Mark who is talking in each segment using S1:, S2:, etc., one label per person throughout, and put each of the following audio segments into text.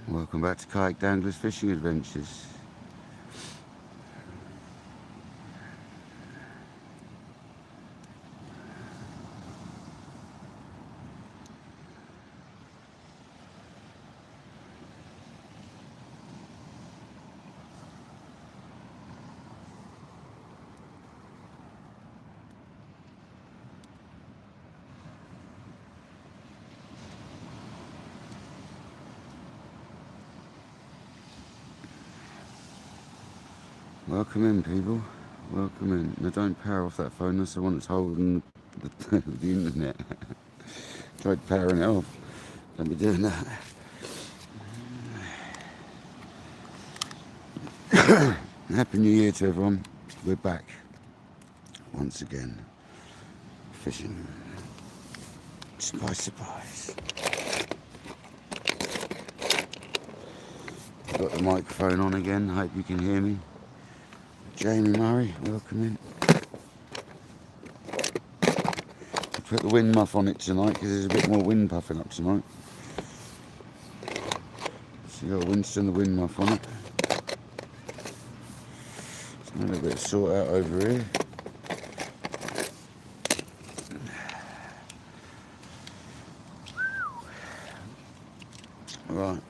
S1: Welcome back to KayakDangler's fishing adventures. Welcome in, people. Welcome in. Now don't power off that phone, that's the one that's holding the internet. Tried powering it off. Don't be doing that. Happy New Year to everyone. We're back once again. Fishing. Surprise, surprise. Got the microphone on again. Hope you can hear me. Jamie Murray, welcome in. I put the wind muff on it tonight because there's a bit more wind puffing up tonight. So you got Winston the wind muff on it. A little bit of sort out over here. Right.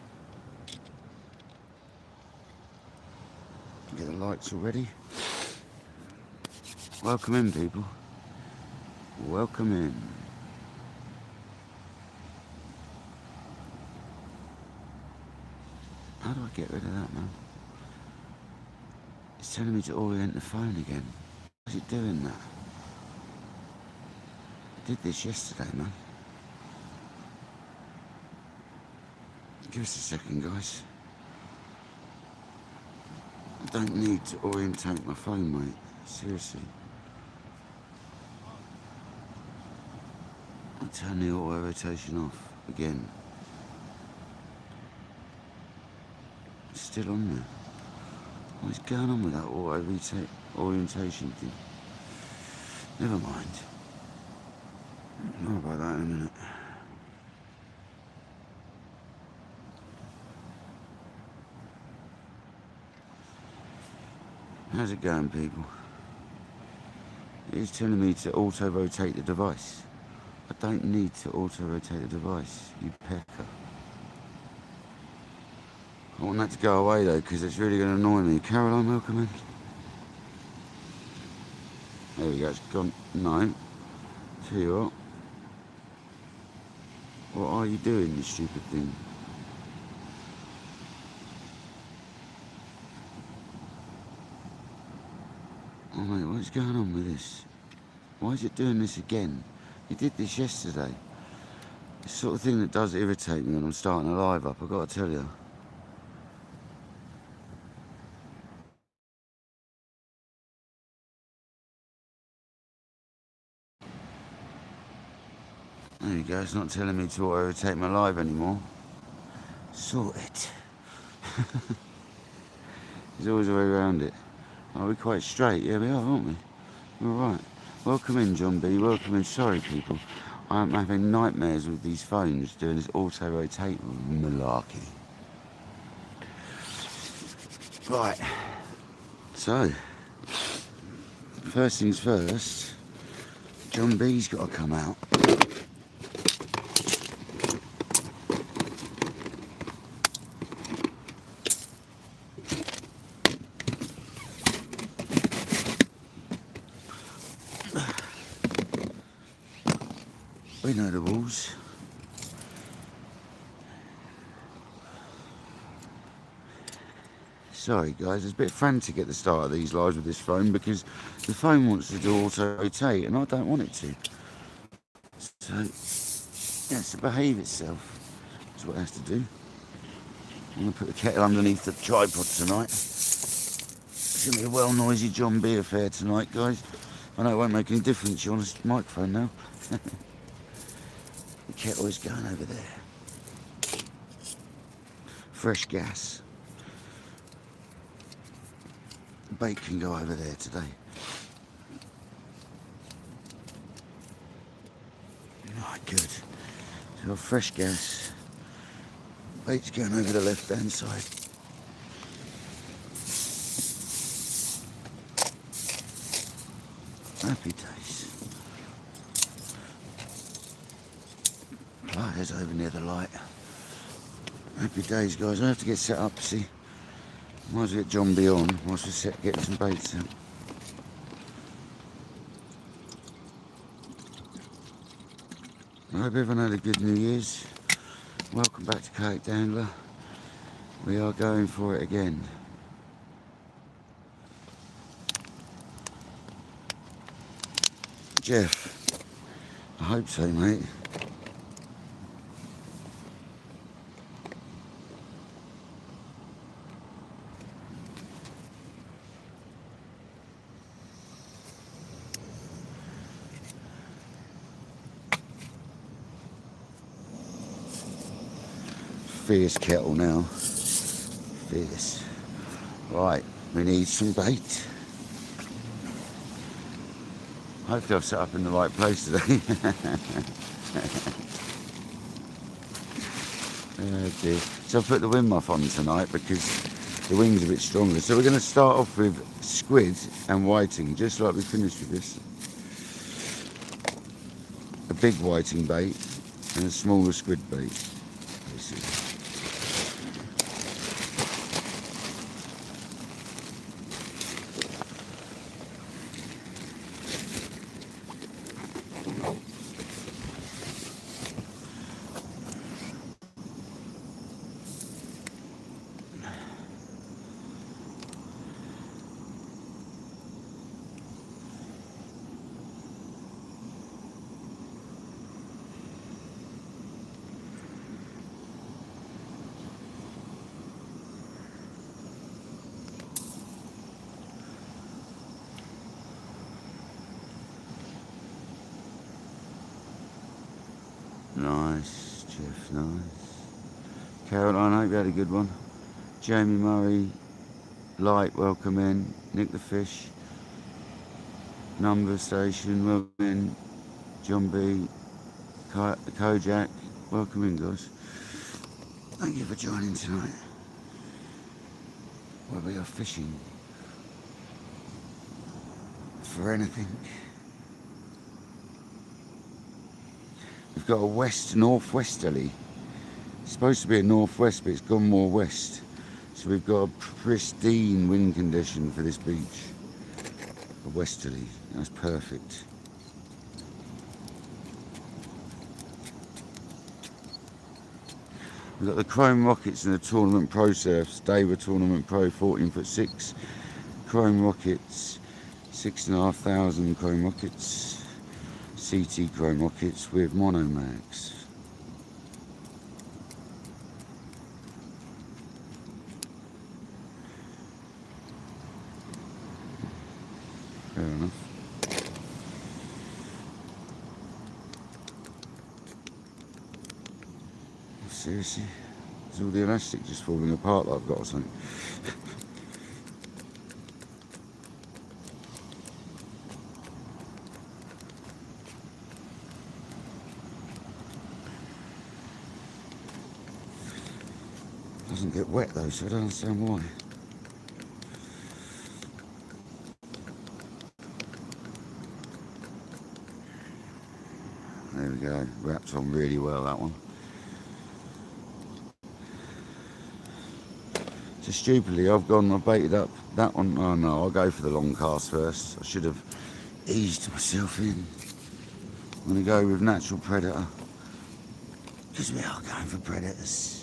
S1: Get the lights all ready. Welcome in, people. Welcome in. How do I get rid of that, man? It's telling me to orient the phone again. Why is it doing that? I did this yesterday, man. Give us a second, guys. I don't need to orientate my phone, mate. Seriously. I'll turn the auto rotation off again. It's still on there. What is going on with that auto orientation thing? Never mind. More about that in a minute. How's it going, people? It's telling me to auto-rotate the device. I don't need to auto-rotate the device, you pecker. I want that to go away, though, because it's really going to annoy me. Caroline, welcome in. There we go, it's gone. No. Tell you what are you doing, you stupid thing? Oh, mate, what's going on with this? Why is it doing this again? You did this yesterday. The sort of thing that does irritate me when I'm starting a live up, I've got to tell you. There you go, it's not telling me to auto-rotate my live anymore. Sort it. There's always a way around it. Are we quite straight? Yeah, we are, aren't we? We're all right. Welcome in, John B. Welcome in. Sorry, people. I'm having nightmares with these phones doing this auto-rotate malarkey. Right. So, first things first, John B's got to come out. We know the rules. Sorry guys, it's a bit frantic at the start of these lives with this phone because the phone wants to do auto-rotate and I don't want it to. So, it has to behave itself. That's what it has to do. I'm going to put the kettle underneath the tripod tonight. It's going to be a well noisy John B affair tonight, guys. I know it won't make any difference, you're on a microphone now. The kettle is going over there. Fresh gas. The bait can go over there today. Right, good. So fresh gas. Bait's going over the left hand side. Happy days. Players over near the light. Happy days, guys. I have to get set up, see. Might as well get John B on whilst we're getting some baits out. I hope everyone had a good New Year's. Welcome back to Kayak Dangler. We are going for it again. Jeff, I hope so, mate. Fierce kettle now. Fierce. Right, we need some bait. Hopefully I've set up in the right place today. Oh dear. So I've put the wind muff on tonight because the wind's a bit stronger. So we're going to start off with squid and whiting, just like we finished with this. A big whiting bait and a smaller squid bait. Basically. Nice, Jeff, nice. Caroline, I hope you had a good one. Jamie Murray, Light, welcome in. Nick the Fish, Number Station, welcome in. John B, Kojak, welcome in, guys. Thank you for joining tonight. Where we are fishing for anything. We've got a west-northwesterly. It's supposed to be a northwest, but it's gone more west. So we've got a pristine wind condition for this beach. A westerly. That's perfect. We've got the Chrome Rockets and the Tournament Pro Surfs. Dava Tournament Pro 14'6". Chrome Rockets, 6,500 Chrome Rockets. CT Chrome Rockets with monomags. Fair enough. Seriously? Is all the elastic just falling apart that I've got or something? Doesn't get wet though, so I don't understand why. There we go, wrapped on really well, that one. So stupidly I've baited up that one. Oh no, I'll go for the long cast first. I should have eased myself in. I'm going to go with Natural Predator, because we are going for predators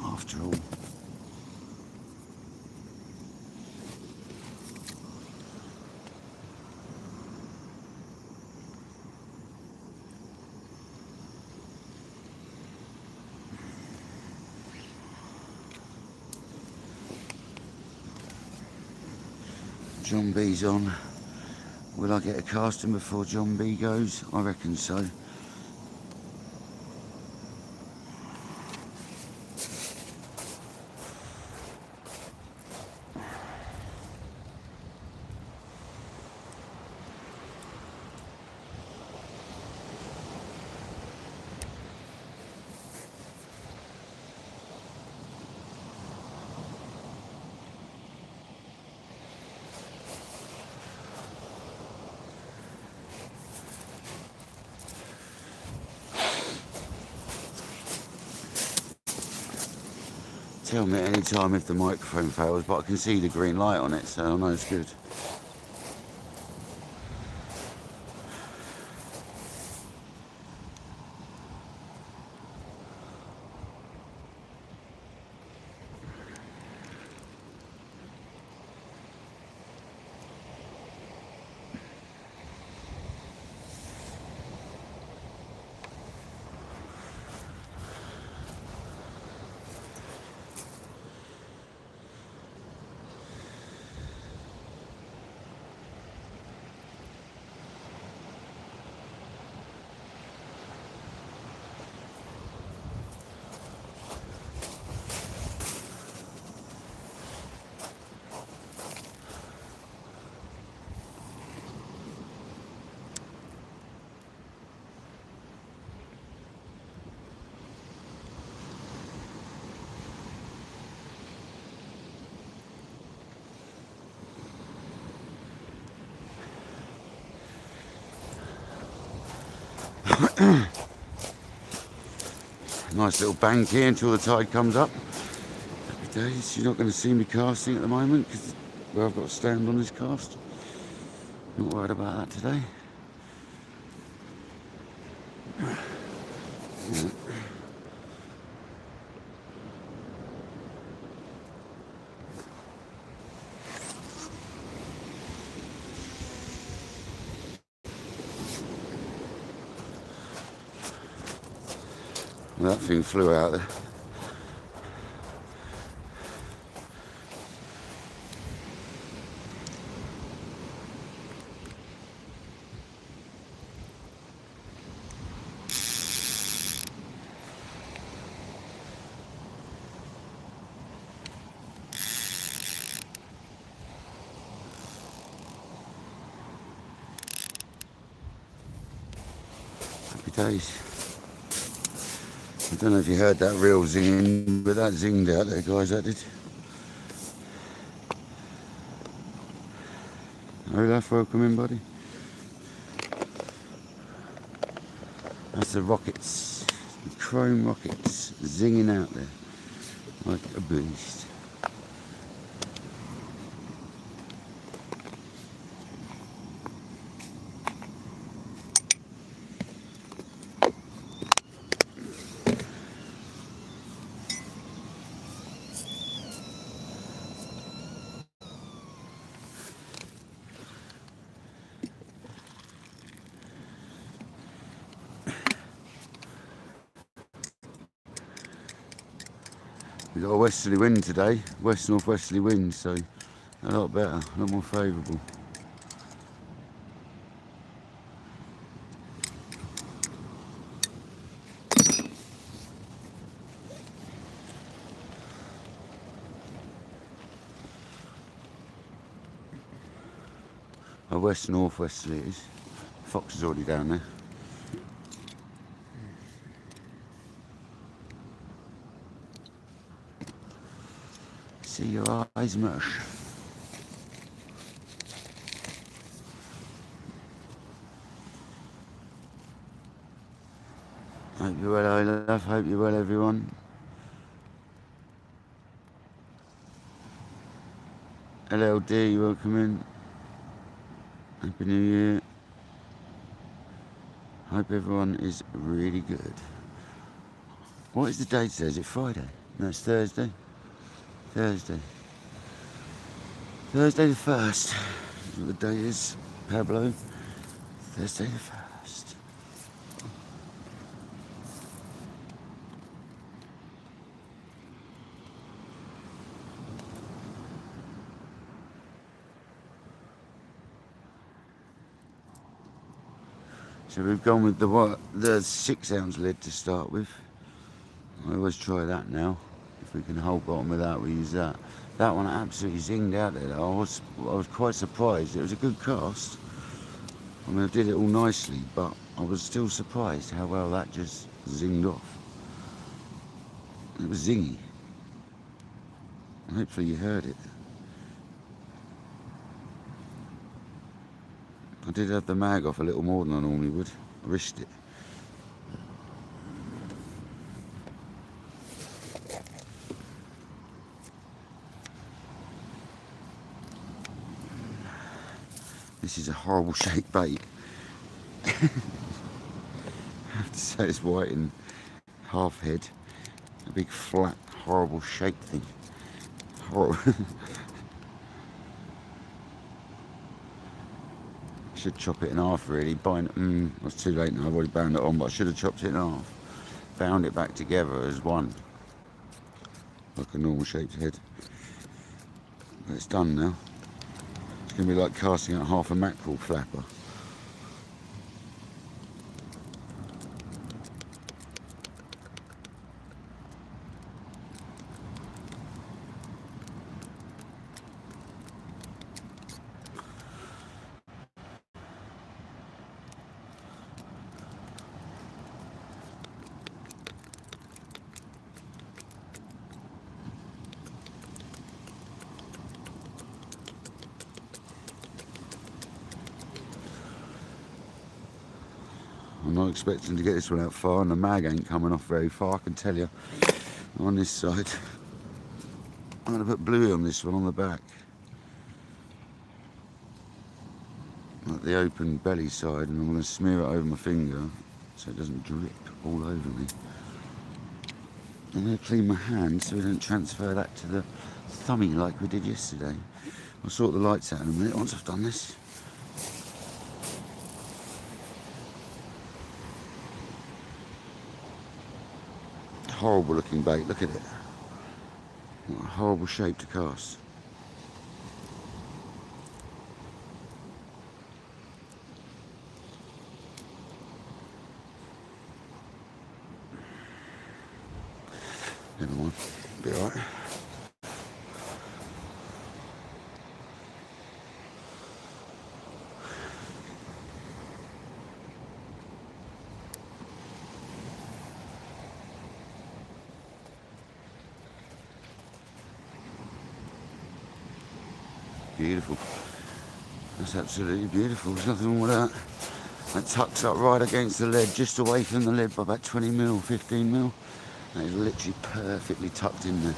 S1: after all. John B's on. Will I get a casting before John B goes? I reckon so. Tell me any time if the microphone fails, but I can see the green light on it, so I know it's good. Nice little bank here until the tide comes up. Happy days. You're not going to see me casting at the moment because where I've got to stand on this cast. Not worried about that today. Well, that thing flew out there. Happy days. I don't know if you heard that reel zinging, but that zinged out there, guys, that did. Olaf, welcome in, buddy. That's the rockets, the chrome rockets, zinging out there like a beast. We've got a westerly wind today, west-northwesterly wind, so a lot better, a lot more favourable. A west-northwesterly it is. Fox is already down there. See your eyes mush. Hope you're well, Olaf. Hope you're well, everyone. LLD, welcome in. Happy New Year. Hope everyone is really good. What is the date today? Is it Friday? No, it's Thursday. Thursday the 1st. That's what the date is, Pablo. Thursday the 1st. So we've gone with the 6 ounce lid to start with. I always try that now. If we can hold bottom with that, we use that. That one absolutely zinged out there. I was quite surprised. It was a good cast. I mean, I did it all nicely, but I was still surprised how well that just zinged off. It was zingy. Hopefully you heard it. I did have the mag off a little more than I normally would. I risked it. This is a horrible shaped bait. I have to say it's white and half head. A big flat, horrible shaped thing. Horrible. Should chop it in half really. It's too late now, I've already bound it on, but I should have chopped it in half. Bound it back together as one. Like a normal shaped head. But it's done now. It's going to be like casting out half a mackerel flapper. I'm not expecting to get this one out far, and the mag ain't coming off very far, I can tell you. On this side. I'm going to put bluey on this one on the back. Like the open belly side, and I'm going to smear it over my finger so it doesn't drip all over me. I'm going to clean my hand so we don't transfer that to the thummy like we did yesterday. I'll sort the lights out in a minute once I've done this. Horrible looking bait, look at it. What a horrible shape to cast. Never mind, be alright. Beautiful. That's absolutely beautiful. There's nothing wrong with that. That tucks up right against the lead, just away from the lead by about 20 mil, 15 mil. That is literally perfectly tucked in there.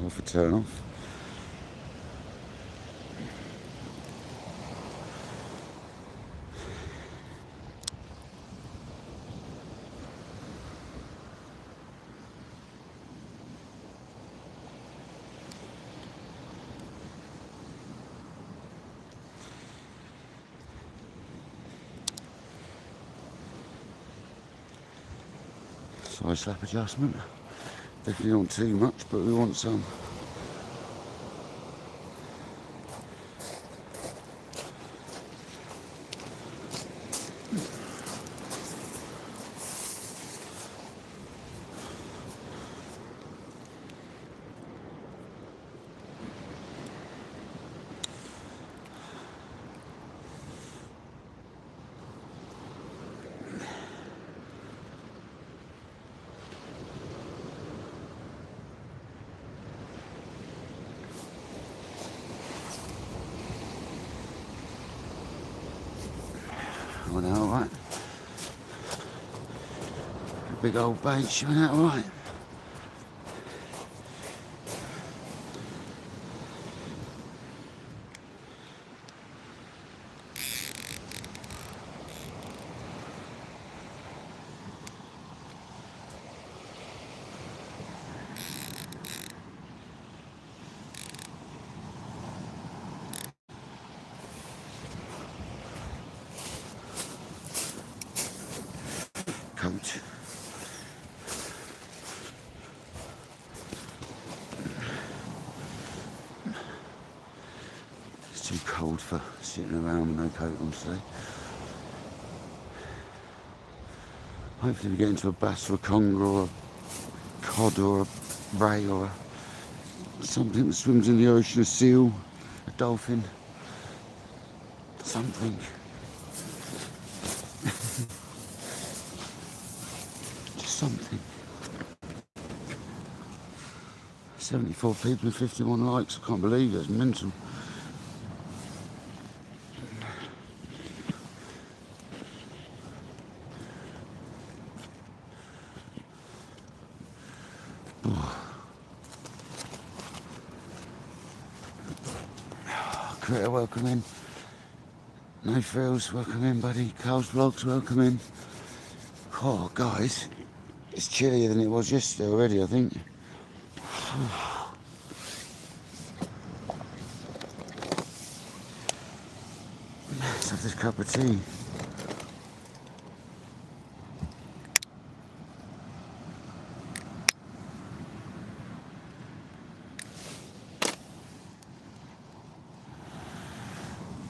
S1: Half a turn off. Side slap adjustment. Definitely not too much, but we want some. Went out alright. Big old bait, she went out alright. Coat. It's too cold for sitting around with no coat on today. Hopefully we get into a bass or a conger or a cod or a ray or something that swims in the ocean, a seal, a dolphin, something. Just something. 74 people and 51 likes. I can't believe it. It's mental. Critter, welcome in. No Frills, welcome in, buddy. Carl's Vlogs, welcome in. Oh, guys, it's chillier than it was yesterday already, I think. Let's have this cup of tea.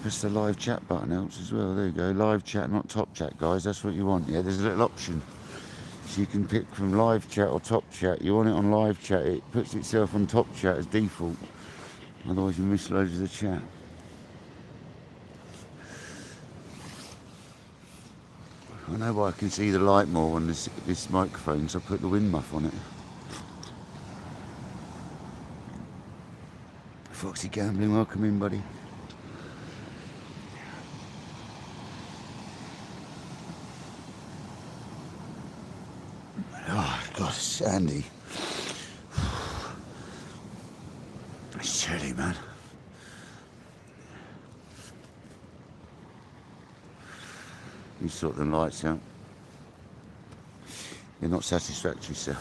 S1: Press the live chat button helps as well. There you go. Live chat, not top chat, guys. That's what you want. Yeah, there's a little option. So you can pick from live chat or top chat. You want it on live chat, it puts itself on top chat as default. Otherwise you miss loads of the chat. I know why I can see the light more on this microphone, so I put the wind muff on it. Foxy Gambling, welcome in, buddy. Oh, God, it's sandy. It's chilly, man. You sort them lights out. You're not satisfactory, sir.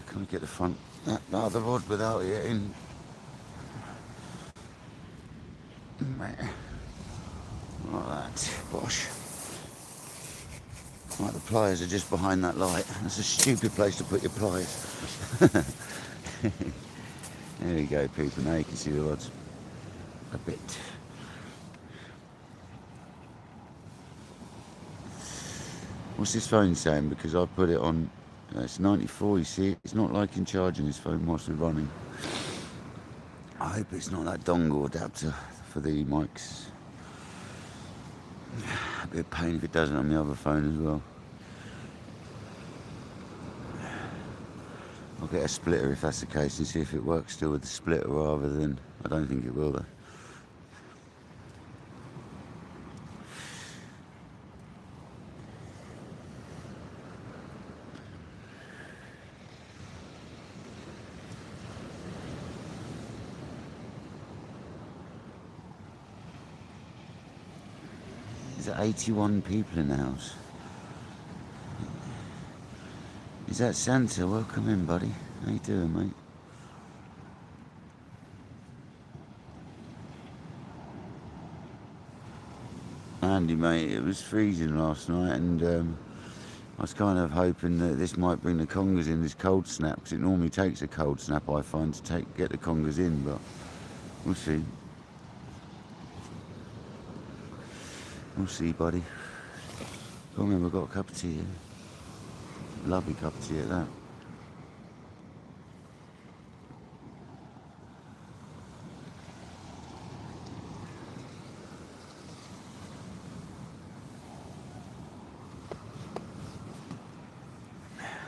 S1: Can we get the front, that other rod without it in? Like that, bosh. Right, the pliers are just behind that light. That's a stupid place to put your pliers. There we go, people. Now you can see the rods a bit. What's this phone saying? Because I put it on. It's 94, you see. It's not liking charging this phone whilst we're running. I hope it's not that dongle adapter for the mics. A bit of pain if it doesn't on the other phone as well. I'll get a splitter if that's the case and see if it works still with the splitter rather than... I don't think it will though. There's 81 people in the house. Is that Santa? Welcome in, buddy. How you doing, mate? Andy, mate, it was freezing last night and I was kind of hoping that this might bring the Congers in, this cold snap, because it normally takes a cold snap, I find, to get the Congers in, but we'll see. We'll see, buddy. Come in, we've got a cup of tea here. Lovely cup of tea at that.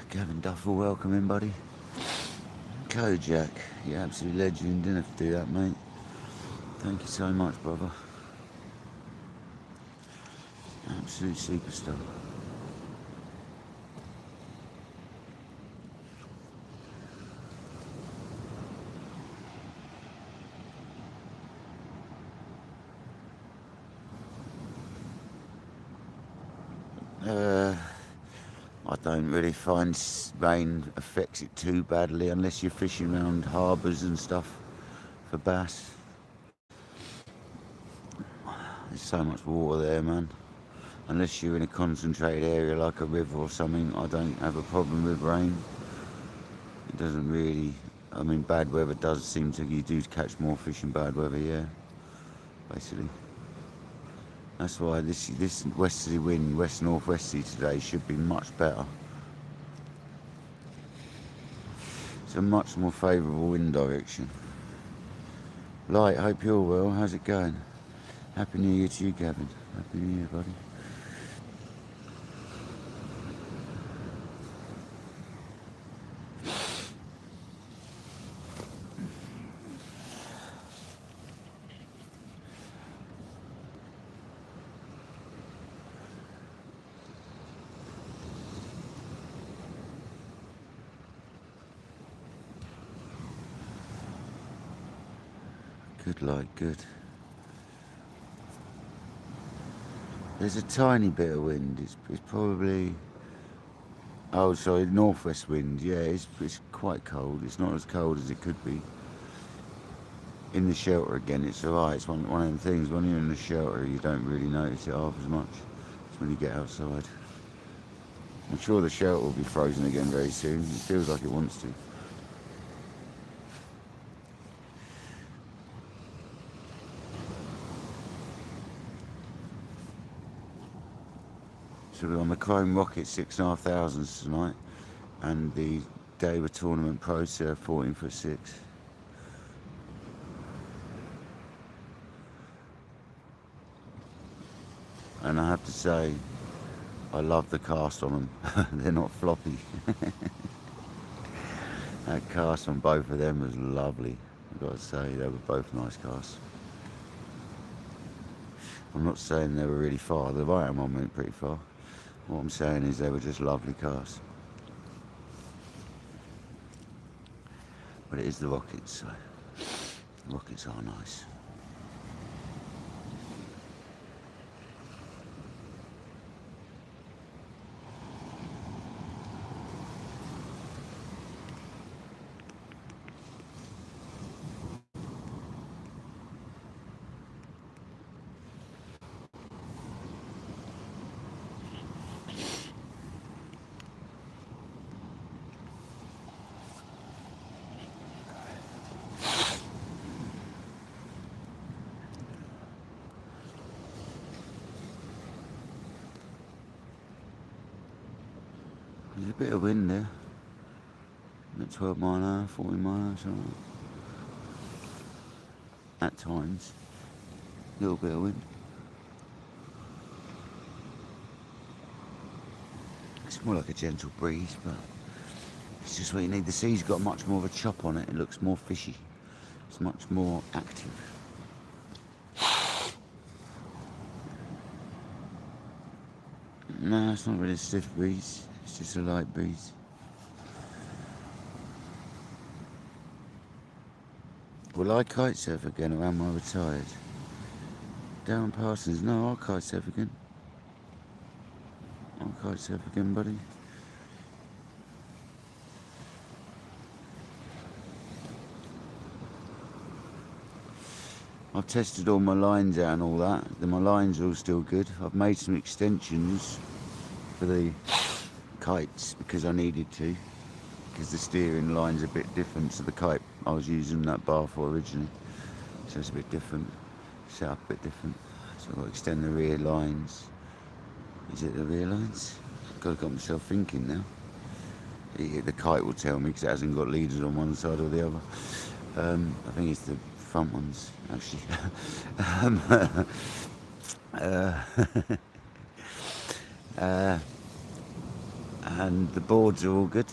S1: Gavin Duffel, welcome in, buddy. Kojak, you absolute legend. Didn't have to do that, mate. Thank you so much, brother. Absolute superstar. I don't really find rain affects it too badly unless you're fishing around harbours and stuff for bass. There's so much water there, man. Unless you're in a concentrated area like a river or something, I don't have a problem with rain. It doesn't really, I mean, bad weather does seem to, you do catch more fish in bad weather, yeah, basically. That's why this westerly wind, west-northwesterly today, should be much better. It's a much more favourable wind direction. Light, hope you're well. How's it going? Happy New Year to you, Gavin. Happy New Year, buddy. Good light, good. There's a tiny bit of wind. It's probably, oh sorry, northwest wind. Yeah, it's quite cold. It's not as cold as it could be. In the shelter again, it's alright. It's one of them things. When you're in the shelter, you don't really notice it half as much. It's when you get outside. I'm sure the shelter will be frozen again very soon. It feels like it wants to. So we're on the Chrome Rocket 6,500 tonight, and the Daver Tournament Pro Surf 14'6". And I have to say, I love the cast on them. They're not floppy. That cast on both of them was lovely. I've got to say, they were both nice casts. I'm not saying they were really far. The right hand one went pretty far. What I'm saying is they were just lovely casts. But it is the Rockets, so the Rockets are nice. There's a bit of wind there. At 12 mile an hour, 14 mile an hour, something. At times. A little bit of wind. It's more like a gentle breeze, but it's just what you need. The sea's got much more of a chop on it. It looks more fishy. It's much more active. No, it's not really a stiff breeze. It's just a light breeze. Will I kite surf again or am I retired? Darren Parsons, no, I'll kite surf again. I'll kite surf again, buddy. I've tested all my lines out and all that. My lines are all still good. I've made some extensions for the kites because I needed to. Because the steering line's a bit different to the kite I was using that bar for originally. So it's a bit different. Set up a bit different. So I've got to extend the rear lines. Is it the rear lines? I've got to get myself thinking now. The kite will tell me because it hasn't got leaders on one side or the other. I think it's the front ones, actually. And the boards are all good.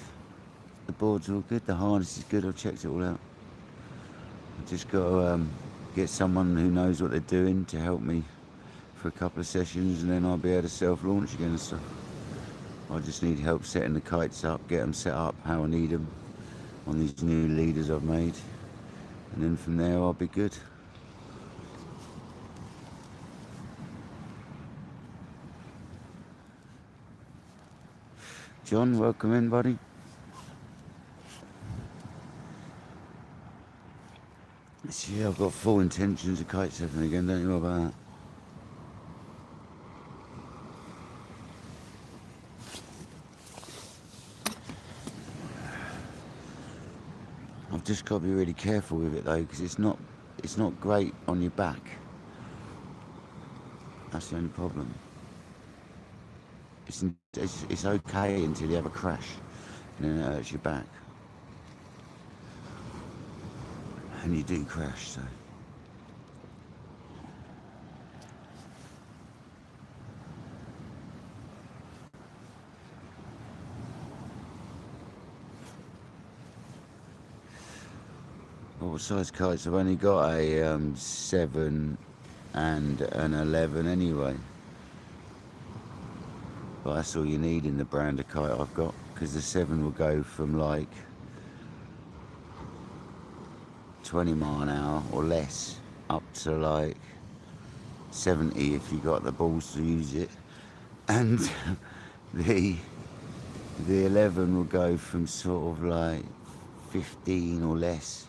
S1: The boards are all good. The harness is good. I've checked it all out. I've just got to get someone who knows what they're doing to help me for a couple of sessions, and then I'll be able to self-launch again and stuff. I just need help setting the kites up, get them set up how I need them on these new leaders I've made, and then from there I'll be good. John, welcome in, buddy. Yeah, I've got full intentions of kite surfing again, don't you know about that? I've just got to be really careful with it though, because it's not great on your back. That's the only problem. It's okay until you have a crash, and then it hurts your back. And you do crash, so. What size kites? I've only got a 7 and an 11 anyway. But that's all you need in the brand of kite I've got, because the 7 will go from like 20 mile an hour or less up to like 70 if you got the balls to use it, and the 11 will go from sort of like 15 or less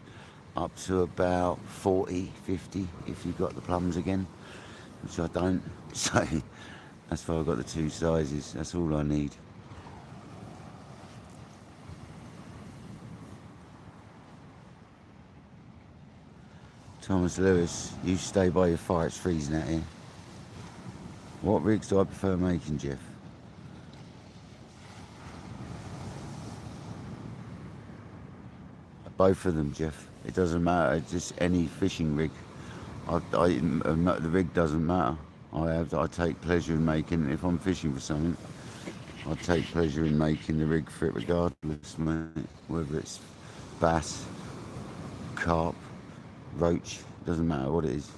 S1: up to about 40, 50 if you've got the plums again, which I don't. So that's why I've got the 2 sizes. That's all I need. Thomas Lewis, you stay by your fire, it's freezing out here. What rigs do I prefer making, Jeff? Both of them, Jeff. It doesn't matter, it's just any fishing rig. The rig doesn't matter. I take pleasure in making, if I'm fishing for something, I take pleasure in making the rig for it regardless, mate. Whether it's bass, carp, roach, doesn't matter what it is.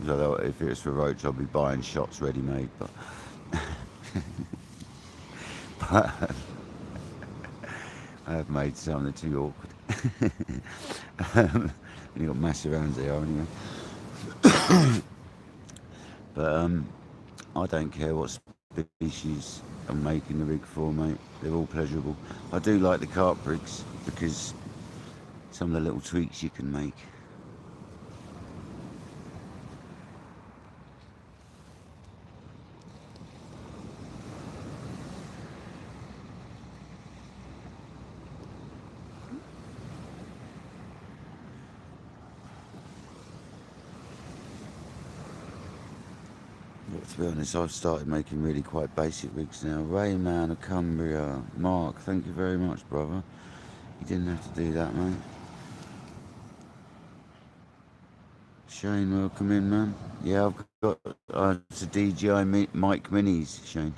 S1: Although if it's for roach, I'll be buying shots ready made, but but I have made some that are too awkward. You got massive hands there anyway. But I don't care what species I'm making the rig for, mate. They're all pleasurable. I do like the carp rigs because some of the little tweaks you can make. To be honest, I've started making really quite basic rigs now. Rayman of Cumbria. Mark, thank you very much, brother. You didn't have to do that, mate. Shane, welcome in, man. Yeah, I've got it's a DJI mic minis, Shane.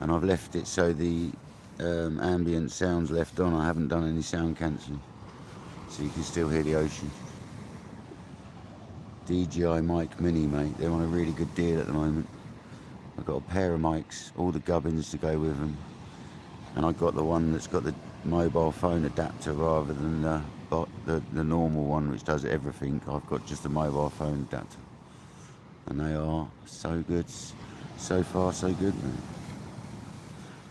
S1: And I've left it so the ambient sound's left on. I haven't done any sound cancelling. So you can still hear the ocean. DJI mic mini, mate. They're on a really good deal at the moment. I've got a pair of mics, all the gubbins to go with them, and I've got the one that's got the mobile phone adapter rather than the normal one which does everything. I've got just a mobile phone adapter, and they are so good. So far, so good, mate.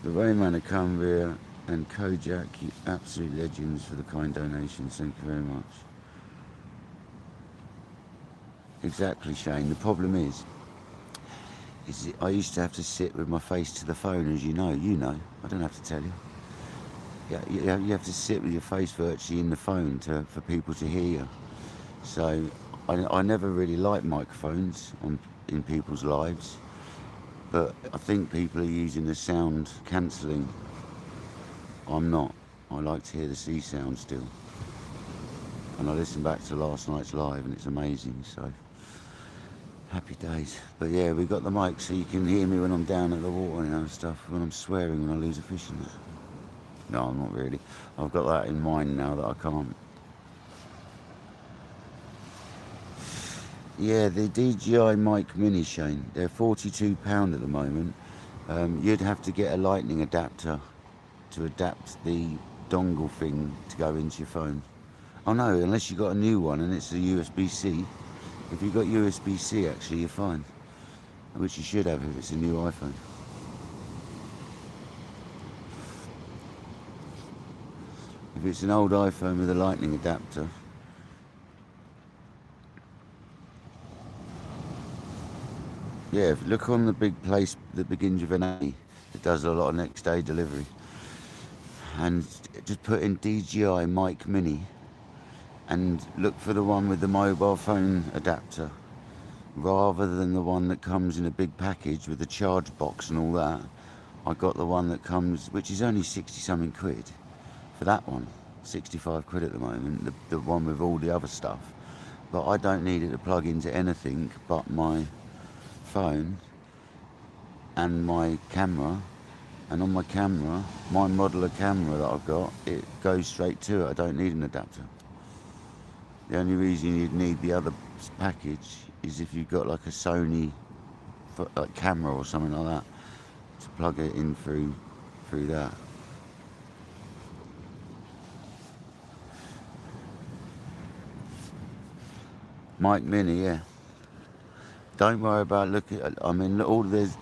S1: The Rayman of Cumbria and Kojak, you absolute legends for the kind donations. Thank you very much. Exactly, Shane. The problem is I used to have to sit with my face to the phone, as you know. I don't have to tell you. Yeah, you have to sit with your face virtually in the phone for people to hear you. So I never really liked microphones in people's lives, but I think people are using the sound cancelling. I'm not. I like to hear the sea sound still. And I listened back to last night's live, and it's amazing. So. Happy days. But yeah, we got the mic so you can hear me when I'm down at the water and stuff, when I'm swearing when I lose a fishing net. No, I'm not really. I've got that in mind now that I can't. Yeah, the DJI mic mini, Shane, they're £42 at the moment. You'd have to get a lightning adapter to adapt the dongle thing to go into your phone. Oh no, unless you got a new one and it's a USB-C. If you've got USB-C, actually, you're fine. Which you should have if it's a new iPhone. If it's an old iPhone with a lightning adapter, yeah, if you look on the big place that begins with an A, it does a lot of next day delivery. and just put in DJI Mic Mini and look for the one with the mobile phone adapter rather than the one that comes in a big package with the charge box and all that. I got the one that comes, which is only 60 something quid for that one, 65 quid at the moment, the one with all the other stuff. But I don't need it to plug into anything but my phone and my camera. And on my camera, my modular camera that I've got, it goes straight to it. I don't need an adapter. The only reason you'd need the other package is if you've got like a Sony like camera or something like that to plug it in through that. Mic Mini, yeah. Don't worry about looking. I mean,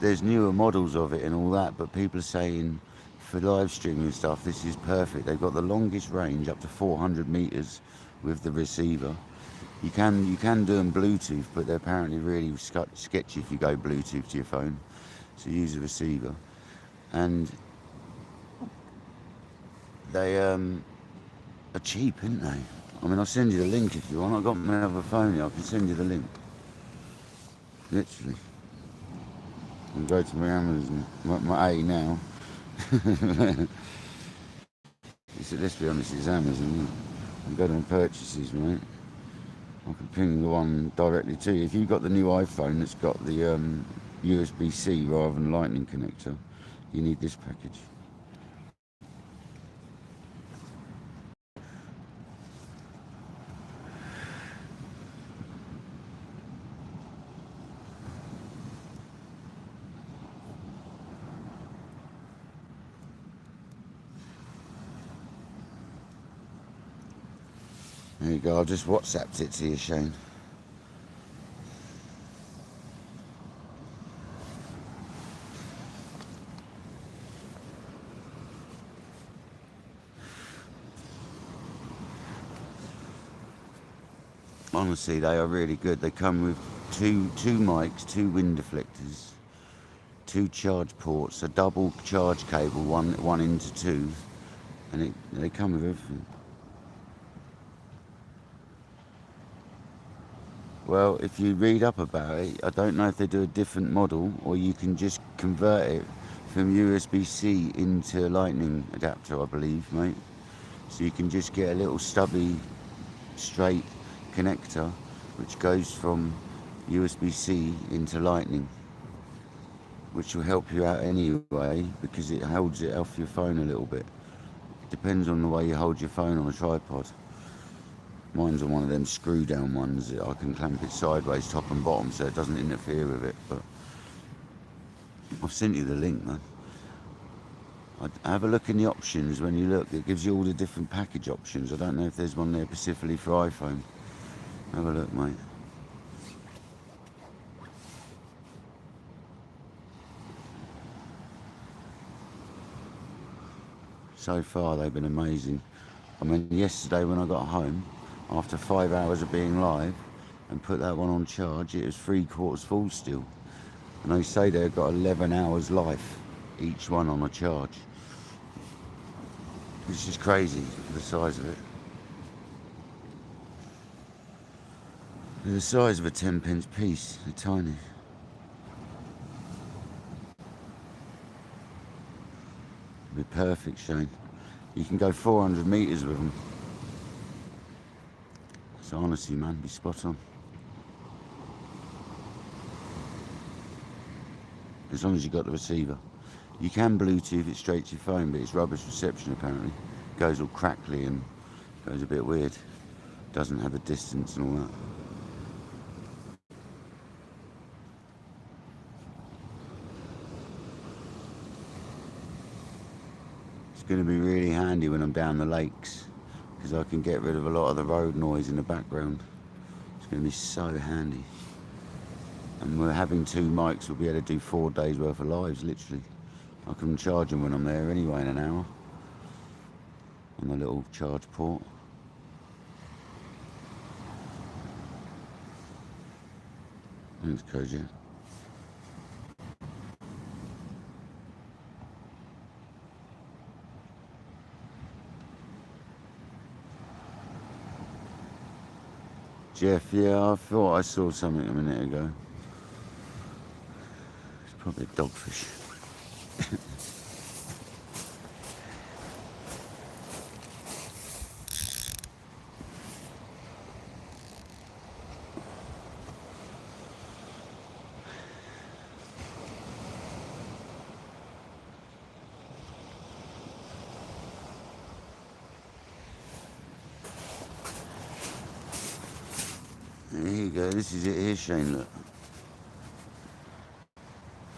S1: there's newer models of it and all that, but people are saying for live streaming and stuff, this is perfect. They've got the longest range, up to 400 meters, with the receiver. You can do them Bluetooth, but they're apparently really sketchy if you go Bluetooth to your phone. So use a receiver, and they are cheap, aren't they? I mean, I'll send you the link if you want. I've got my other phone here. I can send you the link. Literally. I'll go to my Amazon, my A now. Let's be honest, it's Amazon. I'll go to my purchases, mate. I can ping the one directly to you. If you've got the new iPhone that's got the USB-C rather than Lightning connector, you need this package. There you go, I've just WhatsApped it to you, Shane. Honestly, they are really good. They come with two mics, two wind deflectors, two charge ports, a double charge cable, one into two, and they come with everything. Well, if you read up about it, I don't know if they do a different model or you can just convert it from USB-C into Lightning adapter, I believe, mate. So you can just get a little stubby, straight connector which goes from USB-C into Lightning, which will help you out anyway because it holds it off your phone a little bit. Depends on the way you hold your phone on a tripod. Mine's on one of them screw down ones that I can clamp it sideways, top and bottom, so it doesn't interfere with it. But I've sent you the link, man. Have a look in the options when you look. It gives you all the different package options. I don't know if there's one there specifically for iPhone. Have a look, mate. So far, they've been amazing. I mean, yesterday when I got home, after 5 hours of being live, and put that one on charge, it was 3/4 full still. And they say they've got 11 hours life, each one on a charge. Which is crazy for the size of it. They're the size of a 10p piece, they're tiny. It'd be perfect, Shane. You can go 400 meters with them. So honestly, man, be spot on. As long as you got the receiver. You can Bluetooth it straight to your phone, but it's rubbish reception apparently. It goes all crackly and goes a bit weird. Doesn't have the distance and all that. It's going to be really handy when I'm down the lakes, because I can get rid of a lot of the road noise in the background. It's going to be so handy. And we're having two mics, we'll be able to do 4 days worth of lives, literally. I can charge them when I'm there anyway in an hour. On the little charge port. Thanks, Koji. Jeff, yeah, I thought I saw something a minute ago. It's probably a dogfish. There you go, this is it here, Shane, look.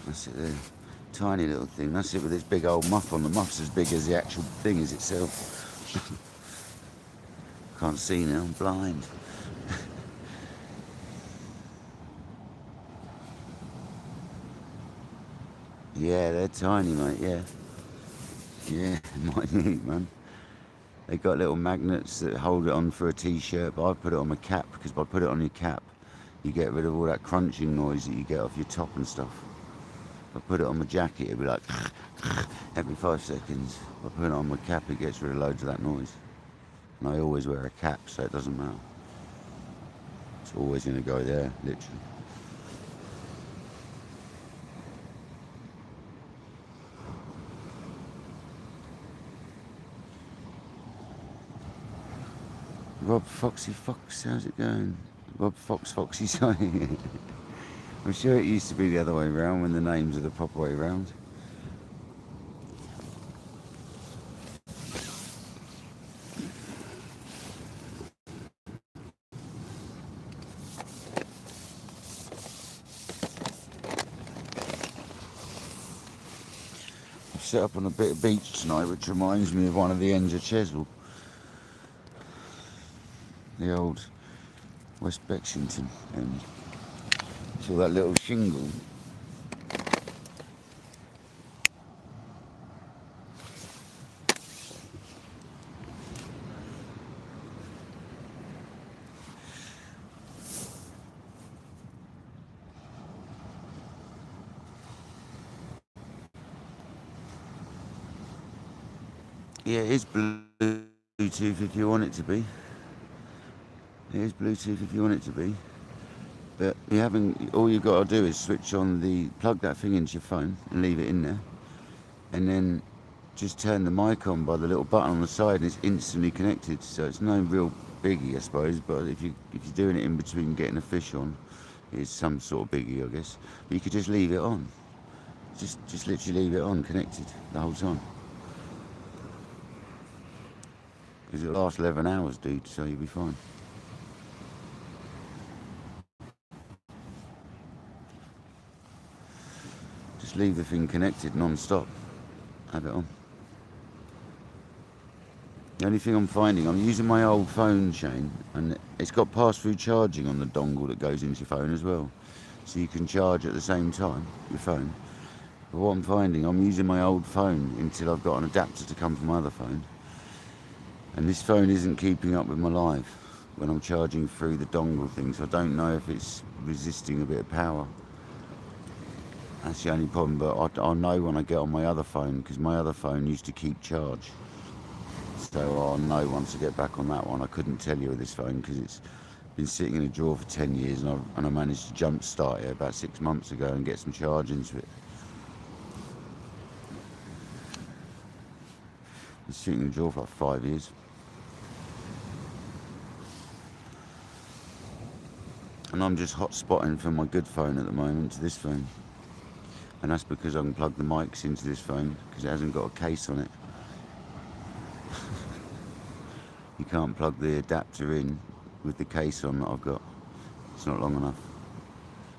S1: That's it there. Tiny little thing. That's it with this big old muff on. The muff's as big as the actual thing is itself. Can't see now, I'm blind. Yeah, they're tiny, mate, yeah. Yeah, might need, man. They got little magnets that hold it on for a t-shirt, but I put it on my cap, because if I put it on your cap, you get rid of all that crunching noise that you get off your top and stuff. If I put it on my jacket, it'll be like every 5 seconds. If I put it on my cap, it gets rid of loads of that noise. And I always wear a cap, so it doesn't matter. It's always going to go there, literally. Rob Foxy Fox, how's it going? Rob Foxy, sorry. I'm sure it used to be the other way around when the names are the proper way around. I've set up on a bit of beach tonight, which reminds me of one of the ends of Cheswell. The old West Bexington end. See all that little shingle? Yeah, it is Bluetooth if you want it to be. It is Bluetooth if you want it to be. But you haven't. All you've got to do is switch on plug that thing into your phone and leave it in there, and then just turn the mic on by the little button on the side, and it's instantly connected. So it's no real biggie, I suppose. But if you're doing it in between getting a fish on, it's some sort of biggie, I guess. But you could just leave it on. Just literally leave it on, connected the whole time. Because it'll last 11 hours, dude. So you'll be fine. Just leave the thing connected non-stop. Have it on. The only thing I'm finding, I'm using my old phone, Shane, and it's got pass-through charging on the dongle that goes into your phone as well. So you can charge at the same time, your phone. But what I'm finding, I'm using my old phone until I've got an adapter to come from my other phone. And this phone isn't keeping up with my live when I'm charging through the dongle thing, so I don't know if it's resisting a bit of power. That's the only problem, but I'll know when I get on my other phone, because my other phone used to keep charge. So I'll know once I get back on that one. I couldn't tell you with this phone because it's been sitting in a drawer for 10 years, and I managed to jump start it about 6 months ago and get some charge into it. It's sitting in a drawer for like 5 years. And I'm just hotspotting from my good phone at the moment to this phone. And that's because I can plug the mics into this phone because it hasn't got a case on it. You can't plug the adapter in with the case on that I've got. It's not long enough.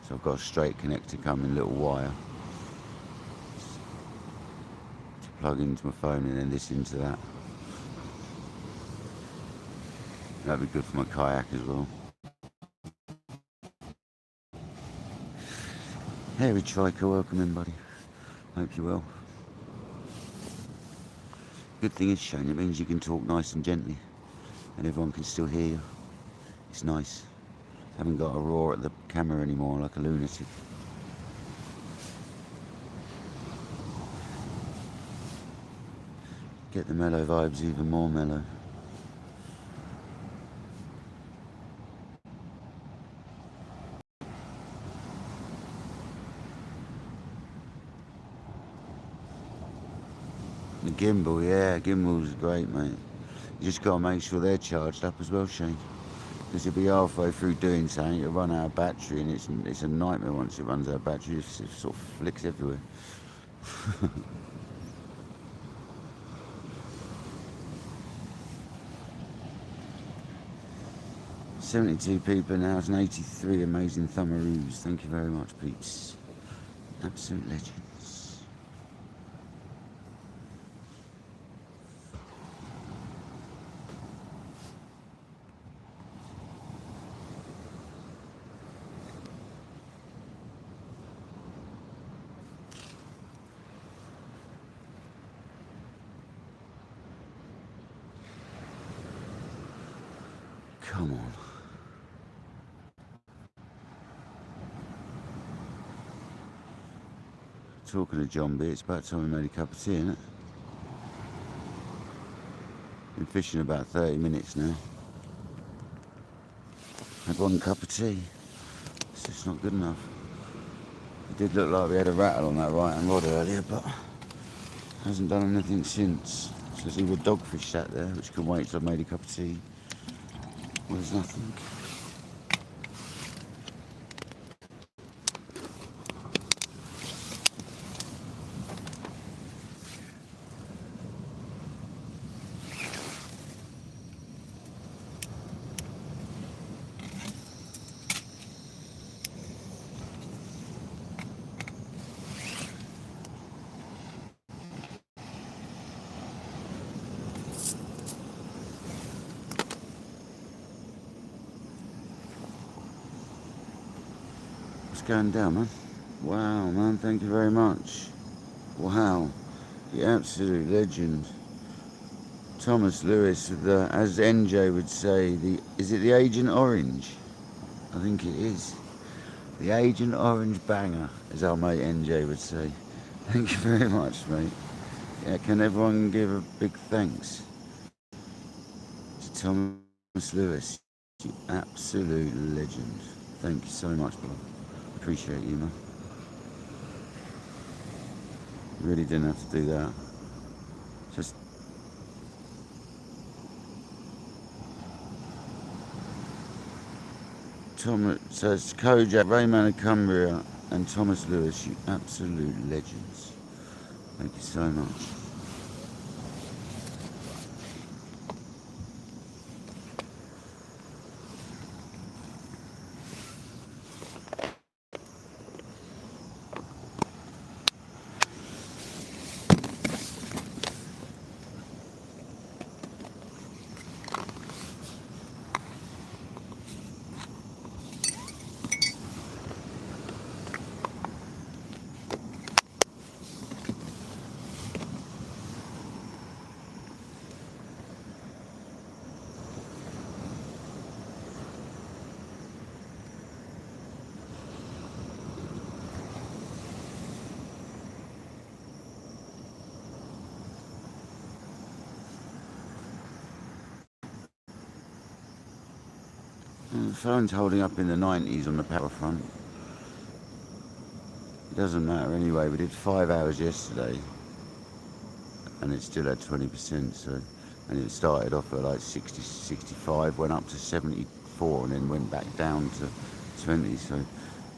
S1: So I've got a straight connector coming, little wire to plug into my phone and then this into that. That'd be good for my kayak as well. Hairy Triker, welcome in, buddy. Hope you're well. Good thing is, Shane, it means you can talk nice and gently and everyone can still hear you. It's nice. Haven't got to roar at the camera anymore like a lunatic. Get the mellow vibes even more mellow. The gimbal, yeah, gimbals are great, mate. You just got to make sure they're charged up as well, Shane. Because you'll be halfway through doing something, you'll run out of battery, and it's a nightmare once it runs out of battery. It sort of flicks everywhere. 72 people now, and 83 amazing thumbaroos. Thank you very much, peeps. Absolute legends. Come on. Talking to John B, it's about time we made a cup of tea, isn't it? Been fishing about 30 minutes now. Had one cup of tea. It's just not good enough. It did look like we had a rattle on that right hand rod earlier, but hasn't done anything since. So there's either dogfish sat there, which can wait till I've made a cup of tea, or there's nothing. Going down, man. Wow, man, thank you very much. Wow, the absolute legend. Thomas Lewis, as NJ would say, is it the Agent Orange? I think it is. The Agent Orange banger, as our mate NJ would say. Thank you very much, mate. Yeah, can everyone give a big thanks to Thomas Lewis, you absolute legend. Thank you so much, bro. Appreciate you, man. Really didn't have to do that. Just Tom says Kojak, Rayman of Cumbria, and Thomas Lewis, you absolute legends. Thank you so much. The phone's holding up in the 90s on the power front. It doesn't matter anyway, we did 5 hours yesterday and it still had 20%, so, and it started off at like 60, 65, went up to 74 and then went back down to 20, so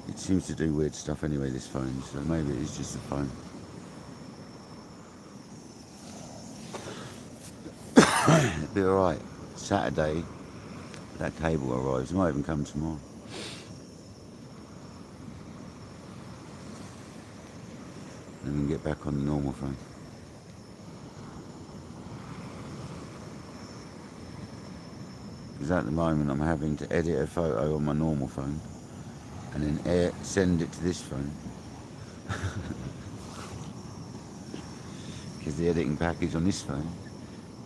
S1: it seems to do weird stuff anyway, this phone, so maybe it is just the phone. It'll be alright. Saturday, that cable arrives. It might even come tomorrow. And we can get back on the normal phone. Because at the moment I'm having to edit a photo on my normal phone and then send it to this phone. Because the editing package on this phone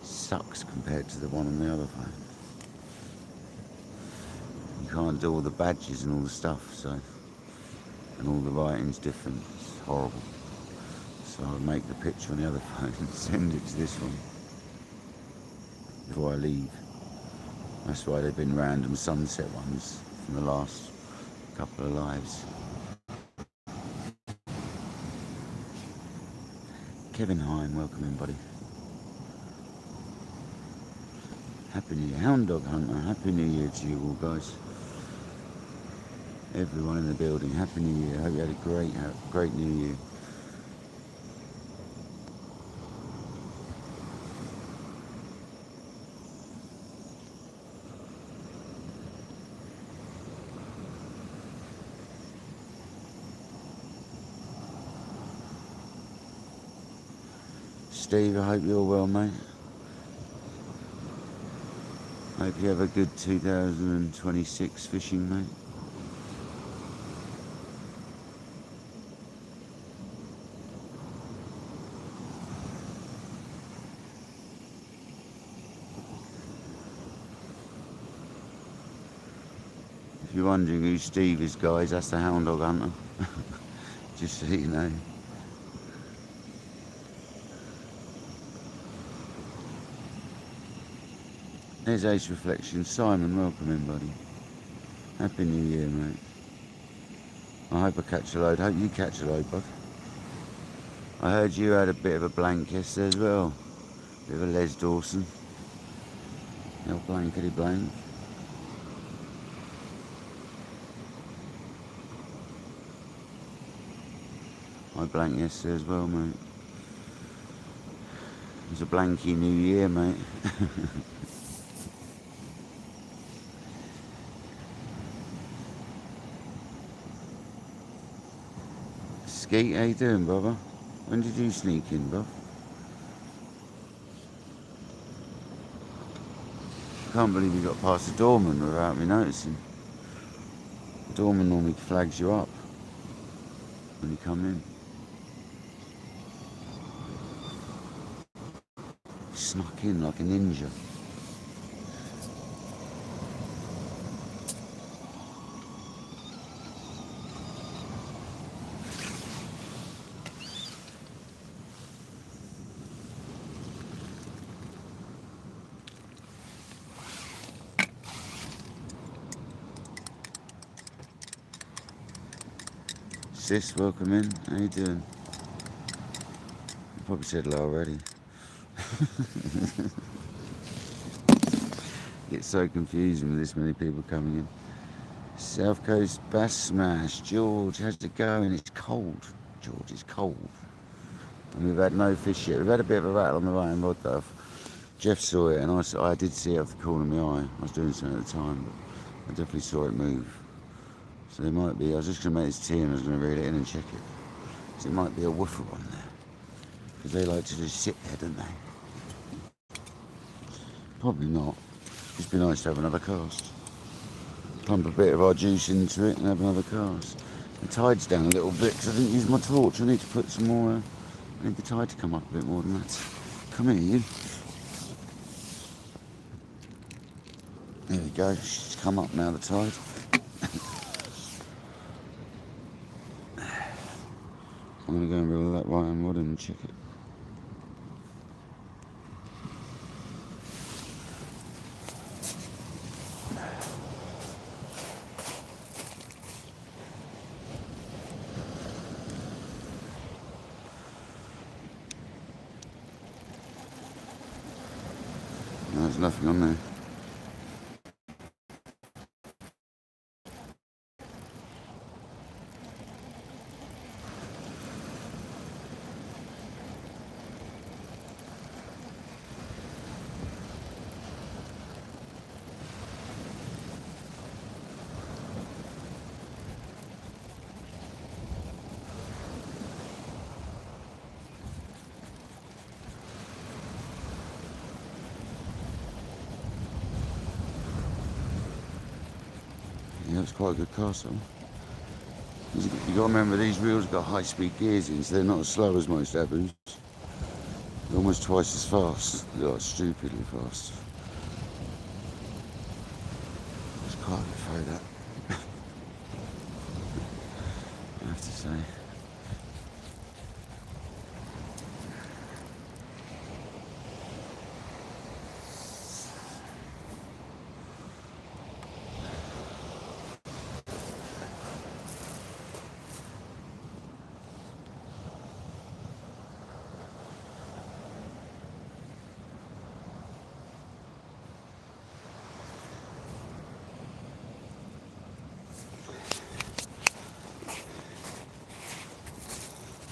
S1: sucks compared to the one on the other phone. You can't do all the badges and all the stuff, so, and all the writing's different. It's horrible. So I'll make the picture on the other phone and send it to this one before I leave. That's why they've been random sunset ones from the last couple of lives. Kevin Hine, welcome in, buddy. Happy New Year. Hound Dog Hunter, Happy New Year to you all, guys. Everyone in the building, Happy New Year. Hope you had a great New Year. Steve, I hope you're well, mate. Hope you have a good 2026 fishing, mate. If you're wondering who Steve is, guys, that's the Hound Dog Hunter. Just so you know. There's Ace Reflection. Simon, welcome in, buddy. Happy New Year, mate. I hope I catch a load. Hope you catch a load, bud. I heard you had a bit of a blank yesterday as well. Bit of a Les Dawson. No blankety blank. I blanked yesterday as well, mate. It was a blanky New Year, mate. Skeet, how you doing, brother? When did you sneak in, bruv? Can't believe you got past the doorman without me noticing. The doorman normally flags you up when you come in. Snuck in like a ninja. Sis, welcome in. How you doing? You probably said hello already. Get so confusing with this many people coming in. South Coast Bass Smash. George, how's it going? It's cold. George, it's cold. And we've had no fish yet. We've had a bit of a rattle on the right hand rod though. Jeff saw it and I did see it off the corner of my eye. I was doing something at the time, but I definitely saw it move. So there might be, I was just going to make this tea and I was going to reel it in and check it. So it might be a woofer on there. Because they like to just sit there, don't they? Probably not. It'd be nice to have another cast. Pump a bit of our juice into it and have another cast. The tide's down a little bit because I didn't use my torch. I need to put some more, I need the tide to come up a bit more than that. Come here, you. There we go. She's come up now, the tide. I'm going to go and reel that right hand rod in and check it. No, there's nothing on there. Yeah, it's quite a good cast though. You got to remember these reels have got high speed gears in, so they're not as slow as most Abus. They're almost twice as fast. They're like stupidly fast. It's quite a good throw that. I have to say.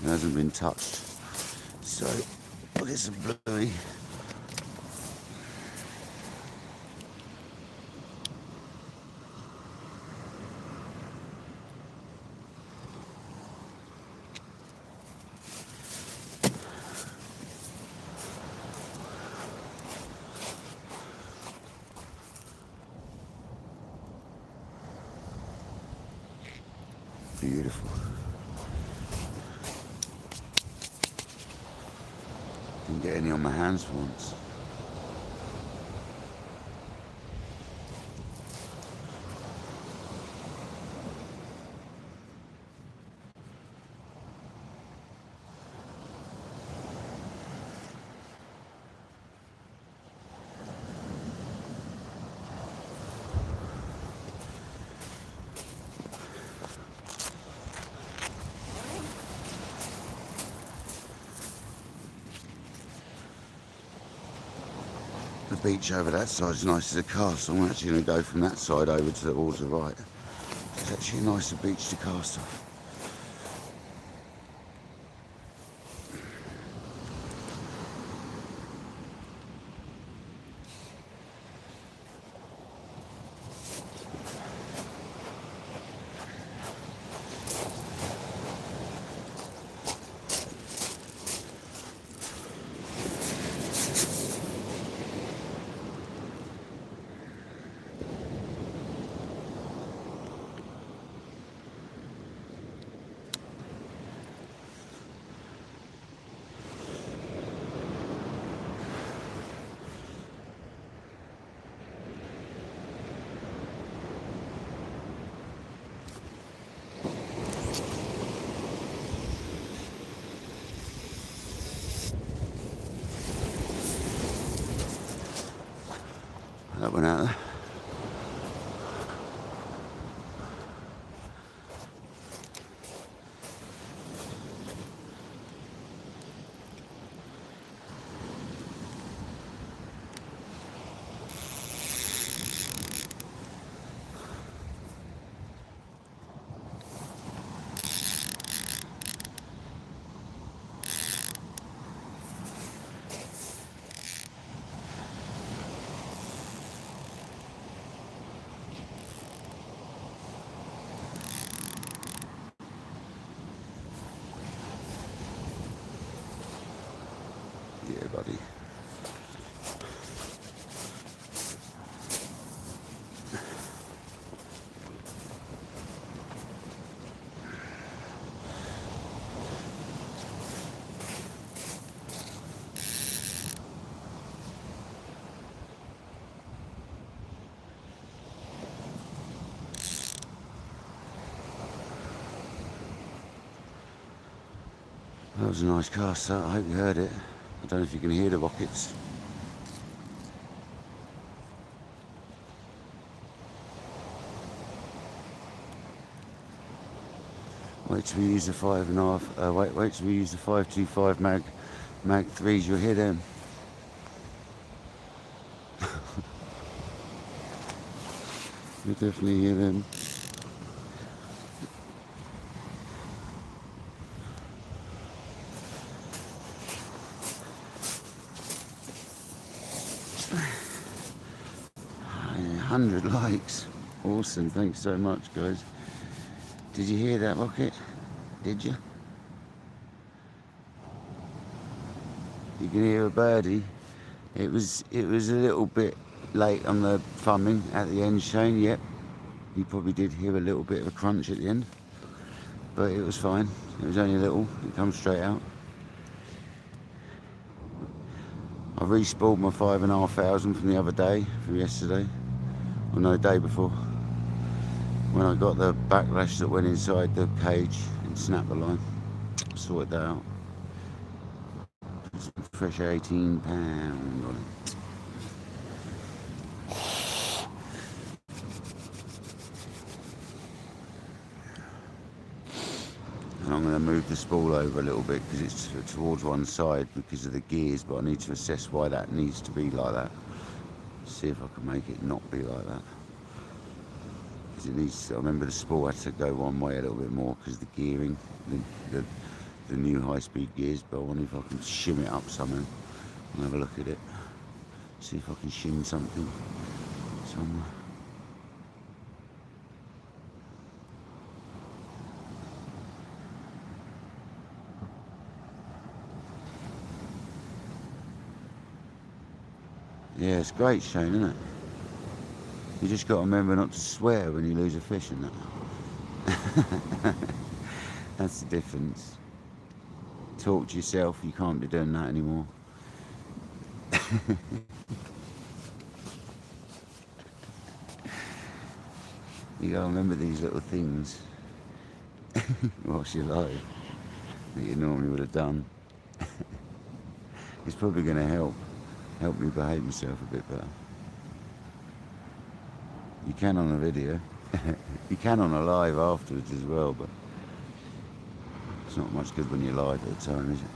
S1: It hasn't been touched. So I'll get some bluey. Beautiful. Didn't get any on my hands for once. The beach over that side is nice as a cast, so I'm actually going to go from that side over towards the right. It's actually a nicer beach to cast off. That went out there. Yeah, buddy. That was a nice cast, that. I hope you heard it. I don't know if you can hear the rockets. Wait till we use the 5.5. Wait till we use the 5.25 mag 3s. You'll hear them. You'll definitely hear them. Hundred likes. Awesome. Thanks so much, guys. Did you hear that rocket? Did you? You can hear a birdie. It was a little bit late on the thumbing at the end, Shane. Yep. You probably did hear a little bit of a crunch at the end, but it was fine. It was only a little. It comes straight out. I re-spooled my 5,500 from the other day, from yesterday. Or no, the day before. When I got the backlash that went inside the cage and snapped the line. Sorted that out. Put some fresh 18 pound on it. And I'm going to move the spool over a little bit because it's towards one side because of the gears, but I need to assess why that needs to be like that. See if I can make it not be like that. Because it needs to, I remember the spool had to go one way a little bit more because the gearing, the the new high-speed gears, but I wonder if I can shim it up somehow and have a look at it. See if I can shim something somewhere. Yeah, it's great, Shane, isn't it? You just got to remember not to swear when you lose a fish and that. That's the difference. Talk to yourself, you can't be doing that anymore. You gotta remember these little things whilst you're alive that you normally would have done. It's probably gonna help me behave myself a bit better. You can on a video. You can on a live afterwards as well, but it's not much good when you're live at the time, is it?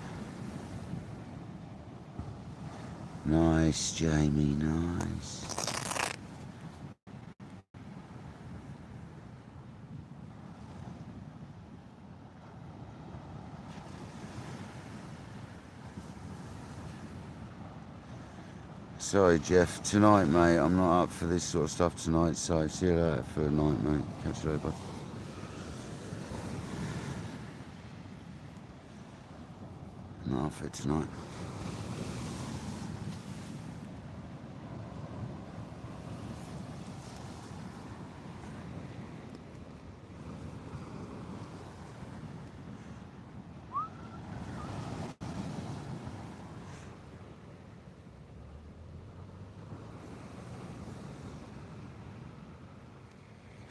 S1: Nice, Jamie, nice. Sorry, Jeff. Tonight, mate, I'm not up for this sort of stuff tonight, so see you later for the night, mate. Catch you later, bud. Not up for it tonight.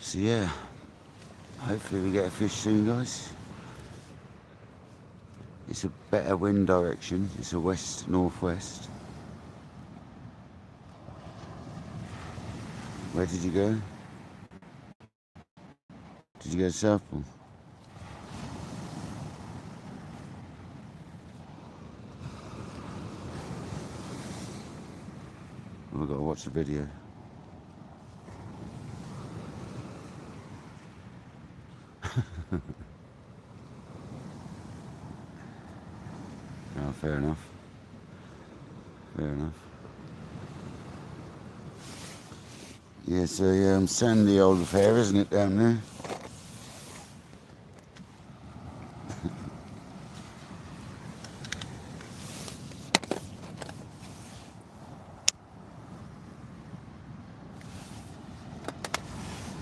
S1: So yeah, hopefully we get a fish soon, guys. It's a better wind direction. It's a west-northwest. Where did you go? Did you go to Southpool? I've got to watch the video. Oh, fair enough. Fair enough. Yeah, so sandy old affair, isn't it, down there?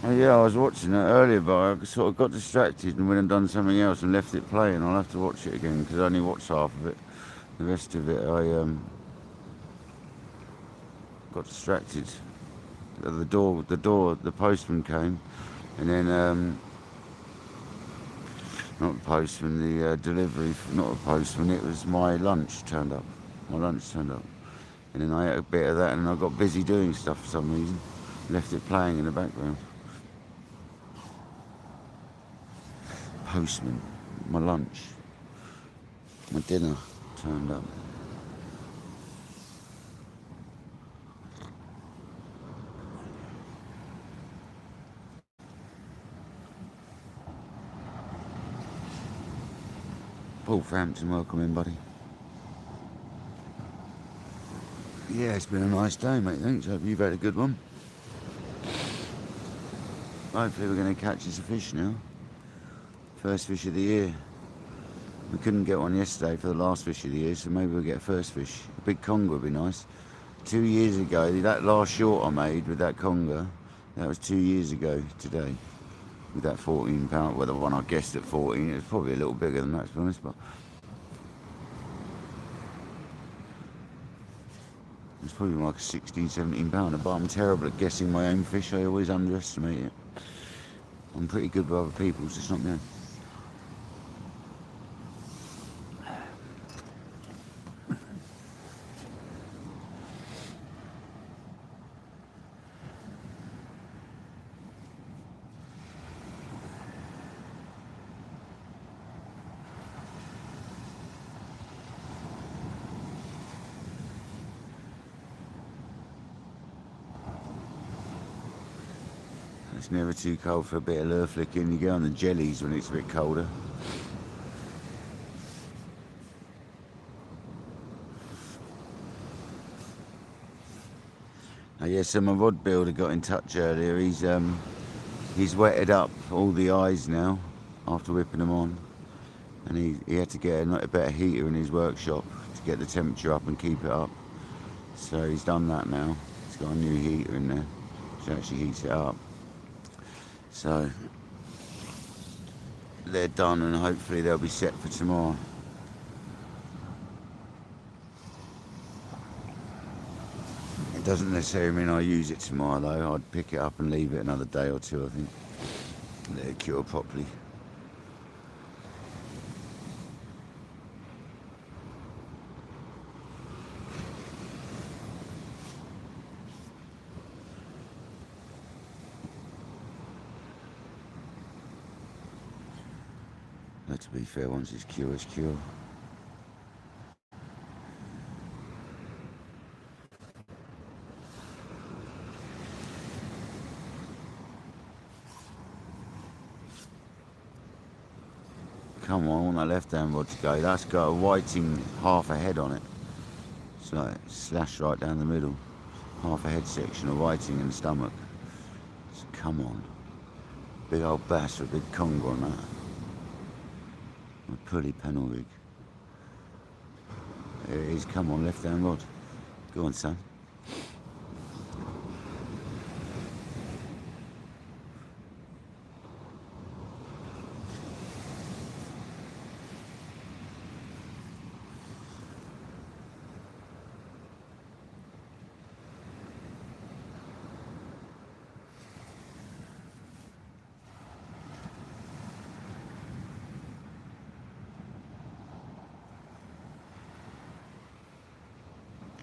S1: Oh, yeah, I was watching it earlier, but I sort of got distracted and went and done something else and left it playing. I'll have to watch it again because I only watched half of it. The rest of it, I got distracted. The postman came, and then not the postman, the delivery, not the postman. It was my lunch turned up. And then I ate a bit of that, and I got busy doing stuff for some reason. Left it playing in the background. Postman, my lunch, my dinner turned up. Paul Frampton, welcome in, buddy. Yeah, it's been a nice day, mate. Thanks. Hope you've had a good one. Hopefully we're going to catch us a fish now. First fish of the year. We couldn't get one yesterday for the last fish of the year, so maybe we'll get a first fish. A big conger would be nice. 2 years ago, that last short I made with that conger, that was 2 years ago today. With that 14 pound, well, the one I guessed at 14, it was probably a little bigger than that, to be honest, but it's probably like a 16, 17 pounder, but I'm terrible at guessing my own fish. I always underestimate it. I'm pretty good with other people's, it's not me. It's never too cold for a bit of lure flicking. You go on the jellies when it's a bit colder. Oh, yeah, so my rod builder got in touch earlier. He's wetted up all the eyes now after whipping them on, and he had to get a better heater in his workshop to get the temperature up and keep it up. So he's done that now. He's got a new heater in there, which actually heats it up. So they're done, and hopefully they'll be set for tomorrow. It doesn't necessarily mean I use it tomorrow though. I'd pick it up and leave it another day or two, I think. Let it cure properly. But to be fair, once it's cure, it's cure. Come on, I want that left-hand rod to go. That's got a whiting half a head on it. It's like slashed right down the middle. Half a head section of whiting in the stomach. So come on. Big old bass with a big conger on that. A pulley panel rig. There it is, come on, left-hand rod. Go on, son.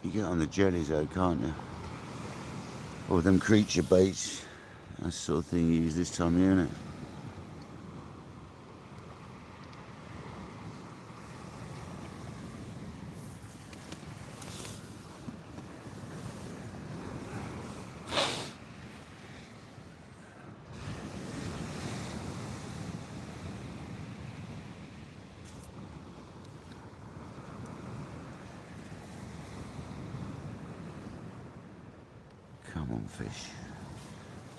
S1: You get on the jellies though, can't you? Or them creature baits. That's the sort of thing you use this time of year, isn't it? Come on, fish.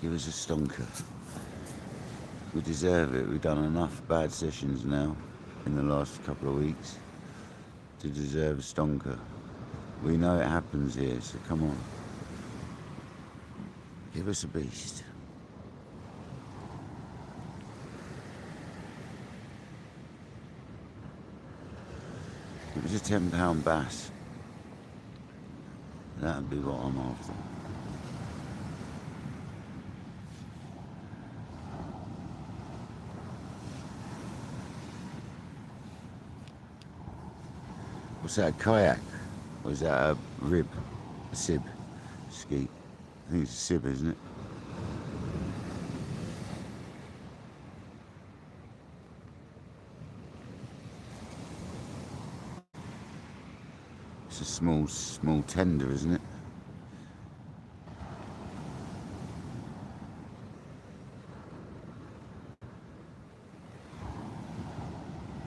S1: Give us a stonker. We deserve it. We've done enough bad sessions now in the last couple of weeks to deserve a stonker. We know it happens here, so come on. Give us a beast. Give us a £10 bass. That'd be what I'm after. What's that, a kayak? Or is that a rib? A sib? Skeet? I think it's a sib, isn't it? It's a small tender, isn't it?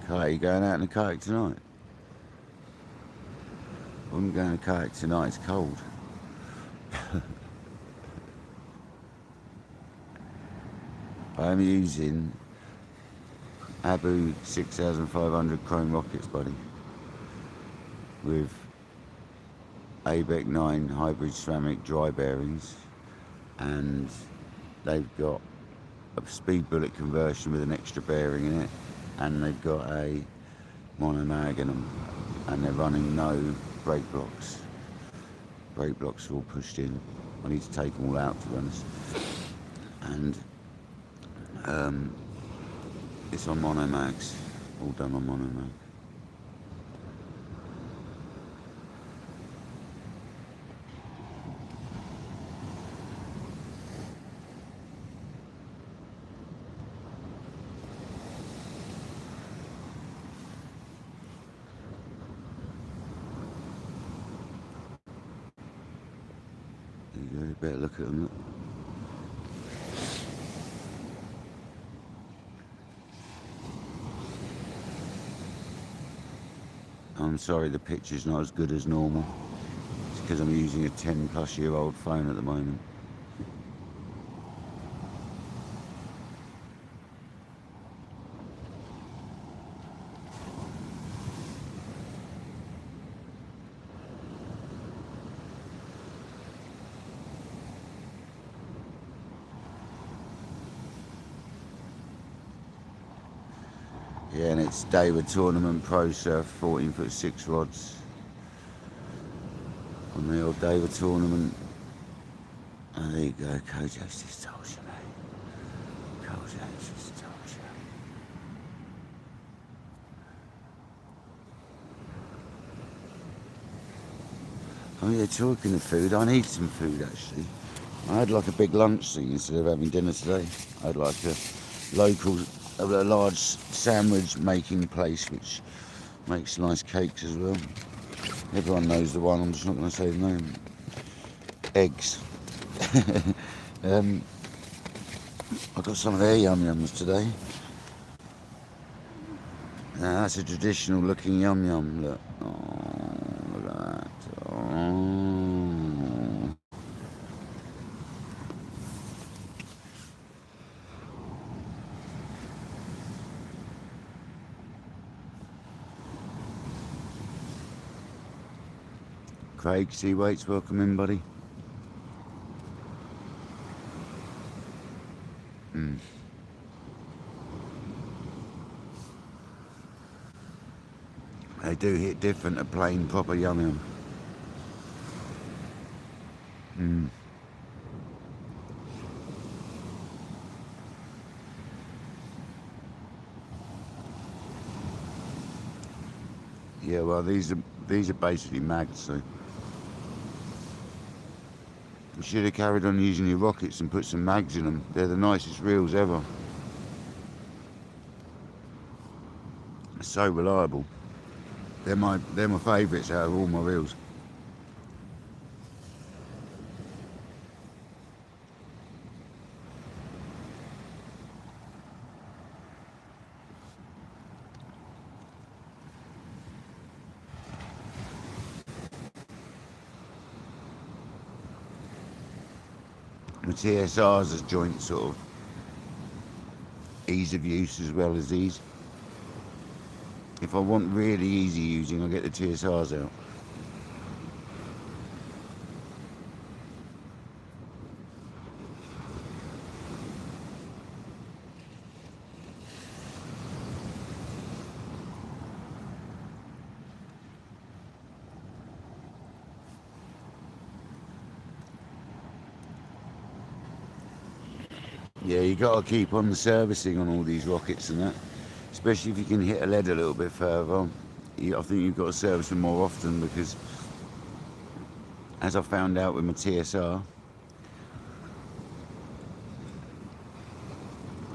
S1: Kayak, you going out in a kayak tonight? I wouldn't go in a kayak tonight, it's cold. I'm using Abu 6500 chrome rockets, buddy, with ABEC 9 hybrid ceramic dry bearings, and they've got a speed bullet conversion with an extra bearing in it, and they've got a monomag in them, and they're running no brake blocks. Brake blocks are all pushed in. I need to take them all out, to be honest. And it's on monomags, all done on monomag. There you go, you better look at them. Look. I'm sorry the picture's not as good as normal. It's because I'm using a 10-plus-year-old phone at the moment. Yeah, and it's David Tournament Pro Surf 14'6" rods on the old David Tournament. Oh, there you go, Congers just told you, mate. Congers just told you. Oh yeah, talking of food, I need some food actually. I had like a big lunch thing instead of having dinner today. I had like a local, a large sandwich making place which makes nice cakes as well. Everyone knows the one, I'm just not going to say the name. Eggs. I got some of their yum yums today. Now that's a traditional looking yum yum. Look. Oh, look at that. Oh. Craig Seawaits, welcome in, buddy. They do hit different to plain proper yum yum. Yeah, well these are basically mags, so you should have carried on using your rockets and put some mags in them. They're the nicest reels ever. They're so reliable. They're my favourites out of all my reels. The TSRs as joint sort of ease of use as well as these. If I want really easy using, I'll get the TSRs out. Yeah, you got to keep on the servicing on all these rockets and that, especially if you can hit a lead a little bit further. I think you've got to service them more often because, as I found out with my TSR,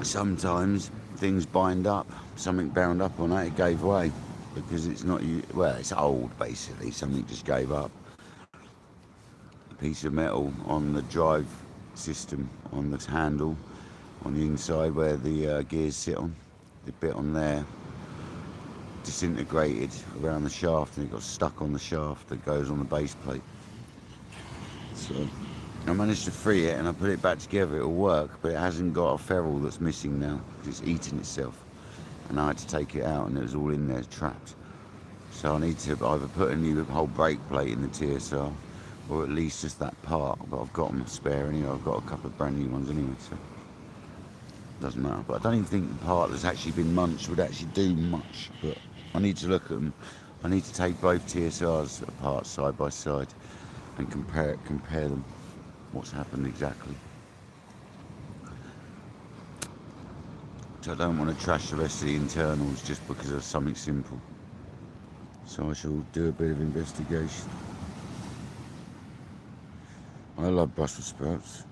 S1: sometimes things bind up. Something bound up on it, it gave way because it's not, well, it's old basically. Something just gave up. A piece of metal on the drive system, on the handle, on the inside where the gears sit on, the bit on there disintegrated around the shaft and it got stuck on the shaft that goes on the base plate. So I managed to free it and I put it back together. It'll work, but it hasn't got a ferrule that's missing now because it's eating itself, and I had to take it out and it was all in there trapped. So I need to either put a new whole brake plate in the TSR or at least just that part, but I've got them spare anyway. I've got a couple of brand new ones anyway, so doesn't matter. But I don't even think the part that's actually been munched would actually do much, but I need to look at them. I need to take both TSRs apart side by side and compare them, what's happened exactly. So I don't want to trash the rest of the internals just because of something simple. So I shall do a bit of investigation. I love Brussels sprouts.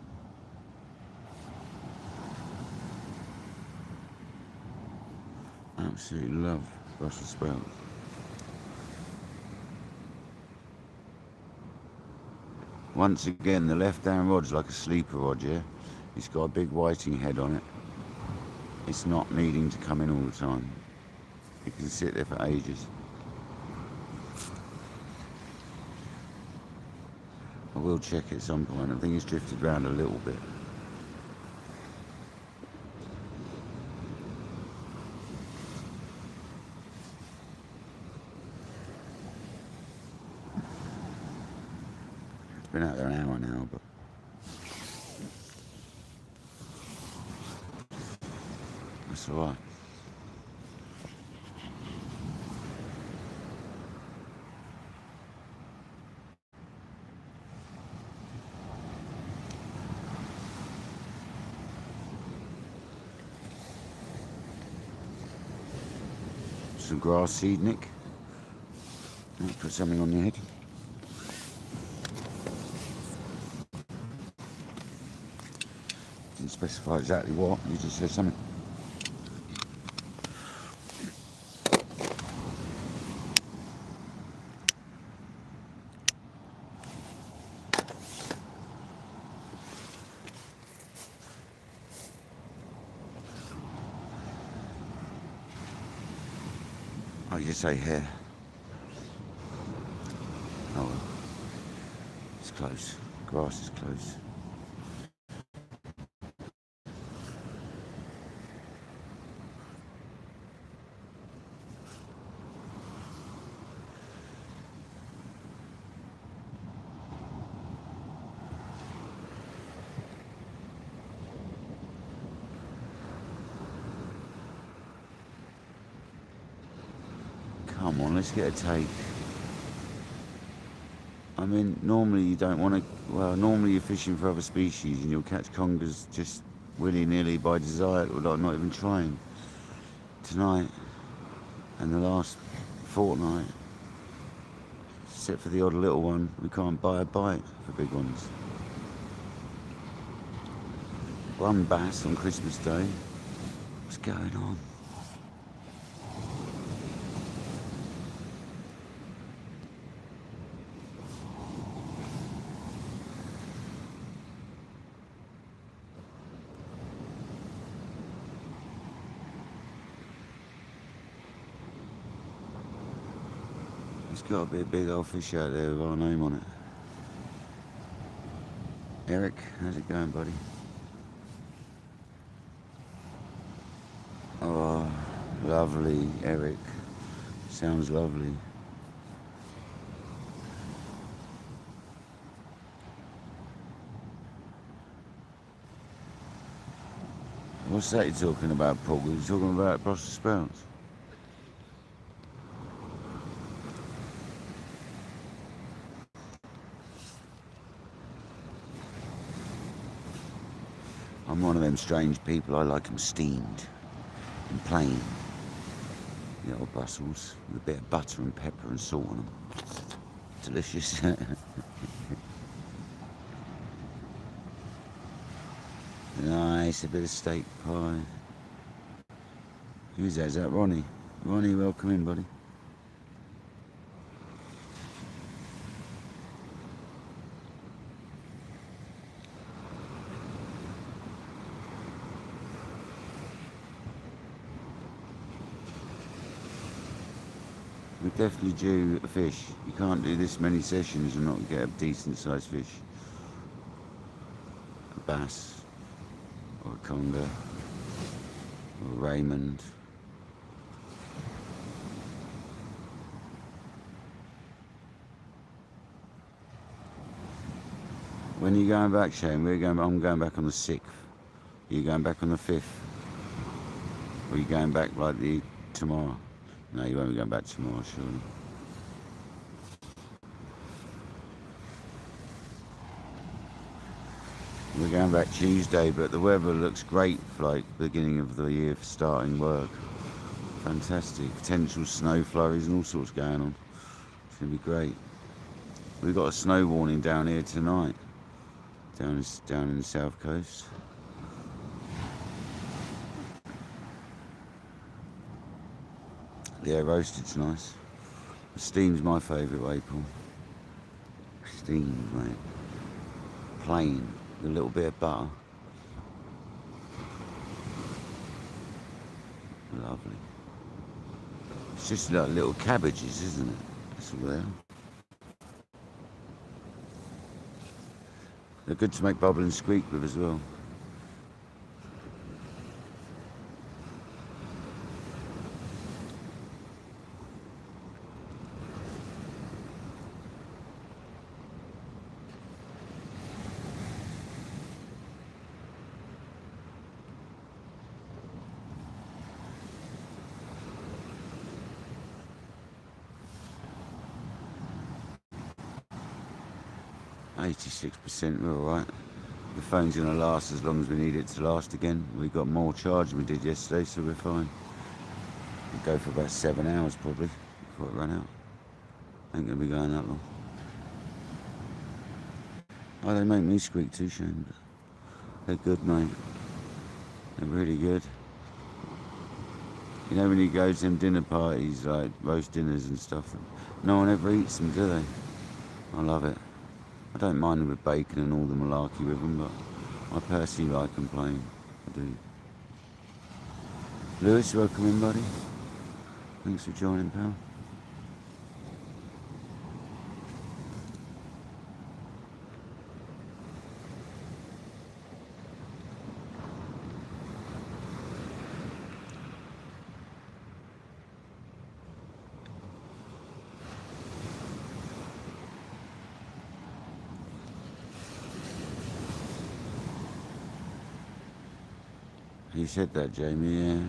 S1: Absolutely love Brussels sprouts. Once again, the left-hand rod's like a sleeper rod, yeah? It's got a big whiting head on it. It's not needing to come in all the time. It can sit there for ages. will check at some point. I think it's drifted around a little bit. It's been out there an hour now, but that's all right. Some grass seed, Nick. Put something on your head. Didn't specify exactly what, you just said something. Oh, you say hair. Oh well. It's close. Grass is close. Come on, let's get a take. I mean, normally you don't want to, well, normally you're fishing for other species and you'll catch congers just willy-nilly by desire, or like not even trying. Tonight and the last fortnight, except for the odd little one, we can't buy a bite for big ones. One bass on Christmas Day. What's going on? There's got to be a big old fish out there with our name on it. Eric, how's it going, buddy? Oh, lovely, Eric. Sounds lovely. What's that you're talking about, Paul? You're talking about Brussels sprouts? I'm one of them strange people. I like them steamed and plain. The old Brussels with a bit of butter and pepper and salt on them. Delicious. Nice, a bit of steak pie. Who's that? Is that Ronnie? Ronnie, welcome in, buddy. We're definitely due a fish. You can't do this many sessions and not get a decent sized fish. A bass, or a conger, or a Raymond. When are you going back, Shane? I'm going back on the 6th. Are you going back on the 5th? Or are you going back like tomorrow? No, you won't be going back tomorrow, surely. We're going back Tuesday, but the weather looks great for like beginning of the year for starting work. Fantastic. Potential snow flurries and all sorts going on. It's going to be great. We've got a snow warning down here tonight, down in the south coast. Yeah, roasted's nice. Steam's my favourite way, Paul. Steamed, mate. Plain, with a little bit of butter. Lovely. It's just like little cabbages, isn't it? That's all they are. They're good to make bubble and squeak with as well. %86%, we're alright. The phone's going to last as long as we need it to last again. We got more charge than we did yesterday, so we're fine. We'll go for about 7 hours probably before it run out. Ain't going to be going that long. Oh, they make me squeak too, Shane. They're good, mate. They're really good. You know when you go to them dinner parties, like roast dinners and stuff, no one ever eats them, do they? I love it. I don't mind them with bacon and all the malarkey with them, but I personally like them plain. I do. Lewis, welcome in, buddy. Thanks for joining, pal. You said that, Jamie, yeah.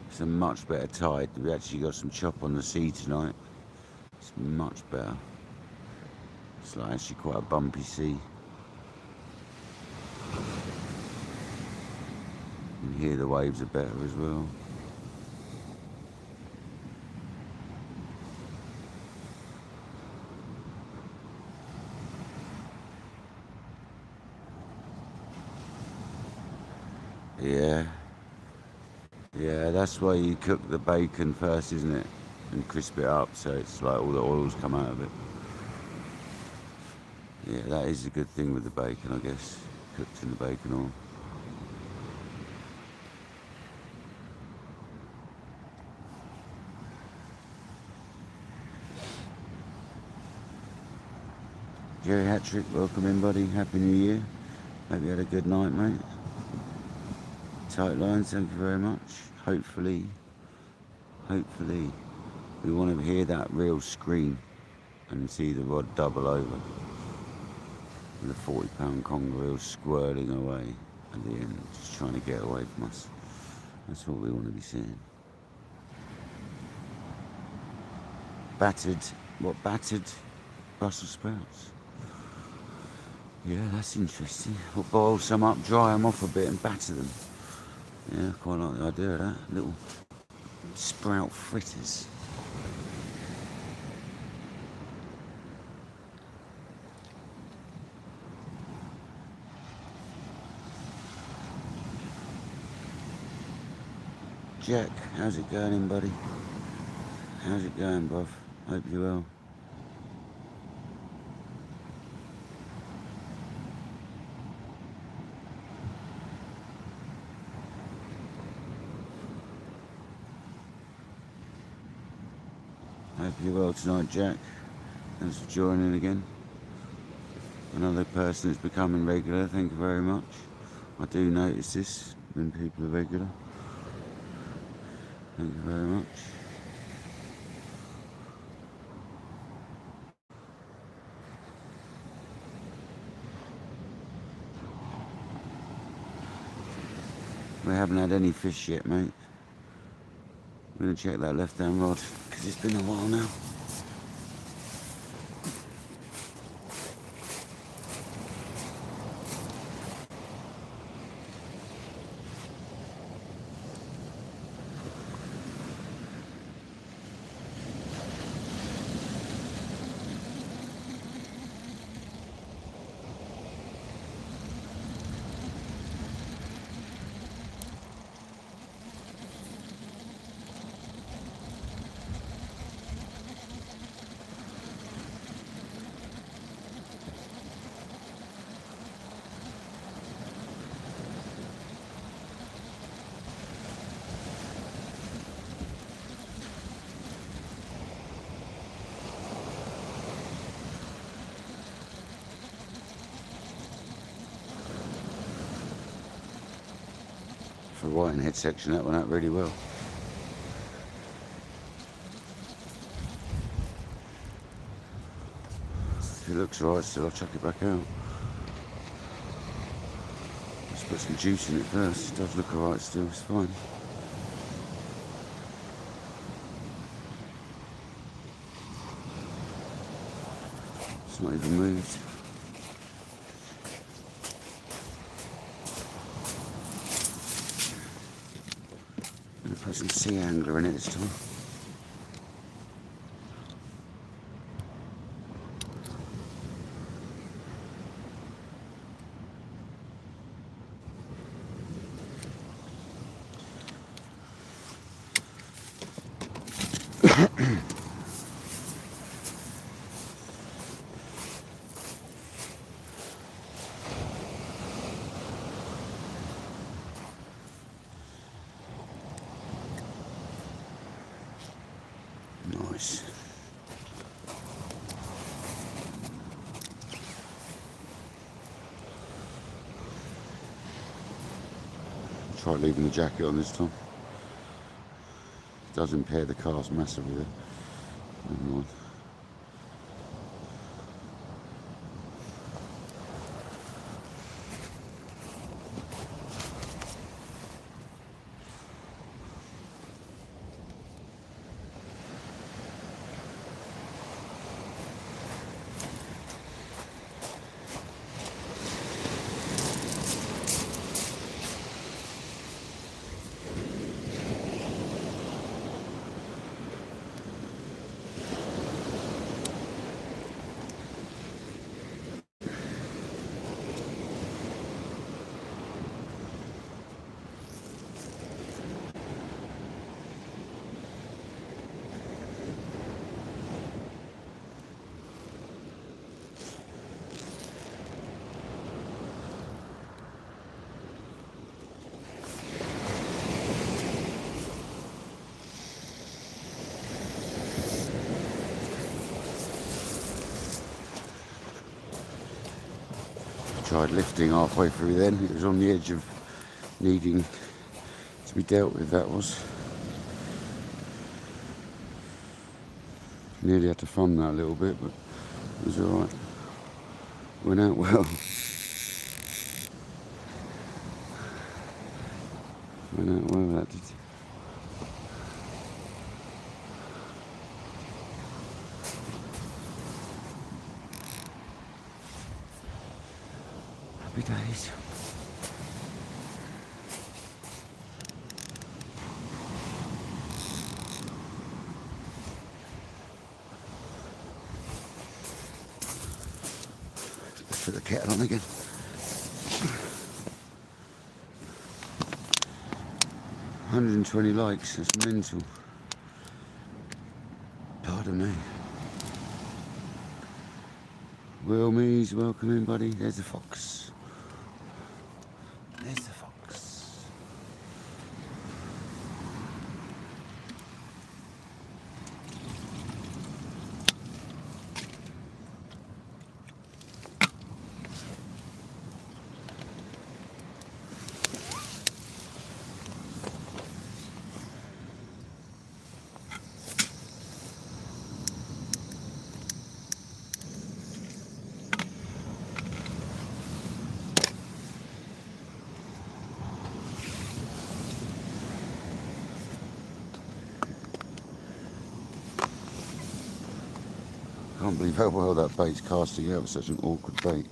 S1: It's a much better tide. We actually got some chop on the sea tonight. It's much better. It's like actually quite a bumpy sea. You can hear the waves are better as well. Yeah, that's why you cook the bacon first, isn't it? And crisp it up so it's like all the oils come out of it. Yeah, that is a good thing with the bacon, I guess. Cooked in the bacon oil. Jerry Hattrick, welcome in, buddy. Happy New Year. Hope you had a good night, mate. Tight lines, thank you very much. Hopefully, we want to hear that real scream and see the rod double over. And the 40-pound conger reel squirreling away at the end, just trying to get away from us. That's what we want to be seeing. Battered Brussels sprouts? Yeah, that's interesting. We'll boil some up, dry them off a bit and batter them. Yeah, I quite like the idea of that. Little sprout fritters. Jack, how's it going, buddy? How's it going, bruv? Hope you're well. Hope you're well tonight, Jack. Thanks for joining again. Another person that's becoming regular, thank you very much. I do notice this when people are regular. Thank you very much. We haven't had any fish yet, mate. I'm going to check that left-hand rod, because it's been a while now. the whiting head section, that went out really well. If it looks right still, I'll chuck it back out. Let's put some juice in it first. It does look alright still, it's fine. It's not even moved. I'm going to put some sea angler in it this time. Nice. Try leaving the jacket on this time. It does impair the cast massively there. Never mind. Tried lifting halfway through then. It was on the edge of needing to be dealt with, that was. Nearly had to thumb that a little bit, but it was alright. Went out well. Went out well, that did. Happy days. Let's put the kettle on again. $120 likes, that's mental. Pardon me. Wilmies, welcome in, buddy. There's the fox. There's the fox. I can't believe how well that bait's casting out with such an awkward bait.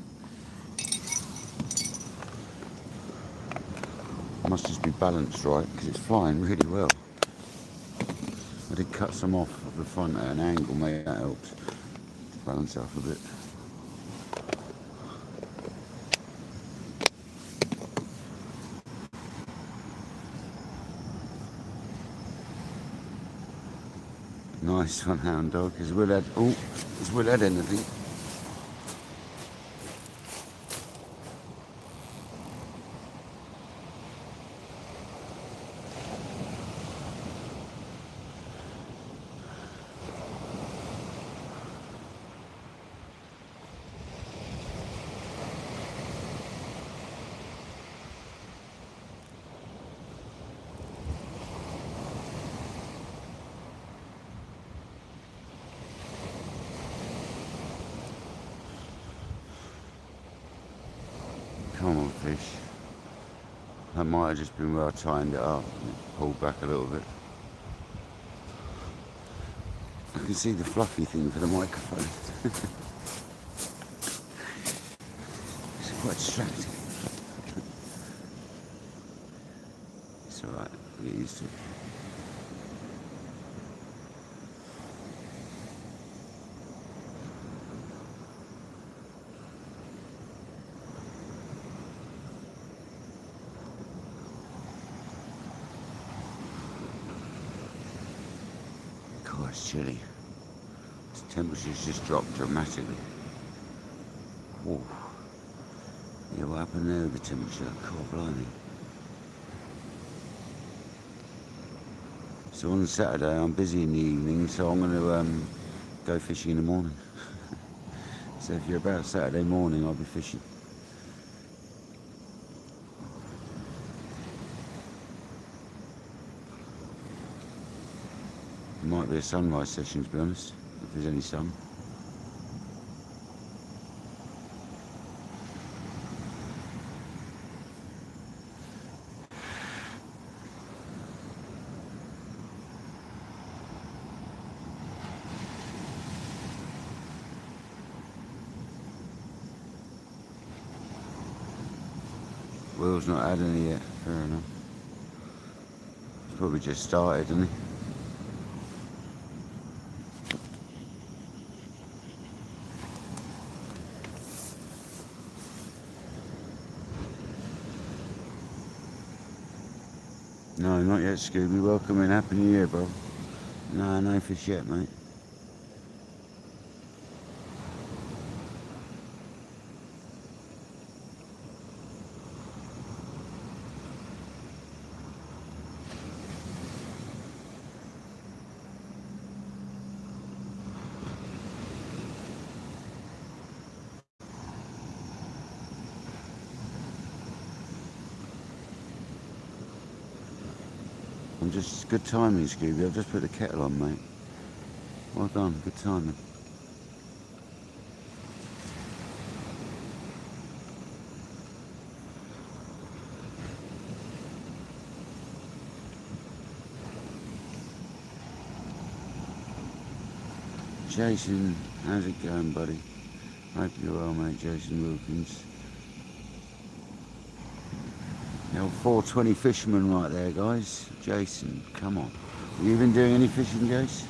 S1: It must just be balanced right, because it's flying really well. I did cut some off the front at an angle, maybe that helps balance it off a bit. Nice one, hound dog. Has Will had anything? fish. That might have just been where I tightened it up and it pulled back a little bit. I can see the fluffy thing for the microphone. It's quite distracting. It's alright, I'll get used to it. God, it's chilly. The temperature's just dropped dramatically. Whoa. Yeah, what happened there with the temperature? God, blimey. So on Saturday I'm busy in the evening, so I'm going to go fishing in the morning. So if you're about Saturday morning, I'll be fishing. It might be a sunrise session, to be honest, if there's any sun. Will's not had any yet, fair enough. He's probably just started, hasn't he? No, not yet, Scooby. Welcome in. Happy New Year, bro. No, no fish yet, mate. I'm just good timing, Scooby. I've just put the kettle on, mate. Well done, good timing. Jason, how's it going, buddy? Hope you're well, mate. Jason Wilkins. The old 420 fisherman right there, guys. Jason, come on. Have you been doing any fishing, Jace?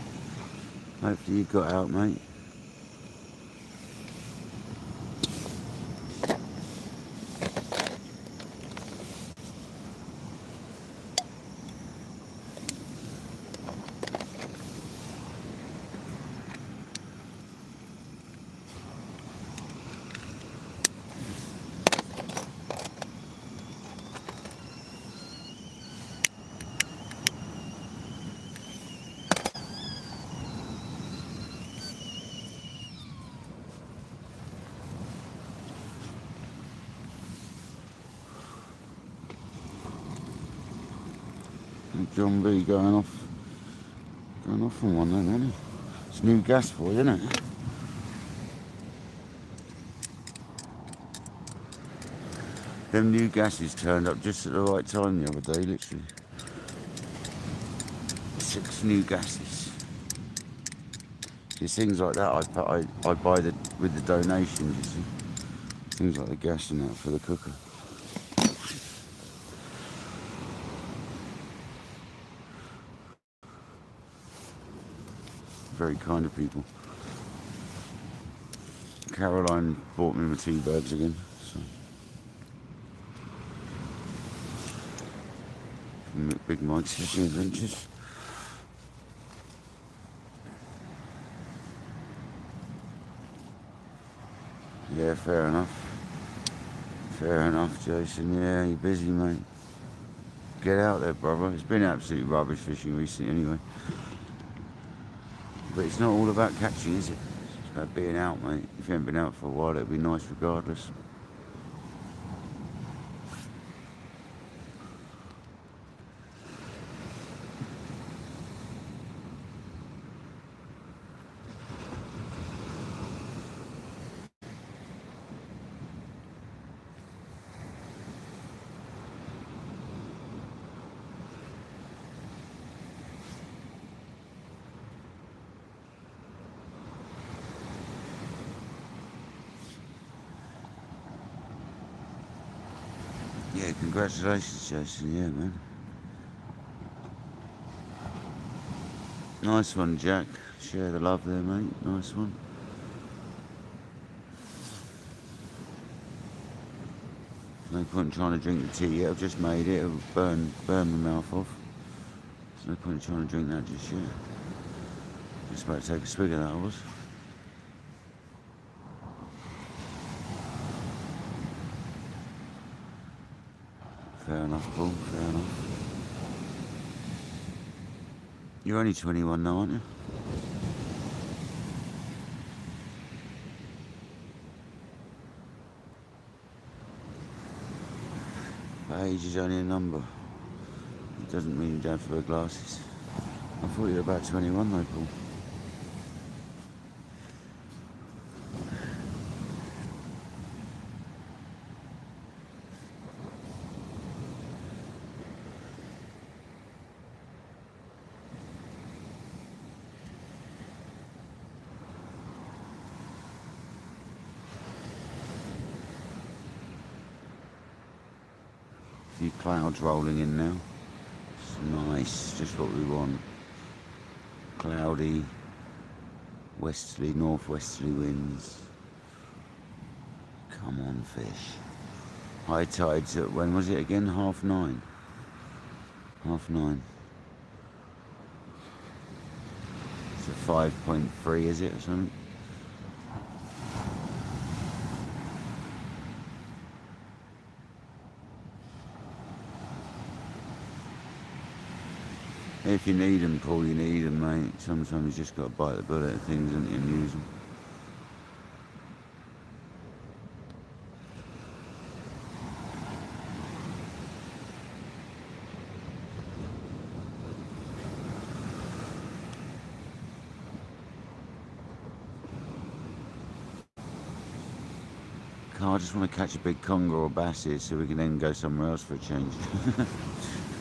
S1: Hopefully you got out, mate. John B going off on one then, isn't he? It's new gas for you, isn't it? Them new gases turned up just at the right time the other day, literally. 6 new gases. It's things like that I buy with the donations, you see. Things like the gas and that for the cooker. Very kind of people. Caroline bought me my tea bags again. So. From Big Mike's Fishing Adventures. Yeah, fair enough. Fair enough, Jason. Yeah, you're busy, mate. Get out there, brother. It's been absolute rubbish fishing recently anyway. But it's not all about catching, is it? It's about being out, mate. If you haven't been out for a while, it'll be nice regardless. Yeah, congratulations, Jason. Yeah, man. Nice one, Jack. Share the love there, mate. Nice one. No point in trying to drink the tea yet. I've just made it. It'll burn my mouth off. There's no point in trying to drink that just yet. Just about to take a swig of that, I was. Fair enough, Paul. Fair enough. You're only 21 now, aren't you? But age is only a number. It doesn't mean you don't have to wear glasses. I thought you were about 21 though, Paul. A few clouds rolling in now. It's nice, just what we want. Cloudy, westerly, northwesterly winds. Come on, fish. High tides at, when was it again? 9:30. 9:30. It's a 5.3, is it, or something? If you need them, Paul, you need them, mate. Sometimes you just got to bite the bullet at things and use them. I just want to catch a big conger or bass here so we can then go somewhere else for a change.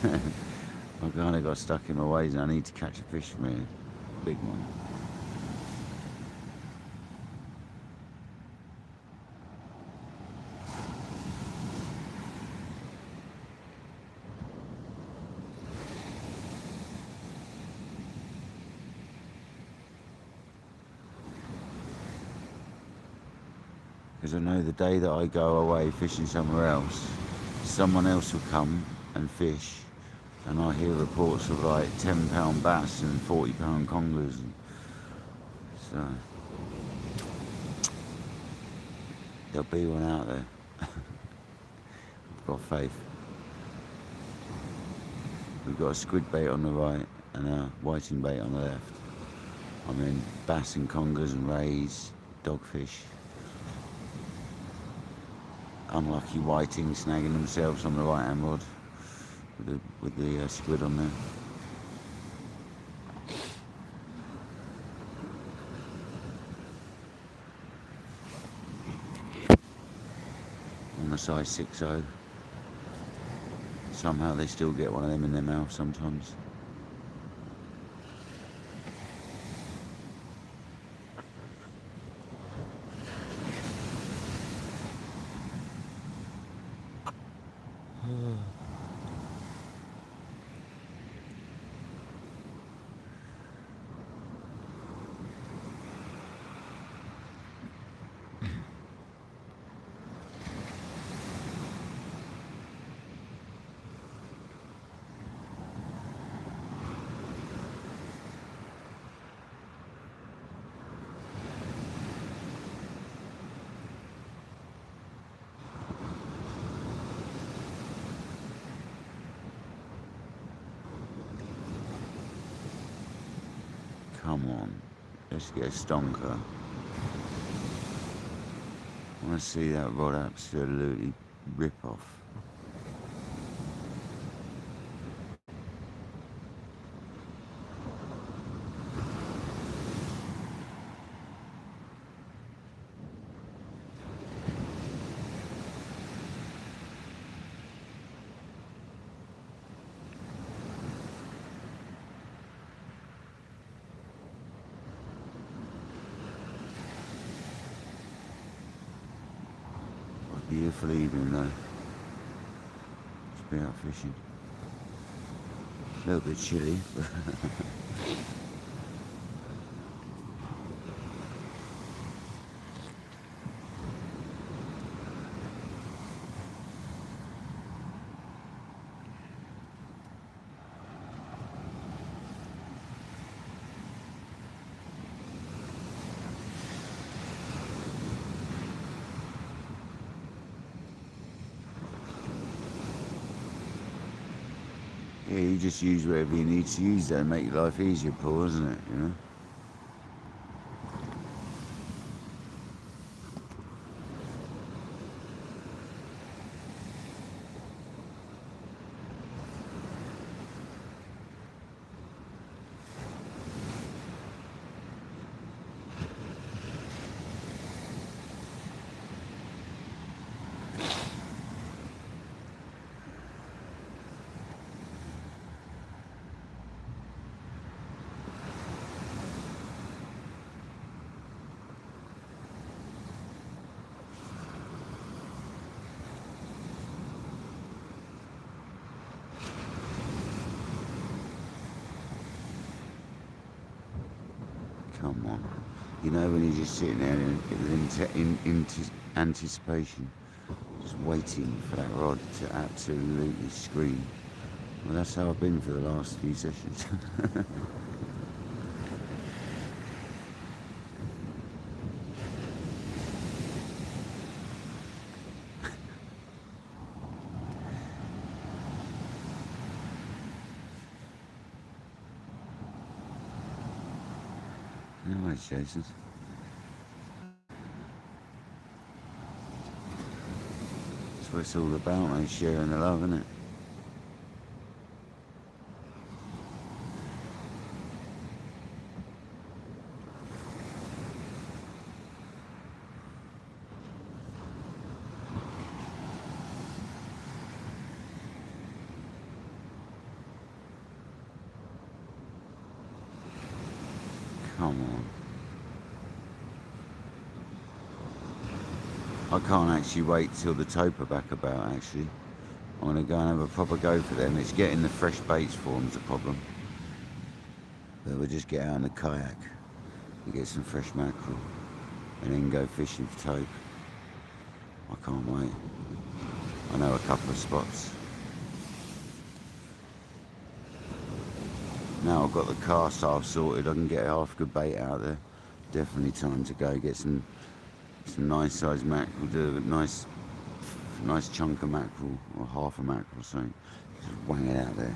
S1: I kind of got stuck in my ways and I need to catch a fish from here. Big one. Because I know the day that I go away fishing somewhere else, someone else will come and fish, and I hear reports of like £10 bass and £40 congers. So there'll be one out there. I've got faith. We've got a squid bait on the right and a whiting bait on the left. I mean bass and congers and rays, dogfish. Unlucky whitings snagging themselves on the right hand rod with the squid on there. On the size 6.0. Somehow they still get one of them in their mouth sometimes. Come on, let's get a stonker. I want to see that rod absolutely rip off. Beautiful evening though. be out fishing. A little bit chilly. Yeah, you just use whatever you need to use there and make your life easier, Paul, isn't it? You know? Come on. You know when you're just sitting there in anticipation, just waiting for that rod to absolutely scream. Well, that's how I've been for the last few sessions. Anyways, Jason. That's what it's all about, mate, sharing the love, isn't it? Come on. I can't actually wait till the tope are back about, actually. I'm going to go and have a proper go for them. It's getting the fresh baits for them's a problem. But we'll just get out in the kayak and get some fresh mackerel and then go fishing for tope. I can't wait. I know a couple of spots. Now I've got the cast half sorted, I can get half a good bait out there. Definitely time to go get some nice sized mackerel, do a nice chunk of mackerel, or half a mackerel or something. Just wang it out there.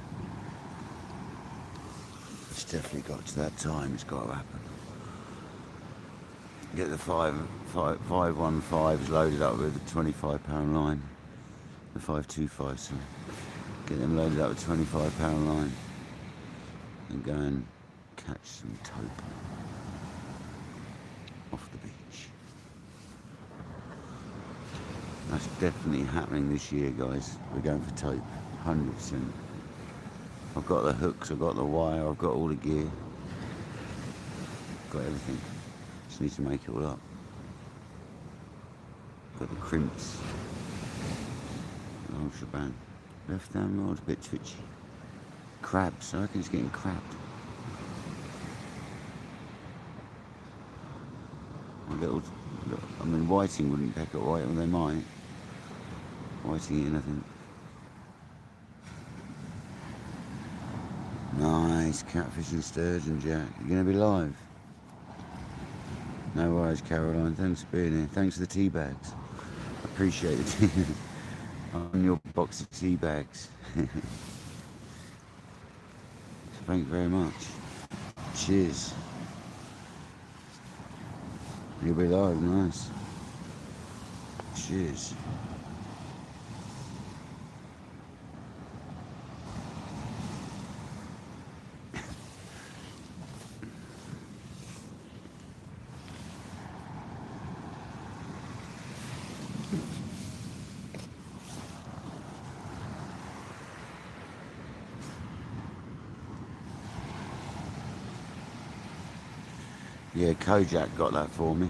S1: It's definitely got to that time, it's got to happen. Get the 515s loaded up with a 25-pound line. The 525, sorry. Get them loaded up with 25-pound line. And go and catch some tope off the beach. That's definitely happening this year, guys. We're going for tope, 100%. I've got the hooks, I've got the wire, I've got all the gear. Got everything. Just need to make it all up. Got the crimps. The whole shebang. Left hand rod's a bit twitchy. Crabs, I reckon it's getting crabbed. I mean, whiting wouldn't peck at white, or they might. Whiting anything. Nice catfish and sturgeon, Jack. You're going to be live. No worries, Caroline. Thanks for being here. Thanks for the tea bags. I appreciate it. On your box of tea bags. Thank you very much. Cheers. You'll be live, nice. Cheers. Yeah, Kojak got that for me.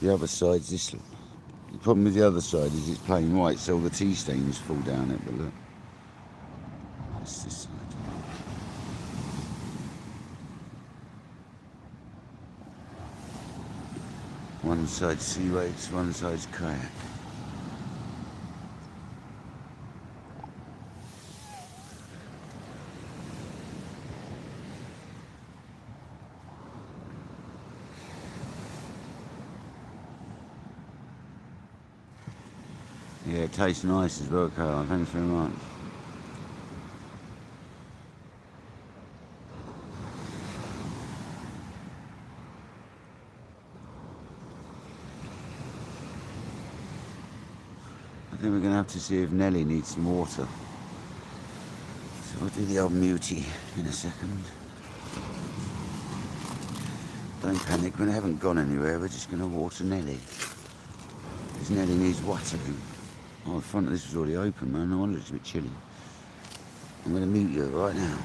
S1: The other side's this The problem with the other side is it's plain white, so all the tea stains fall down it, but look. That's this side. One side's sea wakes, one side's kayak. Yeah, it tastes nice as well, Caroline. Thanks very much. I think we're going to have to see if Nelly needs some water. So I'll do the old mutie in a second. Don't panic, we haven't gone anywhere. We're just going to water Nelly. Because Nelly needs watering. Oh, the front of this was already open, man. No wonder it's a bit chilly. I'm going to mute you right now.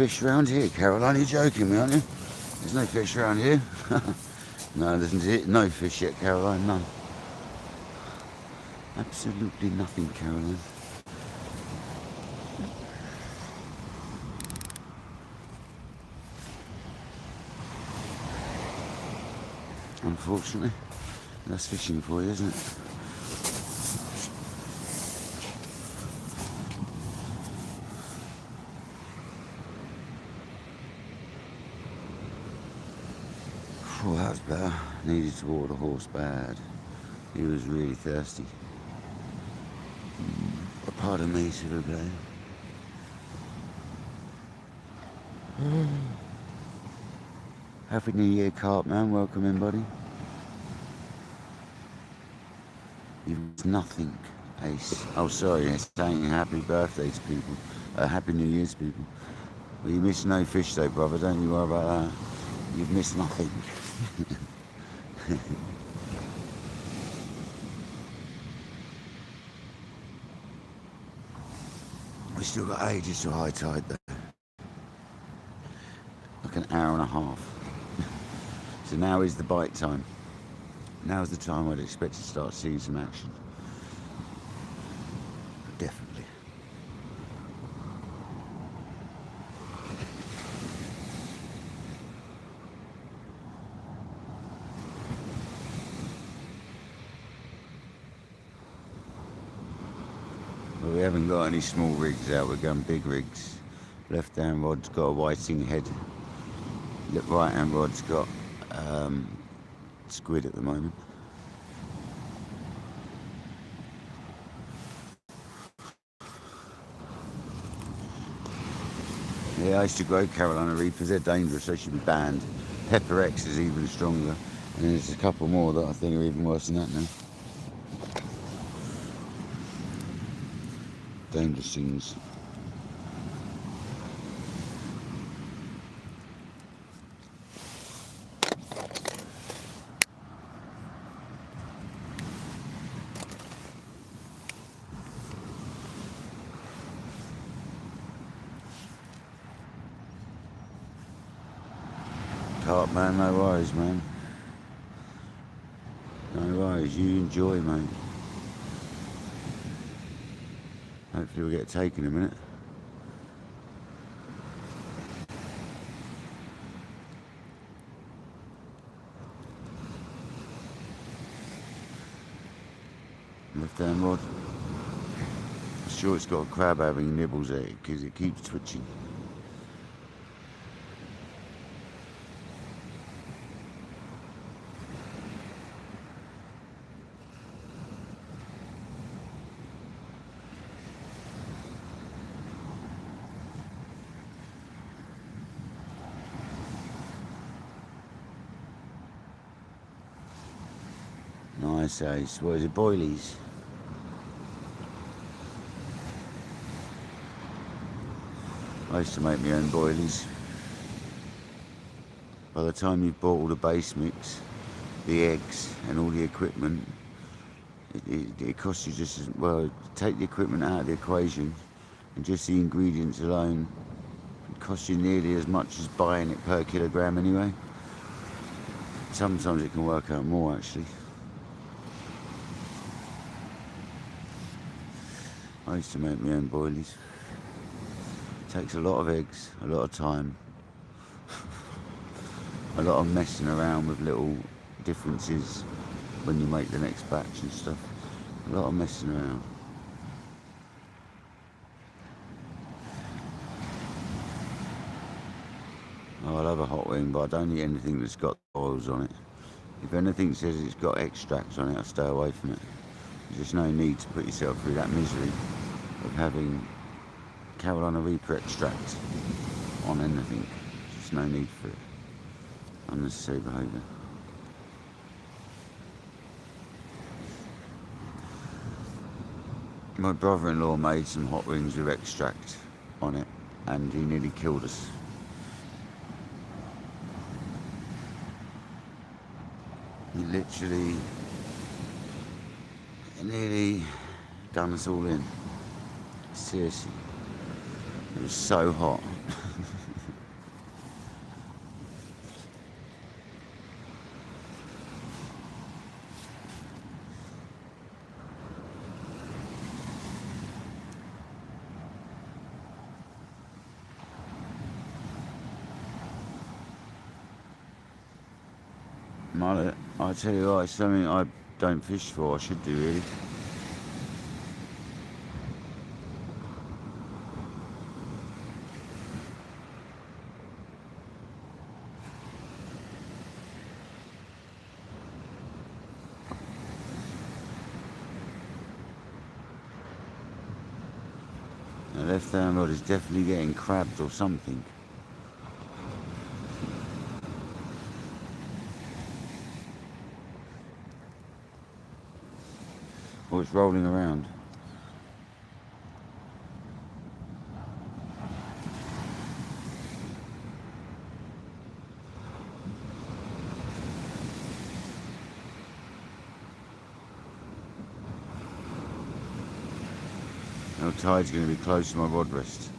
S1: Fish around here, Caroline? You're joking me, aren't you? There's no fish around here. No, there's no fish yet, Caroline. None. Absolutely nothing, Caroline. Unfortunately, that's fishing for you, isn't it? Oh, that was better. Needed to water the horse bad. He was really thirsty. Pardon me, s'il vous plaît. Happy New Year, Carp Man. Welcome in, buddy. You've nothing, Ace. Oh, sorry, it's saying happy birthday to people. Happy New Year's, people. Well, you missed no fish, though, brother. Don't you worry about that. You've missed nothing. We've still got ages to high tide, though. Like an hour and a half. So now is the bite time. Now's the time I'd expect to start seeing some action. Definitely. Well, we haven't got any small rigs out, we're going big rigs. Left hand rod's got a whiting head. Right hand rod's got squid at the moment. Yeah, I used to grow Carolina Reapers. They're dangerous, they should be banned. Pepper X is even stronger. And there's a couple more that I think are even worse than that now. Dangerous things. Carp man, no worries, man. No worries, you enjoy, mate. Hopefully we'll get a take in a minute. Left hand rod. I'm sure it's got a crab having nibbles at it because it keeps twitching. say? What is it, boilies? I used to make my own boilies. By the time you've bought all the base mix, the eggs and all the equipment, it costs you just as well. Take the equipment out of the equation and just the ingredients alone, it costs you nearly as much as buying it per kilogram anyway. Sometimes it can work out more actually. I used to make my own boilies. It takes a lot of eggs, a lot of time, a lot of messing around with little differences when you make the next batch and stuff. A lot of messing around. Oh, I love a hot wing, but I don't eat anything that's got oils on it. If anything says it's got extracts on it, I stay away from it. There's just no need to put yourself through that misery of having Carolina Reaper extract on anything. Just no need for it. Unnecessary behaviour. My brother-in-law made some hot wings with extract on it and he nearly killed us. He literally nearly done us all in. Seriously. It was so hot. Mullet, I tell you what, it's something I don't fish for. I should do really. The left hand rod is definitely getting crabbed or something. Or it's rolling around. The tide's going to be close to my rod rest.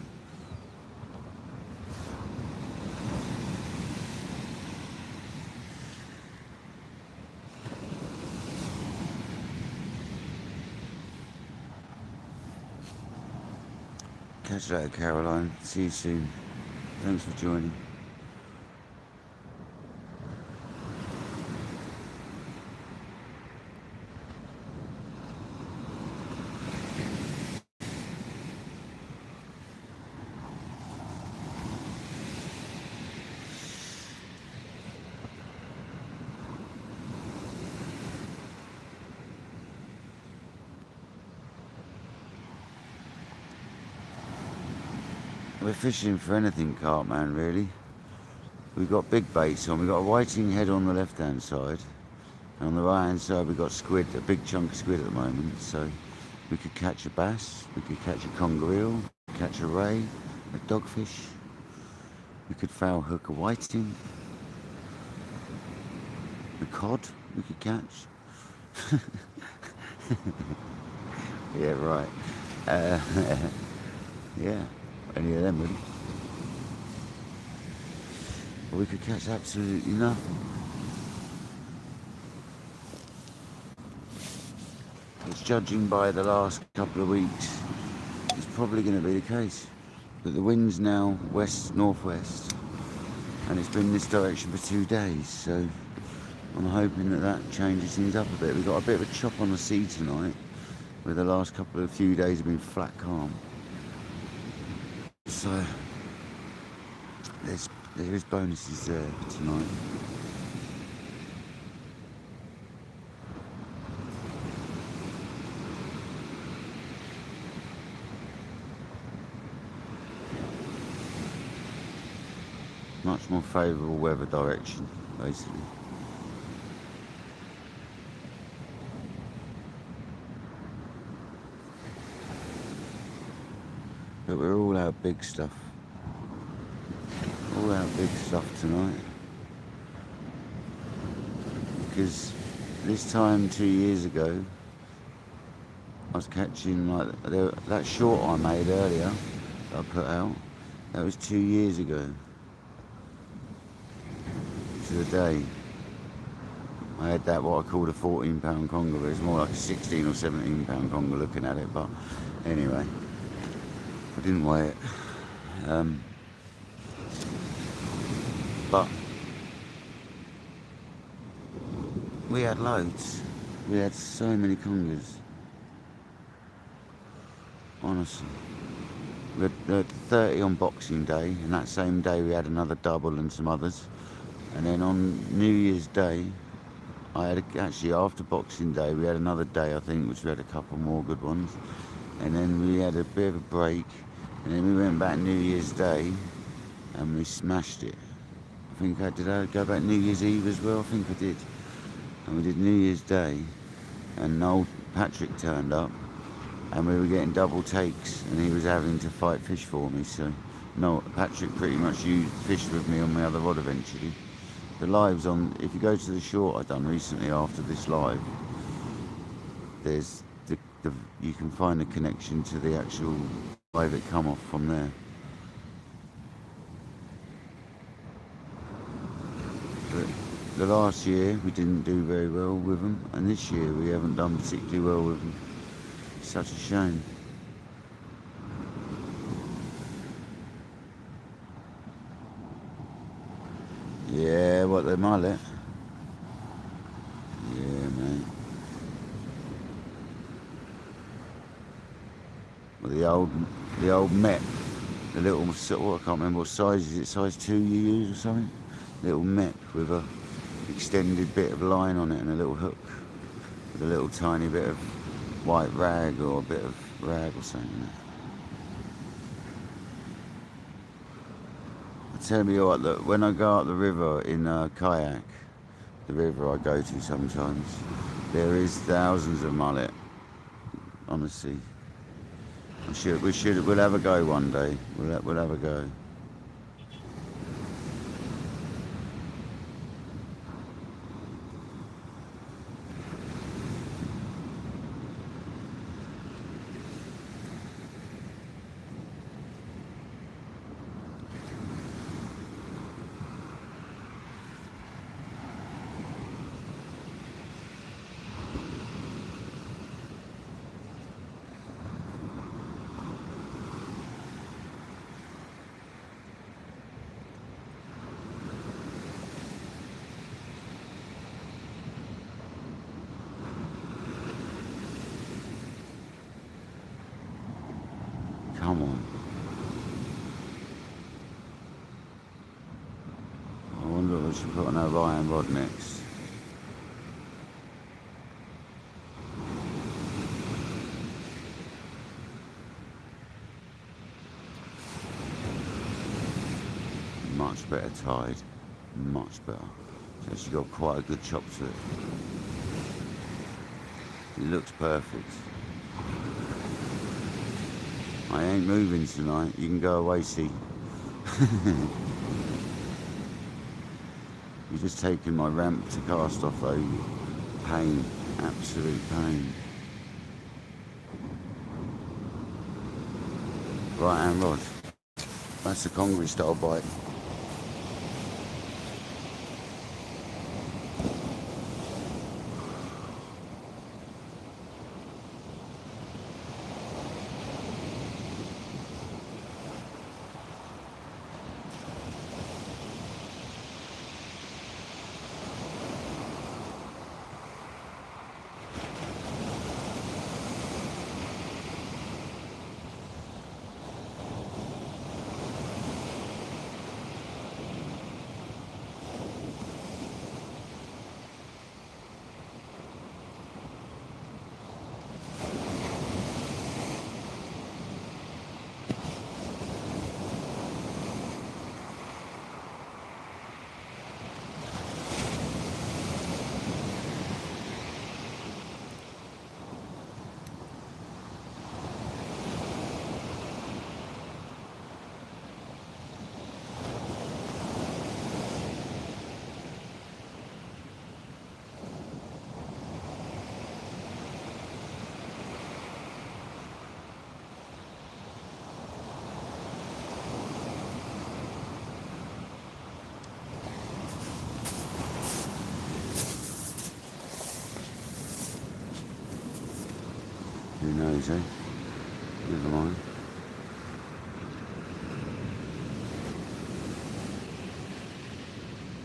S1: Catch you later, Caroline. See you soon. Thanks for joining. We're fishing for anything, Cartman, really. We've got big baits on. We've got a whiting head on the left-hand side. And on the right-hand side, we've got squid, a big chunk of squid at the moment. So we could catch a bass, we could catch a conger eel, catch a ray, a dogfish. We could foul hook a whiting. A cod we could catch. Yeah, right. Yeah. Any of them really. But we could catch absolutely nothing. It's judging by the last couple of weeks, it's probably going to be the case. But the wind's now west-northwest, and it's been this direction for 2 days, so I'm hoping that that changes things up a bit. We've got a bit of a chop on the sea tonight, where the last few days have been flat calm. So there is bonuses there tonight. Much more favourable weather direction, basically. But we're all out big stuff. All out big stuff tonight. Because this time 2 years ago, I was catching like that short I made earlier that I put out. That was 2 years ago to the day. I had that what I called a 14-pound conger, but it's more like a 16 or 17-pound conger looking at it. But anyway, I didn't weigh it. But we had loads. We had so many congers. Honestly. We had 30 on Boxing Day, and that same day we had another double and some others. And then on New Year's Day, actually after Boxing Day, we had another day, I think, which we had a couple more good ones. And then we had a bit of a break, and then we went back New Year's Day, and we smashed it. Did I go back New Year's Eve as well? I think I did. And we did New Year's Day, and old Patrick turned up, and we were getting double takes, and he was having to fight fish for me. So, no, Patrick pretty much fished with me on my other rod eventually. The lives on, if you go to the short I done recently after this live, there's you can find a connection to the actual live that come off from there. But the last year we didn't do very well with them, and this year we haven't done particularly well with them. It's such a shame. Yeah, what, the mullet? Yeah, mate. Well, the old Met, the little, what, I can't remember what size is it, size 2 you use or something? Little Met with a extended bit of line on it and a little hook with a little tiny bit of white rag or a bit of rag or something. I tell you what, look, when I go up the river in kayak, the river I go to sometimes, there is thousands of mullet. Honestly, we'll have a go one day. We'll have a go. Come on. I wonder if I should put an Orion rod next. Much better tide. Much better. It's actually got quite a good chop to it. It looks perfect. I ain't moving tonight. You can go away, see. You're just taking my ramp to cast off though. Pain. Absolute pain. Right hand rod. That's the Congers style bite. Who knows, eh? Never mind.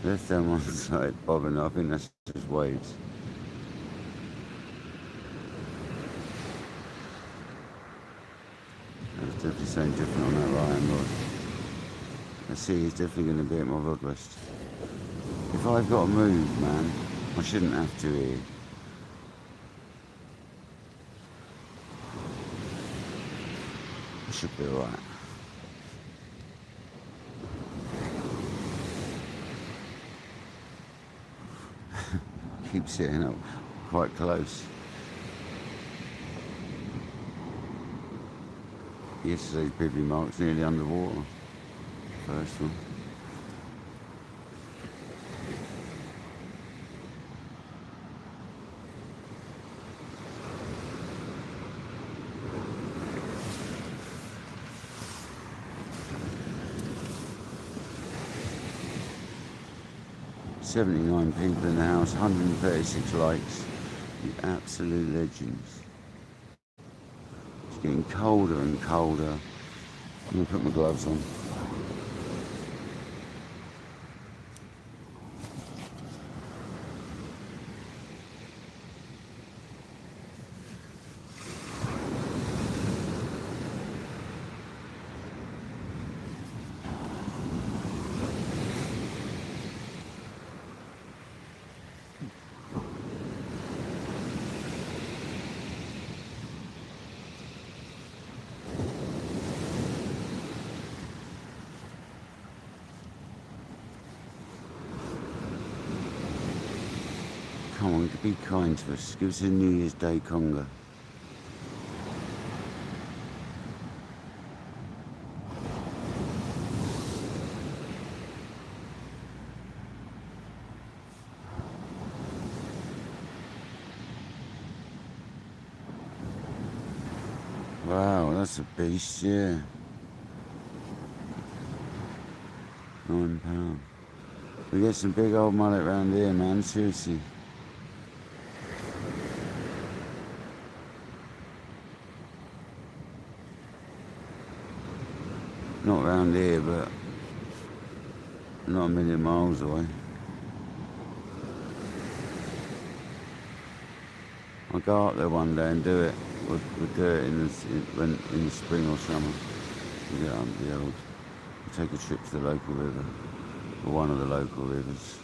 S1: Left down one side, bobbing. I think that's just waves. That's definitely something different on that right-hand rod. I see he's definitely going to be at my rod rest. If I've got to move, man, I shouldn't have to here. I should be alright. Keep sitting up quite close. Yesterday's bivvy mark's nearly underwater. First one. "79 people in the house, 136 likes. You absolute legends." It's getting colder and colder. I'm going to put my gloves on. Come on, be kind to us. Give us a New Year's Day conger. Wow, that's a beast, yeah. £9. We get some big old mullet round here, man, seriously. Not round here, but not a million miles away. I'll go up there one day and do it. We'll do it in the spring or summer. We'll get up the old. We'll take a trip to the local river, or one of the local rivers.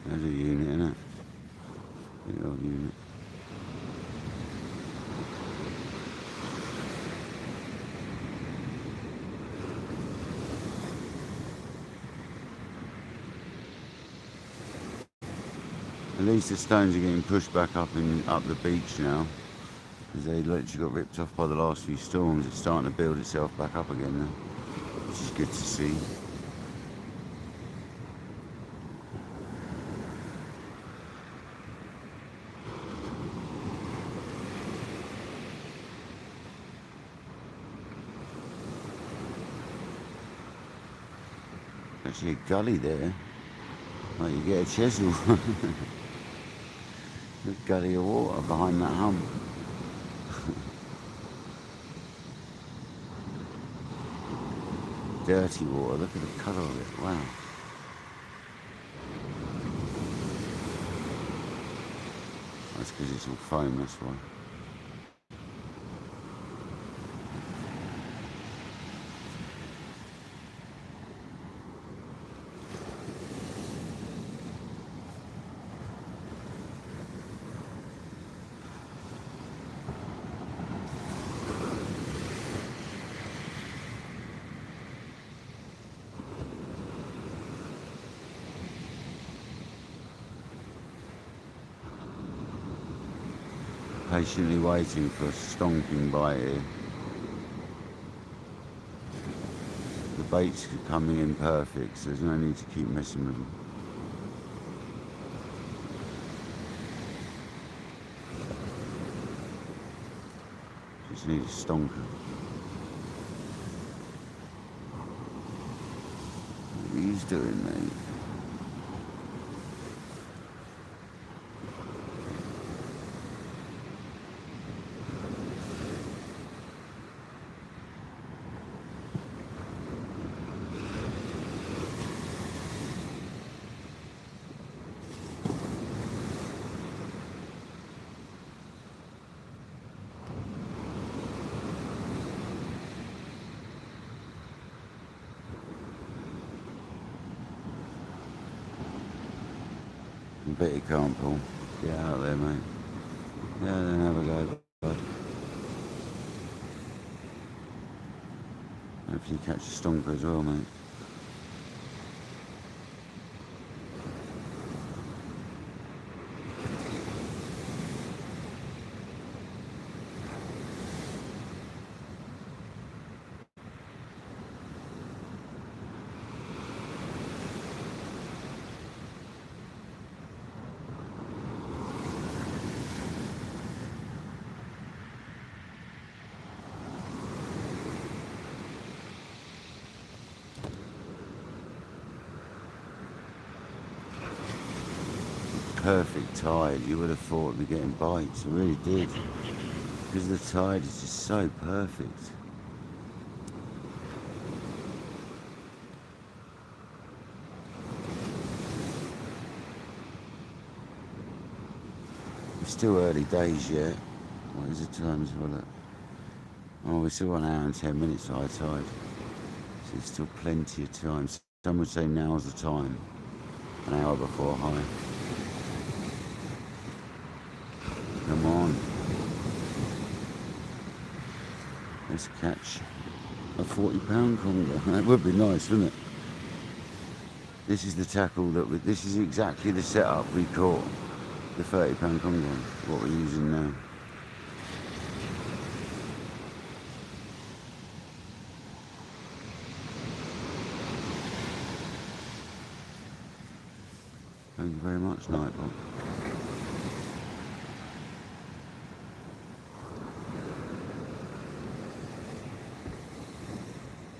S1: There's a unit, innit? Big old unit. At least the stones are getting pushed back up the beach now, because they literally got ripped off by the last few storms. It's starting to build itself back up again now, which is good to see. Actually a gully there, like you get a chisel. A gully of water behind that hump. Dirty water, look at the colour of it, wow. That's because it's all foam, that's why. patiently waiting for a stonking bite here. The bait's coming in perfect, so there's no need to keep messing with them. Just need a stonker. What are you doing, mate? I bet you can't, Paul. Get out there, mate. Yeah, then have a go, bud. Hopefully you catch a stonker as well, mate. Perfect tide. You would have thought we'd be getting bites. I really did. Because the tide is just so perfect. It's still early days yet. What is the time as well? Oh, we're still 1 hour and 10 minutes high tide. So there's still plenty of time. Some would say now's the time. An hour before high. Come on. Let's catch a 40-pound conger. That would be nice, wouldn't it? This is the tackle that this is exactly the setup we caught the 30-pound conger, what we're using now. Thank you very much, Nightbot.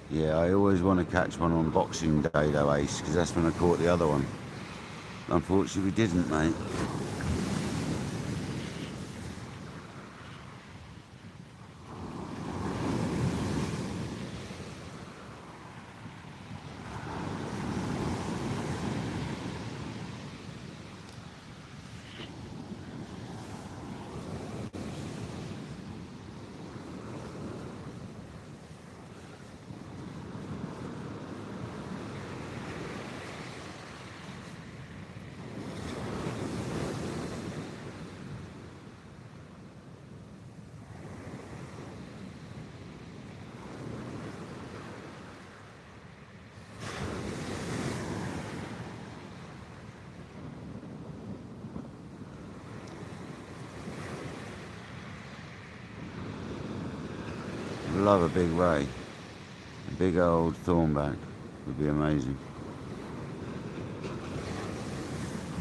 S1: Yeah, I always want to catch one on Boxing Day though, Ace, because that's when I caught the other one. Unfortunately, we didn't, mate. Love a big ray. A big old thornback would be amazing.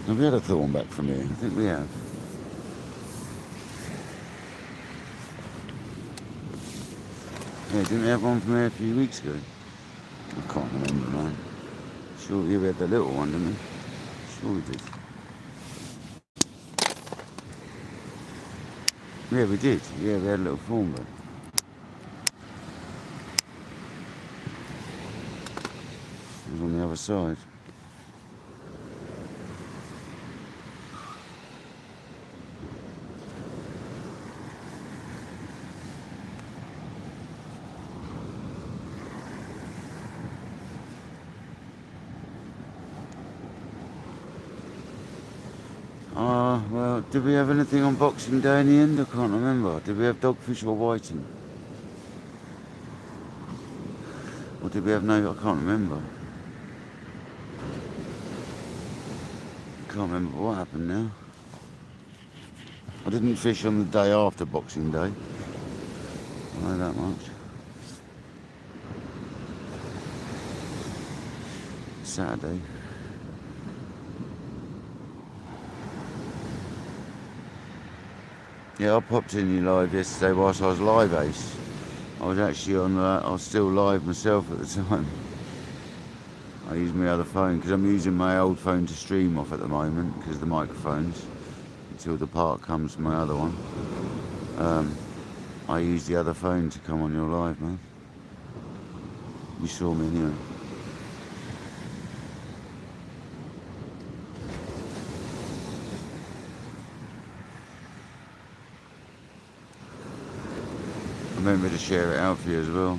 S1: Have we had a thornback from here? I think we have. Yeah, didn't we have one from here a few weeks ago? I can't remember, man. Sure, yeah, we had the little one, didn't we? Sure we did. Yeah, we did. Yeah, we had a little thornback. It was on the other side. Well, did we have anything on Boxing Day in the end? I can't remember. Did we have dogfish or whiting? Or did we have no? I can't remember. Can't remember what happened now. I I didn't fish on the day after Boxing Day. I know that much. Saturday. Yeah, I popped in your live yesterday whilst I was live, Ace. I was actually on, I was still live myself at the time. I used my other phone, because I'm using my old phone to stream off at the moment, because of the microphones, until the part comes to my other one. I used the other phone to come on your live, man. You saw me anyway. Remember to share it out for you as well.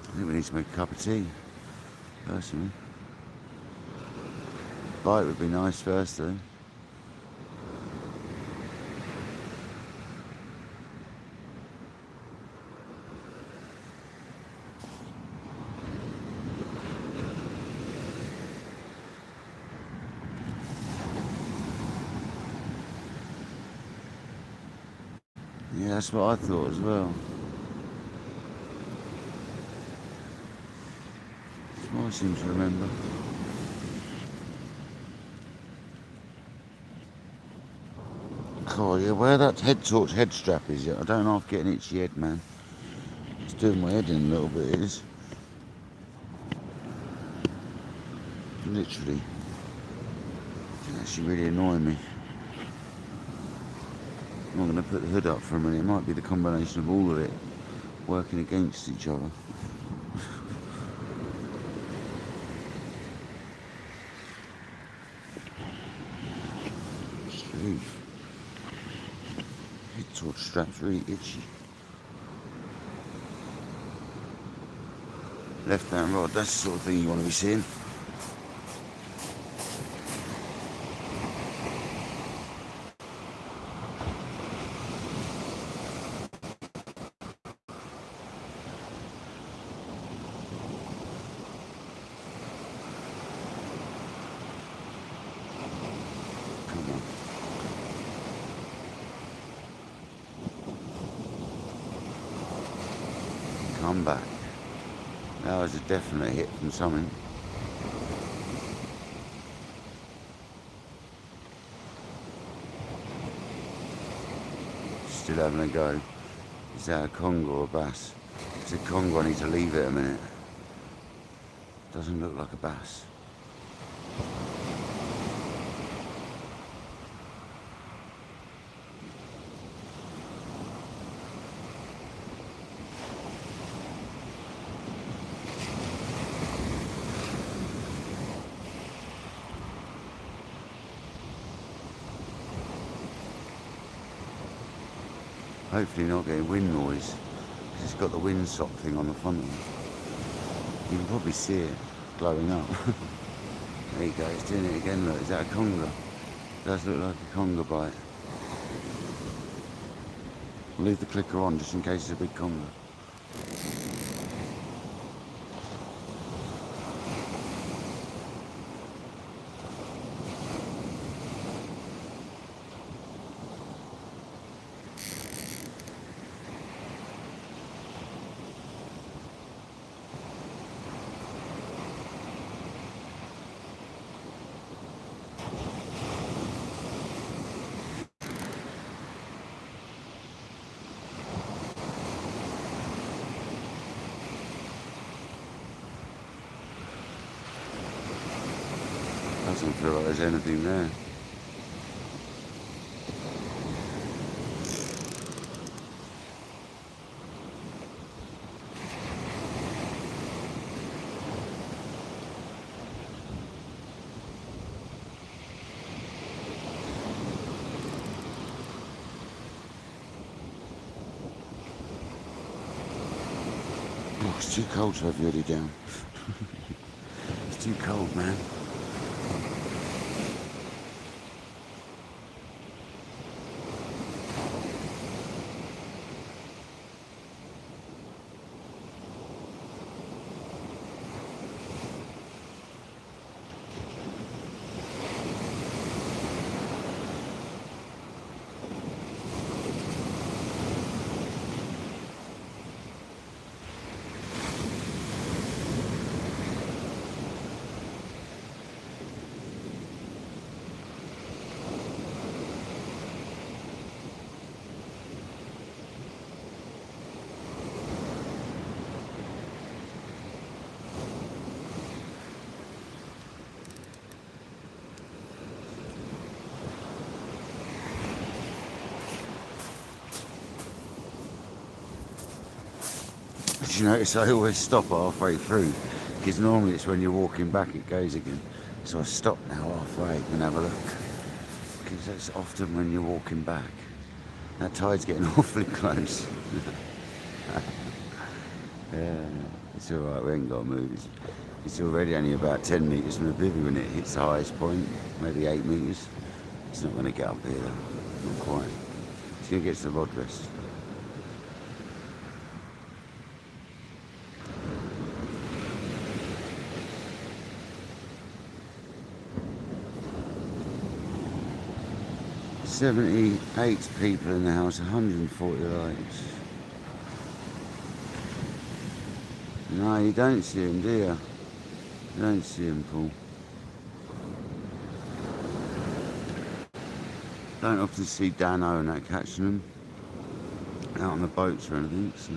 S1: I think we need to make a cup of tea, personally. Bite would be nice first, though. Yeah, that's what I thought as well. That's what I seem to remember. God, yeah, where that head torch head strap is, I don't know if getting itchy head, man. It's doing my head in a little bit, it is. Literally. It's actually really annoying me. I'm not going to put the hood up for a minute. It might be the combination of all of it working against each other. Jeez. Head torch strap's really itchy. Left hand rod, that's the sort of thing you want to be seeing. Come back. That was a definite hit from something. Still having a go. Is that a conger or a bass? If it's a conger, I need to leave it a minute. Doesn't look like a bass. Hopefully not getting wind noise, because it's got the windsock thing on the front of it. You can probably see it glowing up. There you go, it's doing it again, look. Is that a conger? It does look like a conger bite. I'll leave the clicker on just in case it's a big conger. Doesn't feel like there's anything there. Oh, it's too cold to have your hoodie down. It's too cold, man. Did you notice I always stop halfway through? Because normally it's when you're walking back it goes again. So I stop now halfway and have a look. Because that's often when you're walking back. That tide's getting awfully close. Yeah, it's alright, we ain't got to move. It's already only about 10 metres from the bivvy when it hits the highest point, maybe 8 metres. It's not going to get up here though, not quite. It's going to get to the rod rest. "78 people in the house, 140 lights." No, you don't see them, do you? You don't see them, Paul. Don't often see Dano and that catching them out on the boats or anything, so.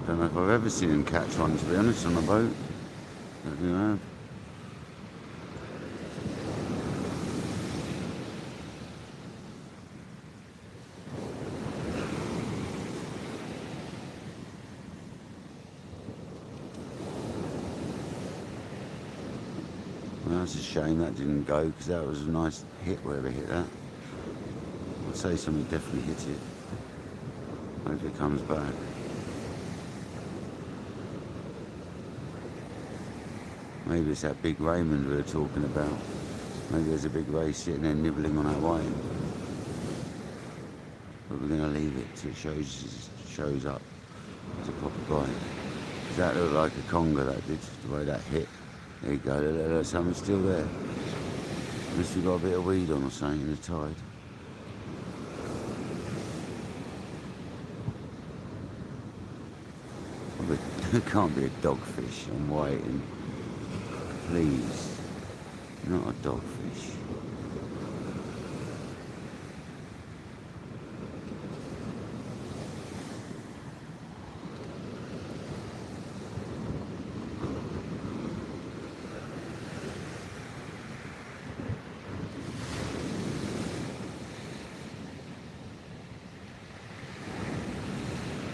S1: Don't know if I've ever seen him catch one, to be honest, on a boat. Don't think I have. Well, that's a shame that didn't go, because that was a nice hit, wherever hit that. I'd say something definitely hit it. Hope it comes back. Maybe it's that big Raymond we were talking about. Maybe there's a big ray sitting there nibbling on that white. But we're going to leave it till it shows up as a proper bite. Does that look like a conger, that did, the way that hit? There you go, look, something's still there. Unless we've got a bit of weed on or something in the tide. It can't be a dogfish, I'm waiting. Please, not a dogfish.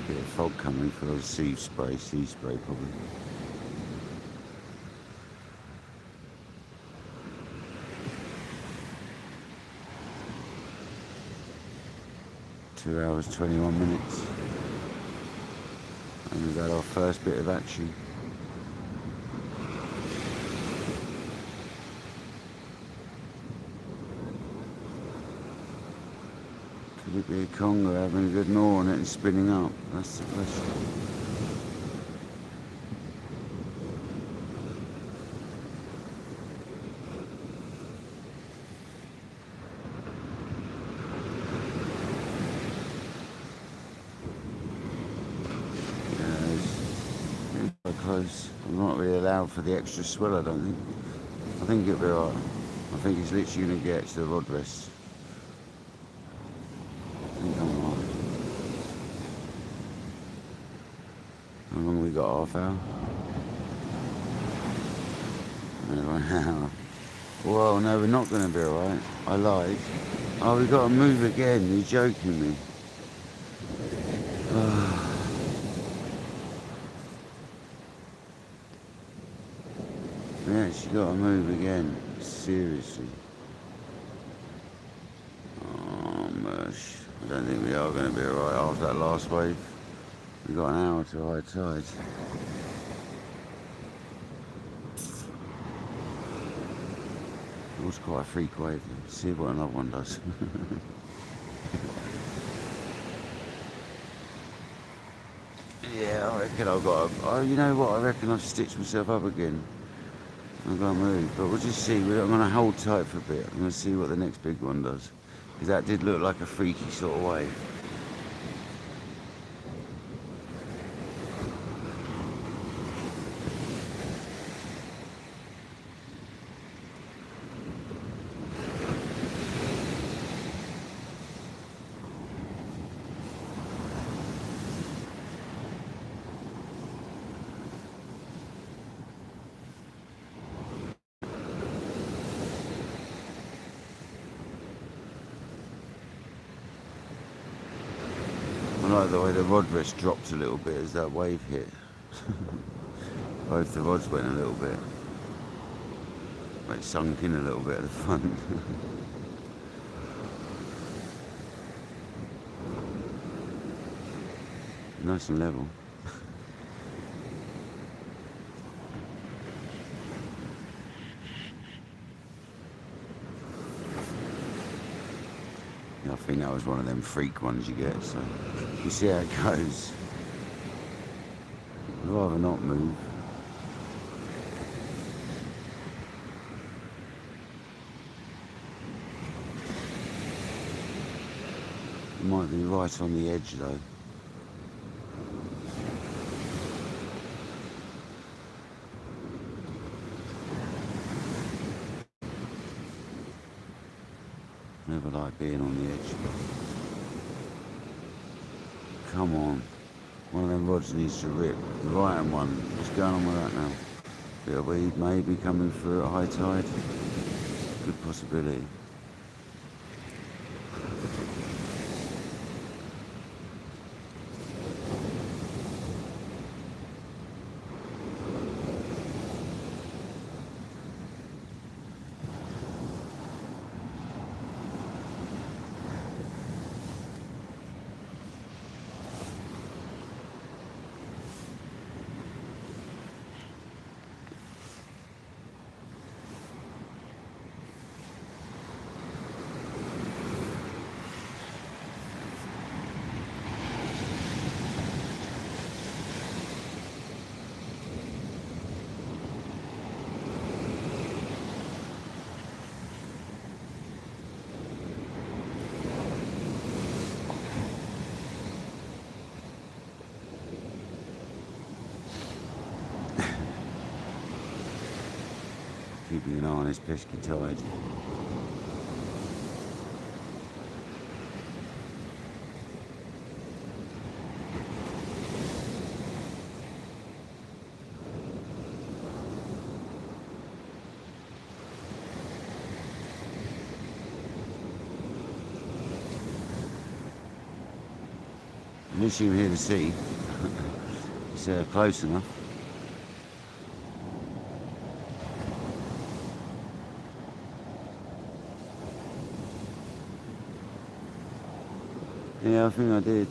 S1: Bit of fog coming for those sea spray probably. Two hours, 21 minutes. And we've had our first bit of action. Could it be a conger having a good gnaw on it and spinning up? That's the question. Close. I'm not really allowed for the extra swell, I don't think. I think it'll be alright. I think he's literally going to get to the rod rest. I think I'm alright. How long have we got? Half hour? Anyway, an hour. Well, no, we're not going to be alright. I lied. Oh, we've got to move again. You're joking me. Yeah, she got to move again. Seriously. Oh, mush. I don't think we are going to be alright after that last wave. We've got an hour to high tide. It was quite a freak wave. See what another one does. Yeah, I reckon I've got to... Oh, you know what? I reckon I've stitched myself up again. I'm going to move, but we'll just see. I'm going to hold tight for a bit. I'm going to see what the next big one does. Because that did look like a freaky sort of wave. like the way the rod rest dropped a little bit as that wave hit. Both the rods went a little bit. It sunk in a little bit at the front. Nice and level. Yeah, I think that was one of them freak ones you get, so you see how it goes. I'd rather not move. It might be right on the edge though. Never like being on the edge. Come on. One of them rods needs to rip. The right hand one. What's going on with that now? Bit of weed maybe coming through at high tide. Good possibility. Keeping an eye on this pesky tide. At least you can hear the sea. It's close enough. Yeah, I think I did.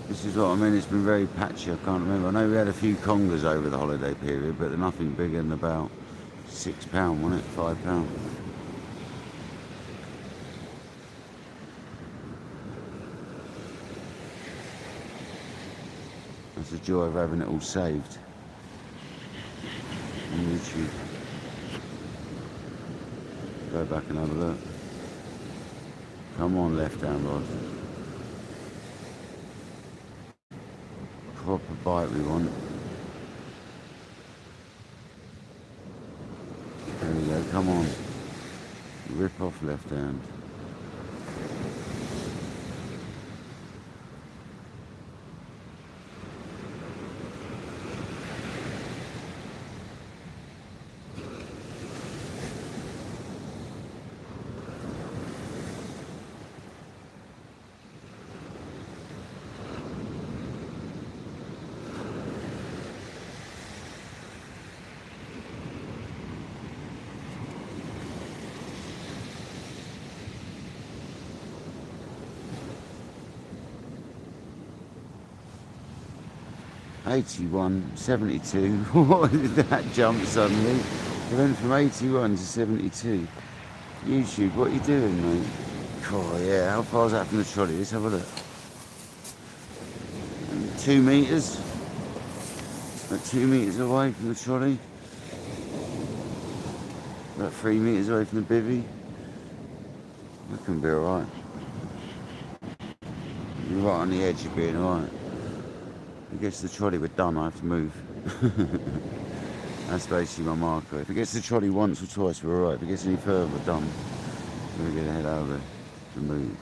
S1: This is what I mean, it's been very patchy, I can't remember. I know we had a few Congers over the holiday period, but they're nothing bigger than about £6, wasn't it? £5. That's the joy of having it all saved on YouTube. Go back and have a look. Come on, left-hand rod. Proper bite we want. There we go, come on. Rip off left hand. '81, 72. What did that jump suddenly? It went from 81 to 72. YouTube, what are you doing, mate? Oh yeah, how far is that from the trolley? Let's have a look. 2 meters. About 2 meters away from the trolley. About 3 meters away from the bivvy. That can be alright. You're right on the edge of being alright. If it gets to the trolley, we're done, I have to move. That's basically my marker. If it gets to the trolley once or twice, we're alright. If it gets any further, we're done. We're going to head over to move.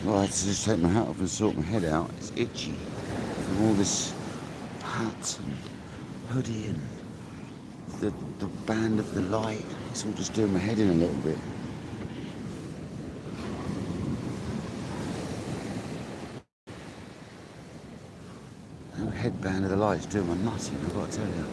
S1: Well, I had to just take my hat off and sort my head out. It's itchy from all this hat and hoodie and the band of the light. It's all just doing my head in a little bit. The headband of the light's doing my nuts in, I've got to tell you.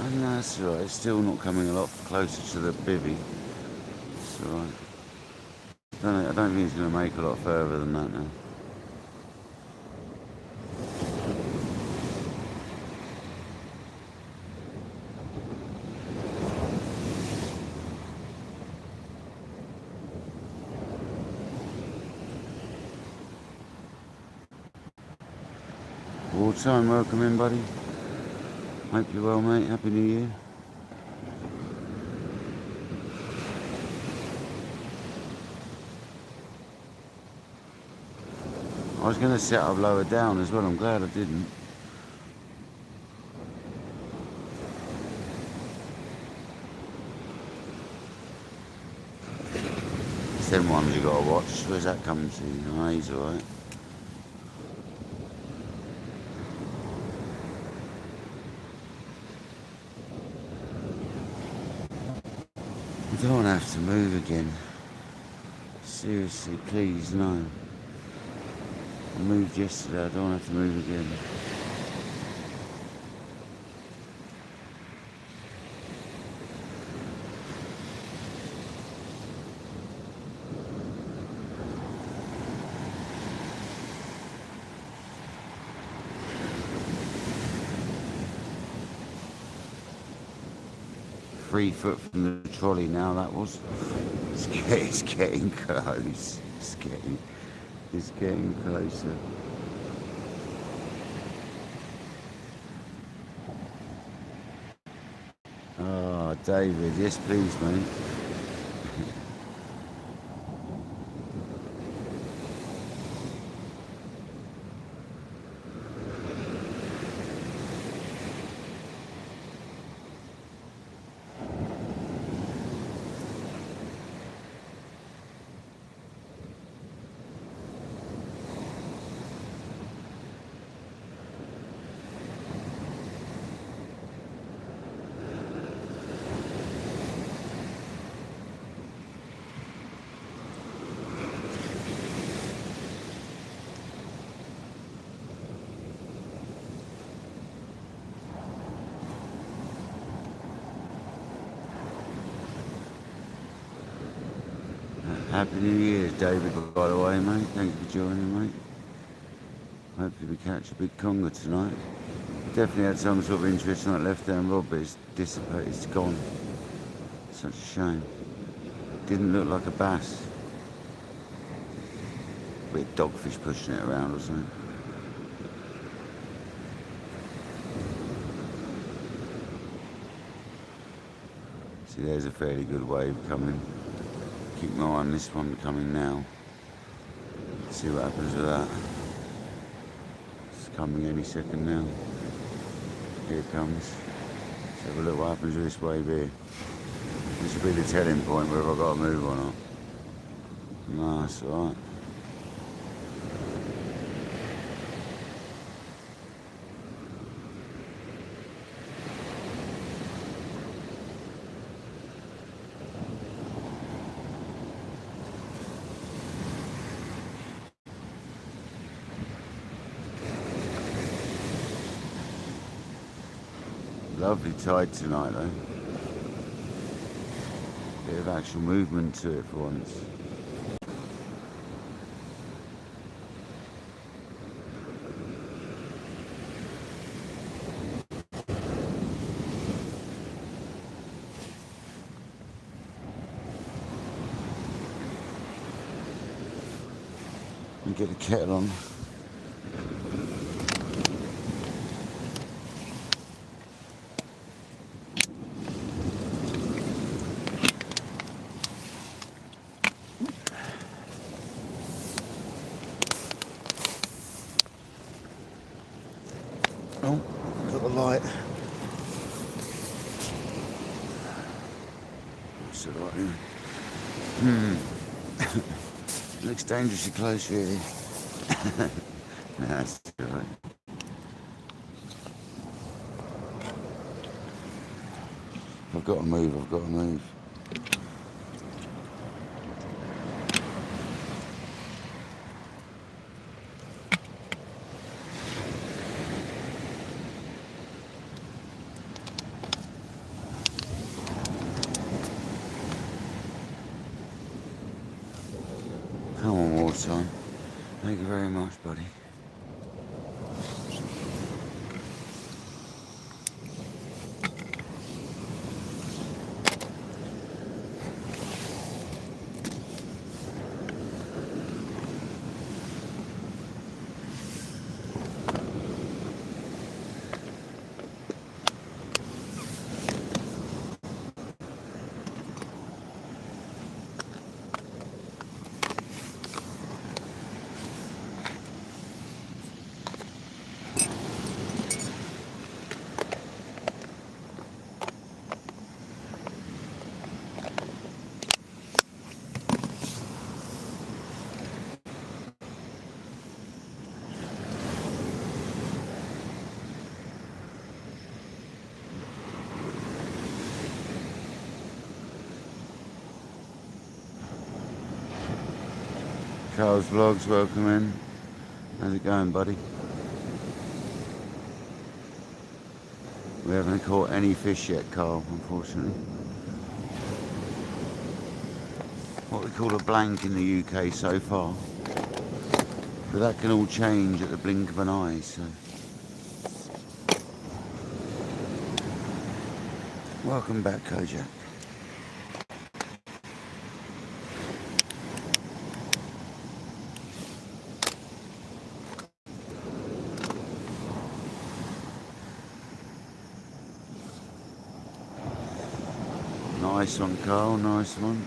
S1: And that's alright, it's still not coming a lot closer to the bivvy. It's alright. I don't think it's going to make a lot further than that now. Wartime, welcome in, buddy. Hope you're well, mate. Happy New Year. I was going to set up lower down as well. I'm glad I didn't. It's them ones you got to watch. Where's that coming to? Oh, he's alright. I don't have to move again. Seriously, please, no. I moved yesterday, I don't have to move again. Three foot from the trolley now, that was. It's getting close. It's getting closer. Oh, David, yes please, mate. Happy New Year, David, by the way, mate. Thank you for joining, mate. Hopefully we catch a big conger tonight. Definitely had some sort of interest in that left-hand rod, but it's dissipated, it's gone. Such a shame. Didn't look like a bass. Bit dogfish pushing it around or something. See, there's a fairly good wave coming. Keep my eye on this one coming now. See what happens with that. It's coming any second now. Here it comes. Let's have a look what happens with this wave here. This will be the telling point whether I've got to move or not. No, that's alright. Lovely tide tonight though. Bit of actual movement to it for once. and get the kettle on. Oh, got the light. That's all right then. Looks dangerously close, really. Nah, that's all right. I've got to move, I've got to move. Come on, wartime. Thank you very much, buddy. Carl's Vlogs, welcome in. How's it going, buddy? We haven't caught any fish yet, Carl, unfortunately. What we call a blank in the UK so far. But that can all change at the blink of an eye, so. Welcome back, Kojak. Nice one, Carl, nice one.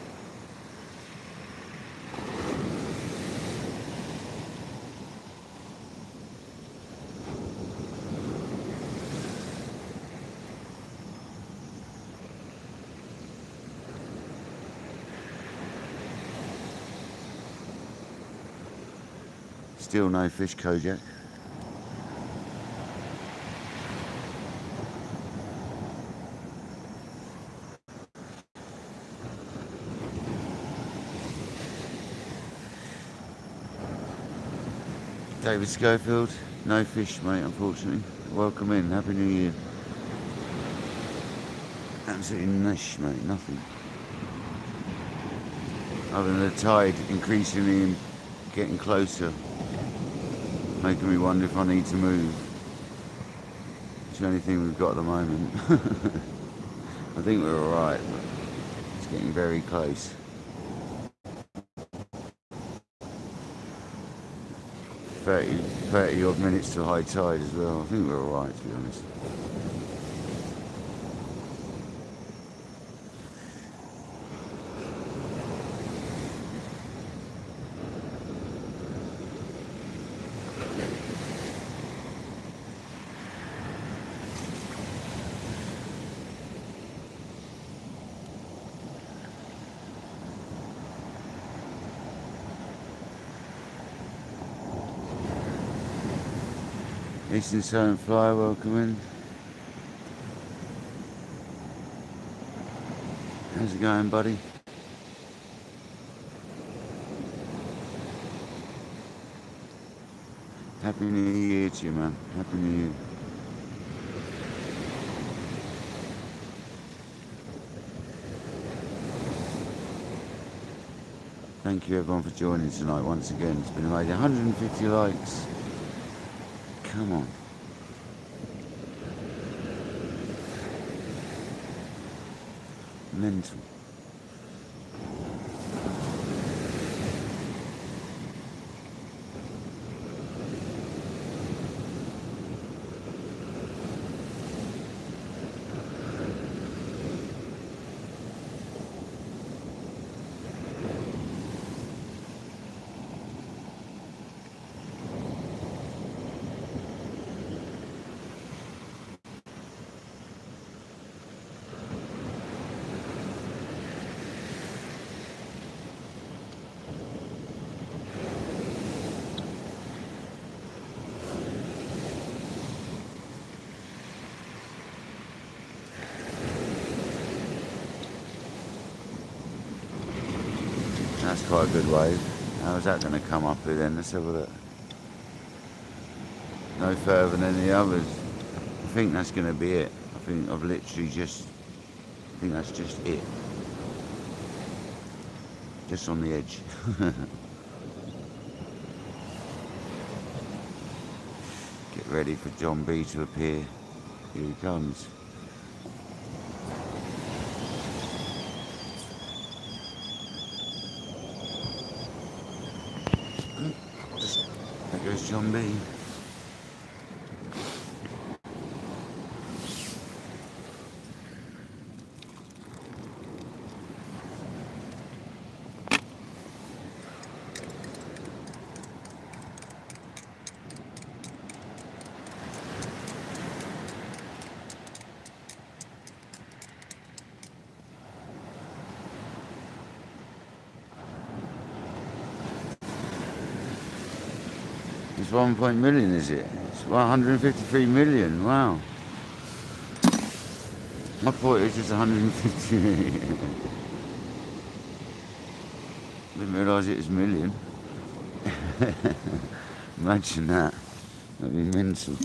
S1: Still no fish, Kojak. David Schofield, no fish, mate, unfortunately. Welcome in, Happy New Year. Absolutely niche, mate, nothing. Other than the tide increasingly and getting closer, making me wonder if I need to move. It's the only thing we've got at the moment. I think we're alright, but it's getting very close. 30 odd minutes to high tide as well. I think we're alright, to be honest. Eastern Silent Fly, welcome in. How's it going, buddy? Happy New Year to you, man. Happy New Year. Thank you everyone for joining tonight once again. It's been amazing. 150 likes. Come on. Mental. That's quite a good wave. How's that going to come up here then? Let's have a look. No further than the others. I think that's going to be it. I think I've literally just... I think that's just it. Just on the edge. Get ready for John B to appear. Here he comes. There goes John B. It's 1 million, is it? It's 153 million, wow. I thought it was just 150 million. Didn't realise it was million. Imagine that. That'd be mental.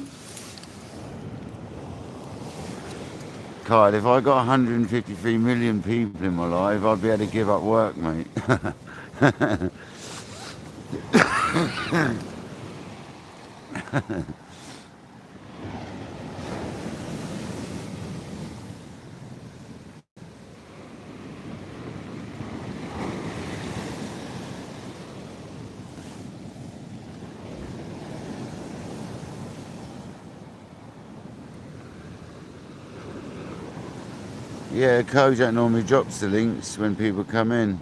S1: God, if I got 153 million people in my life, I'd be able to give up work, mate. Yeah, Kojak normally drops the links when people come in.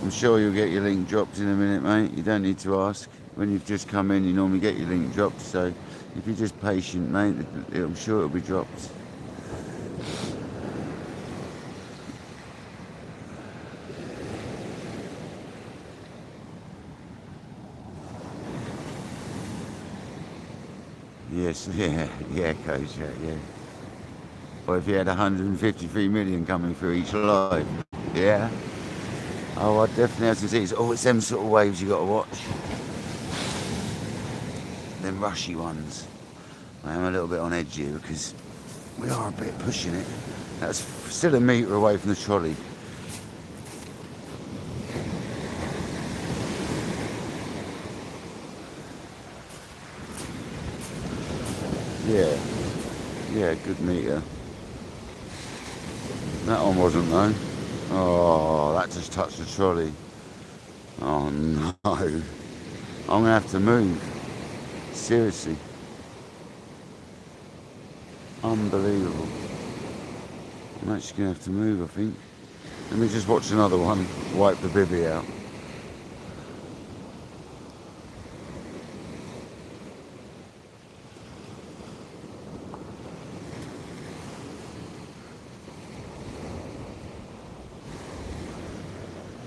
S1: I'm sure you'll get your link dropped in a minute, mate. You don't need to ask. When you've just come in, you normally get your link dropped. So if you're just patient, mate, I'm sure it'll be dropped. Yes, yeah, Kojak, yeah. Or if you had 153 million coming through each live, yeah. Oh, I definitely have to see. Oh, it's them sort of waves you got to watch. Them rushy ones. I am a little bit on edge here because we are a bit pushing it. That's still a metre away from the trolley. Yeah, good metre. That one wasn't though. Oh, that just touched the trolley. Oh no. I'm going to have to move. Seriously. Unbelievable. I'm actually going to have to move, I think. Let me just watch another one. Wipe the bivvy out.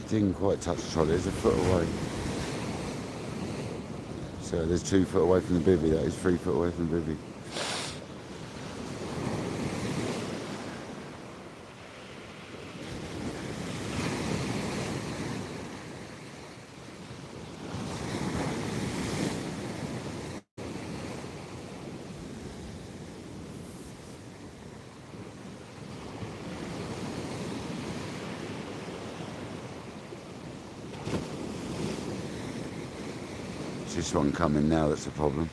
S1: Didn't quite touch the trolley, it's a foot away. So there's 2 foot away from the bivvy, that is 3 foot away from the bivvy. It's this one coming now that's the problem.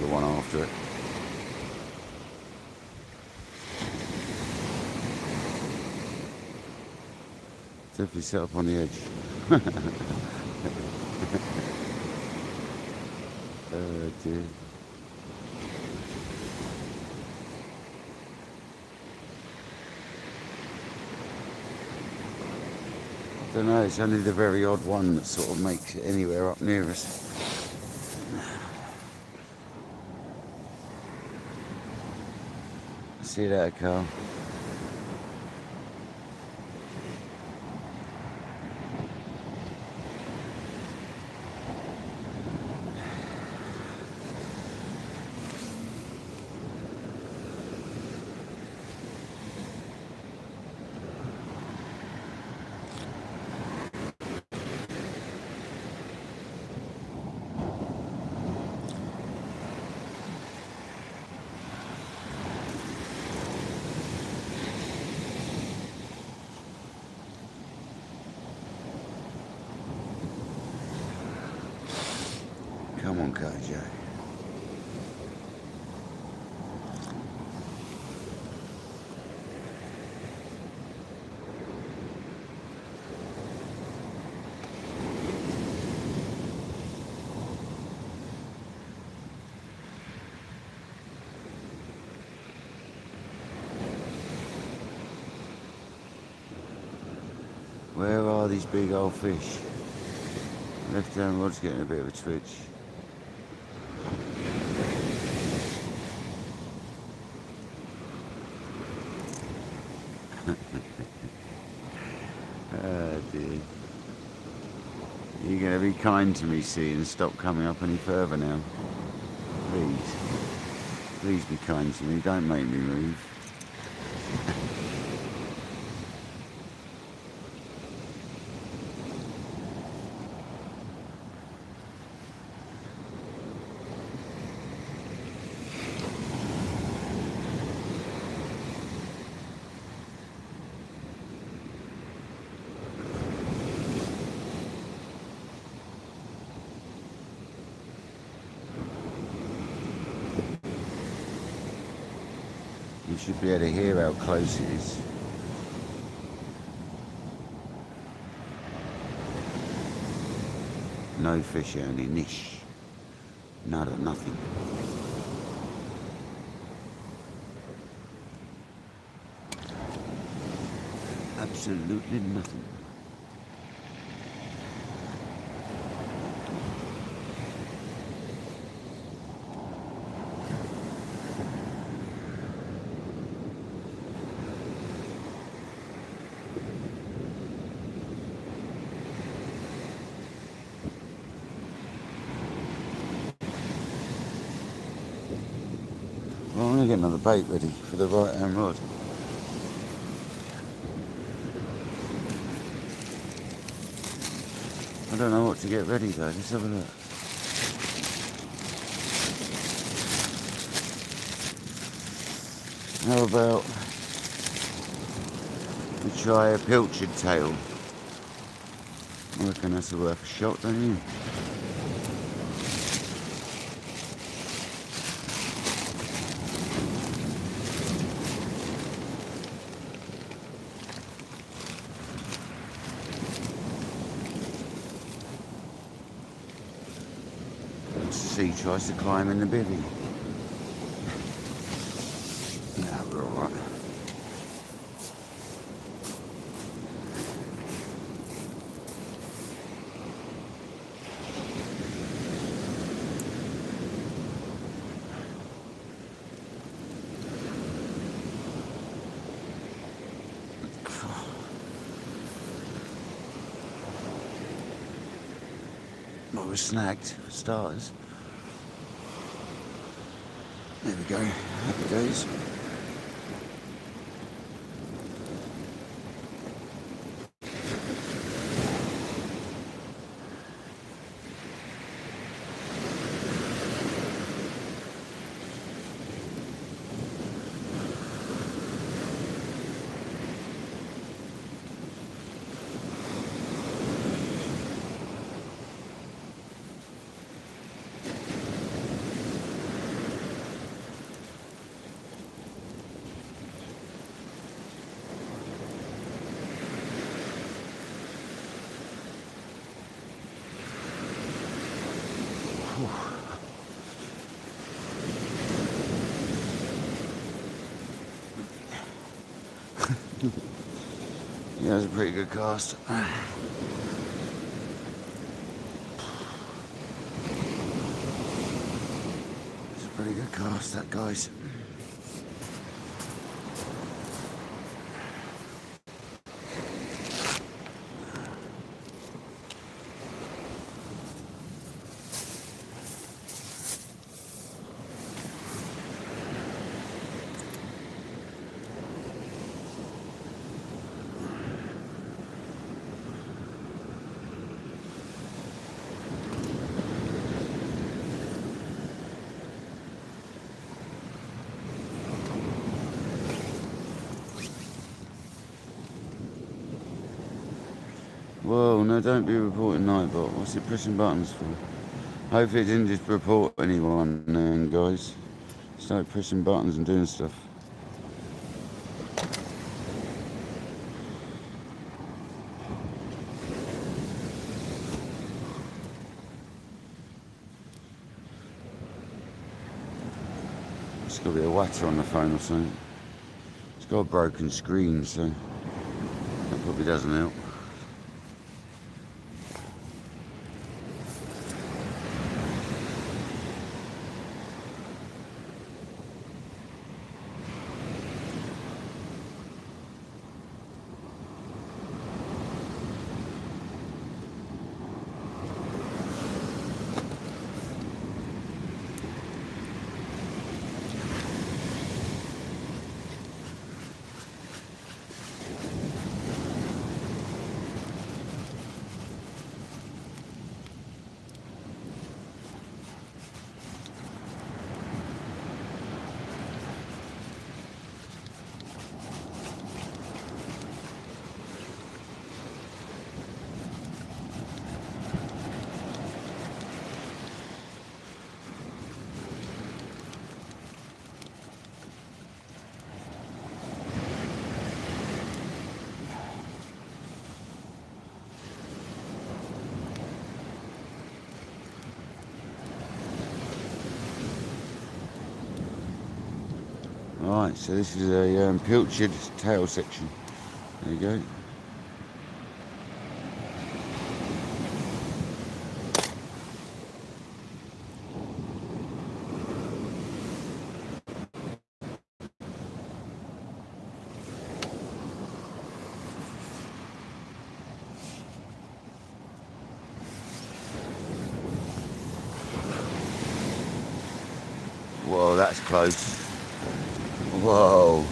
S1: The one after it. Definitely set up on the edge. Oh dear. I don't know, it's only the very odd one that sort of makes it anywhere up near us. See you later, Carl. Okay, Joe. Where are these big old fish? Left hand rod's getting a bit of a twitch. Oh dear. You're going to be kind to me, see, and stop coming up any further now. Please. Please be kind to me, don't make me move. You should be able to hear how close it is. No fish only, niche. Nada, nothing. Absolutely nothing. Well, I'm going to get another bait ready for the right hand rod. I don't know what to get ready though, let's have a look. How about we try a pilchard tail? I reckon that's worth a shot, don't you? Sea tries to climb in the bivvy. Yeah, we're alright. Well, we're snagged for starters. There we go, happy days. Yeah, it was a pretty good cast. It's a pretty good cast, that, guys. Whoa, no, don't be reporting Nightbot. What's it pressing buttons for? Hopefully it didn't just report anyone, guys. Start pressing buttons and doing stuff. It's got to be a watter on the phone or something. It's got a broken screen, so that probably doesn't help. Alright, so this is a pilchard tail section. There you go. Whoa, that's close. Whoa.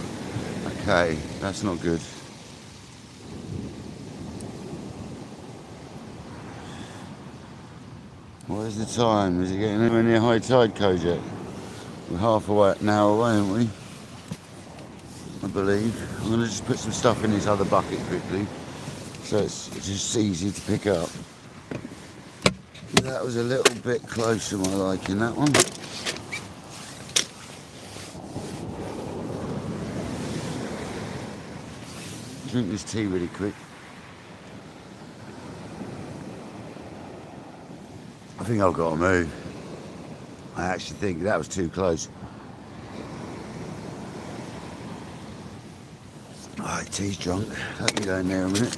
S1: Okay, that's not good. What is the time? Is it getting anywhere near high tide code yet? We're half an hour away, aren't we? I believe. I'm going to just put some stuff in this other bucket quickly, so it's just easy to pick up. That was a little bit close to my liking, that one. Drink this tea really quick. I think I've got to move. I actually think that was too close. Alright, tea's drunk. Let me go in there a minute.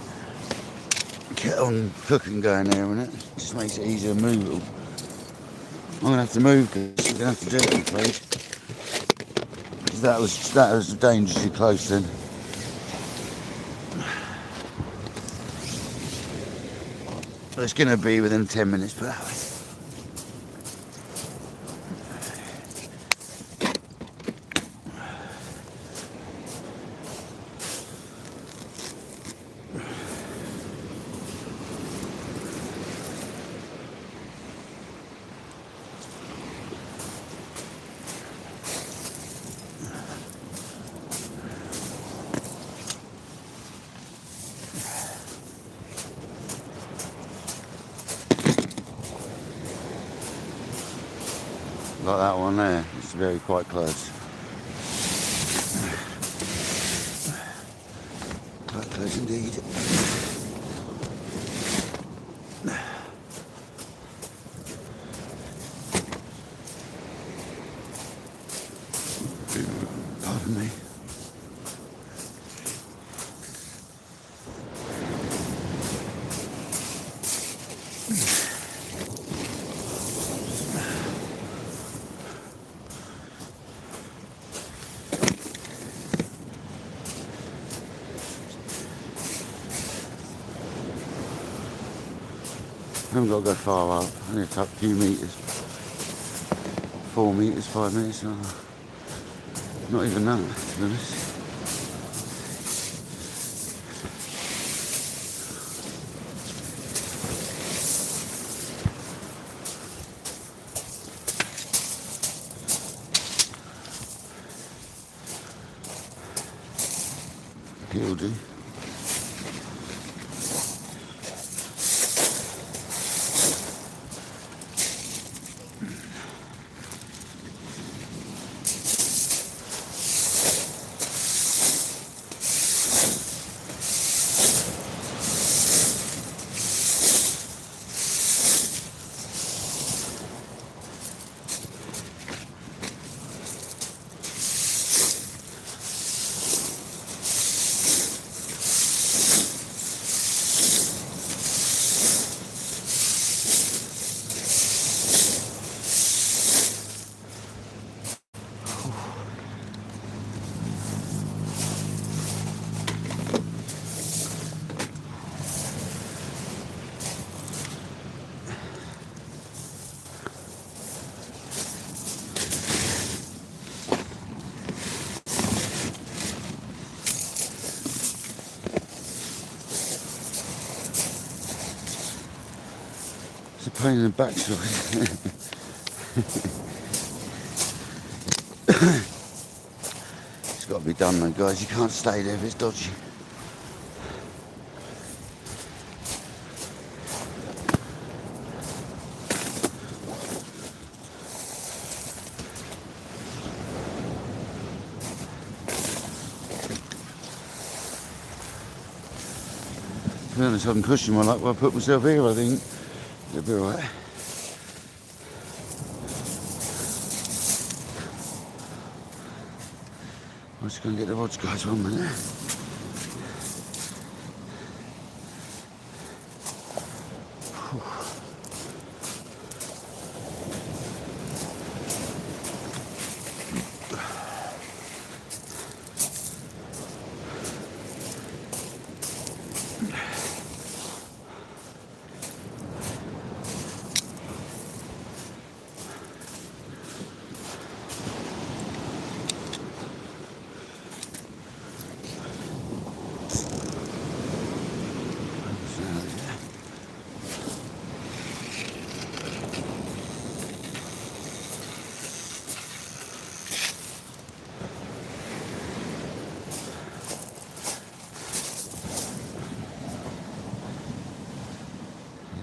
S1: Kettle and cooking go in there a minute. Just makes it easier to move it all. I'm going to have to move because we're going to have to do it, I'm afraid. Because that was dangerously close then. It's going to be within 10 minutes per hour. Like that one there, it's very quite close. Quite close indeed. Pardon me. I haven't got to go far up, only a few metres. 4 metres, 5 metres, not even that, to be honest. It'll do. pain in the backside. It's got to be done though, guys. You can't stay there if it's dodgy. To be honest, I can cushion my luck. Well, I put myself here, I think. It'll be alright. I'm just going to get the rods, guys, 1 minute.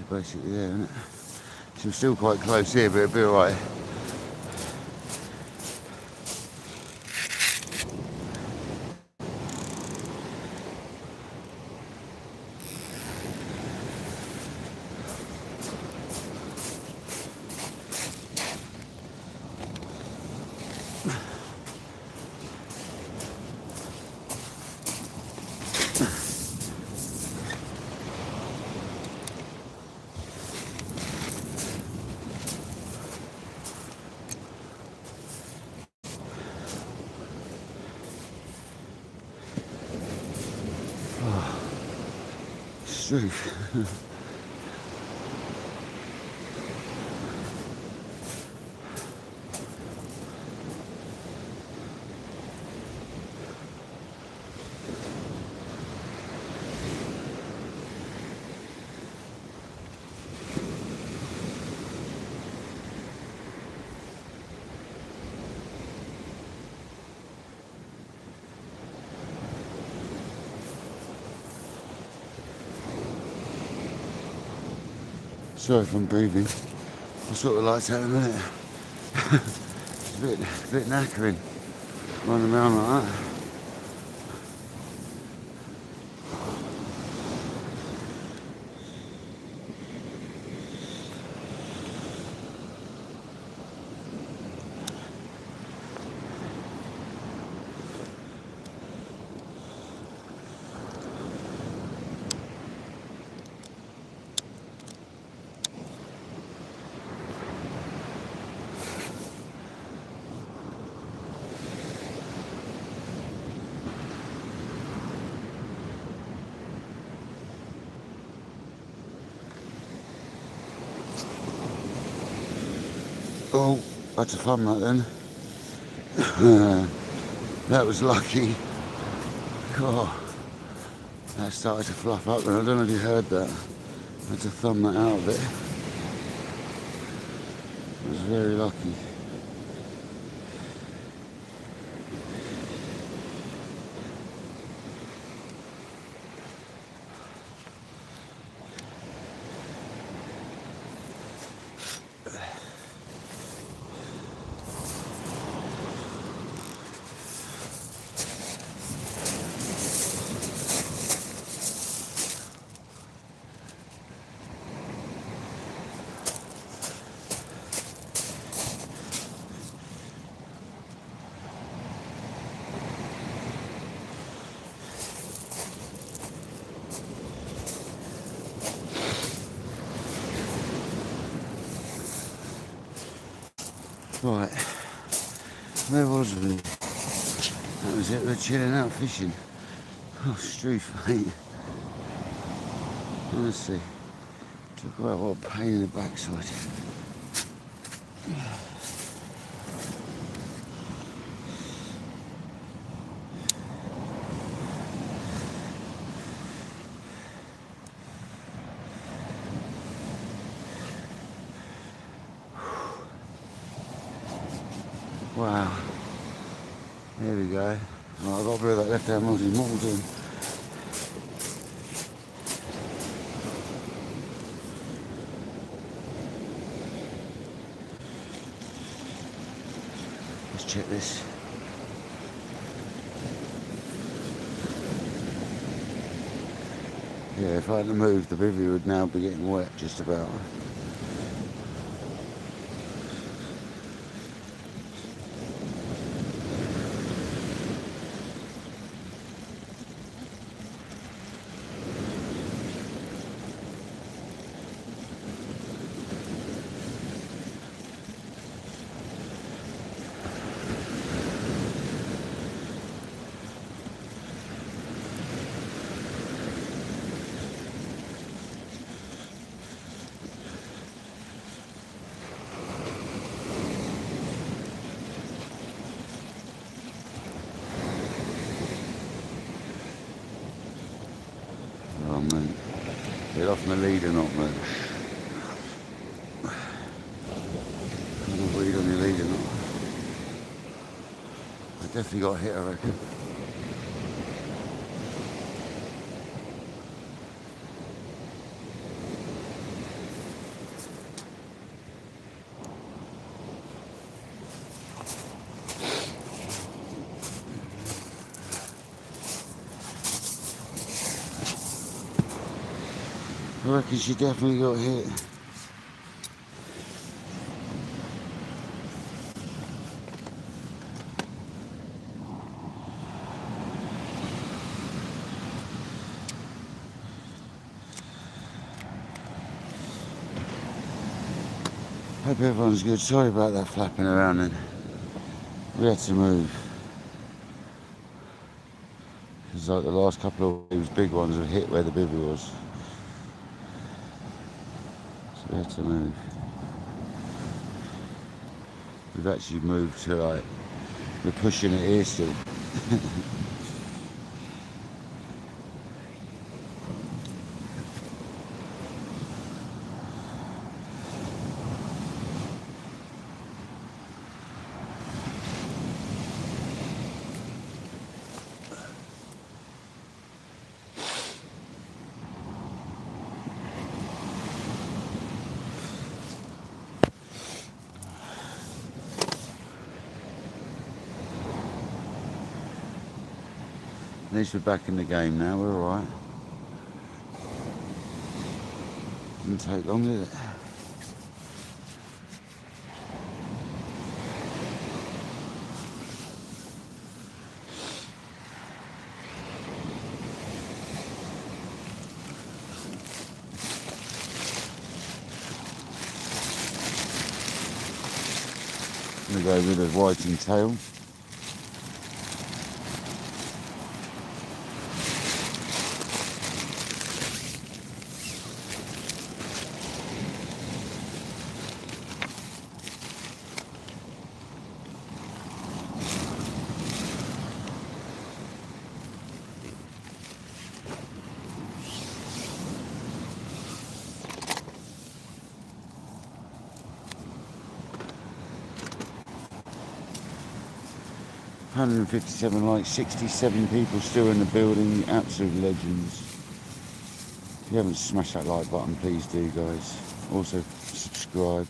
S1: Basically there, isn't it? So I'm still quite close here, but it'll be alright. Truth. Sorry if I'm breathing. I'll sort the lights out in a minute. It's a bit knackering running around like that. Oh, that's a fun that then. That was lucky. Oh, that started to fluff up and I don't know if you heard that. I had to thumb that out of it. I was very lucky. Right, where was we? That was it, we're chilling out fishing. Oh, Struth, mate. Honestly, talk about what a pain in the backside. Wow. There we go. Right, I've got to blue that left hand molding. Let's check this. Yeah, if I hadn't moved, the bivvy would now be getting wet just about. Oh man, get off my leader, not man. You'll read on your leader, not. I definitely got hit, I reckon. I reckon she definitely got hit. Hope everyone's good. Sorry about that flapping around then. We had to move. Because like the last couple of those big ones have hit where the bivvy was. So we had to move. We've actually moved to like, we're pushing it here still. At least we're back in the game now, we're alright. Didn't take long, did it? I'm going to go with a whiting tail. $157 likes, 67 people still in the building, absolute legends. If you haven't smashed that like button, please do, guys. Also, subscribe.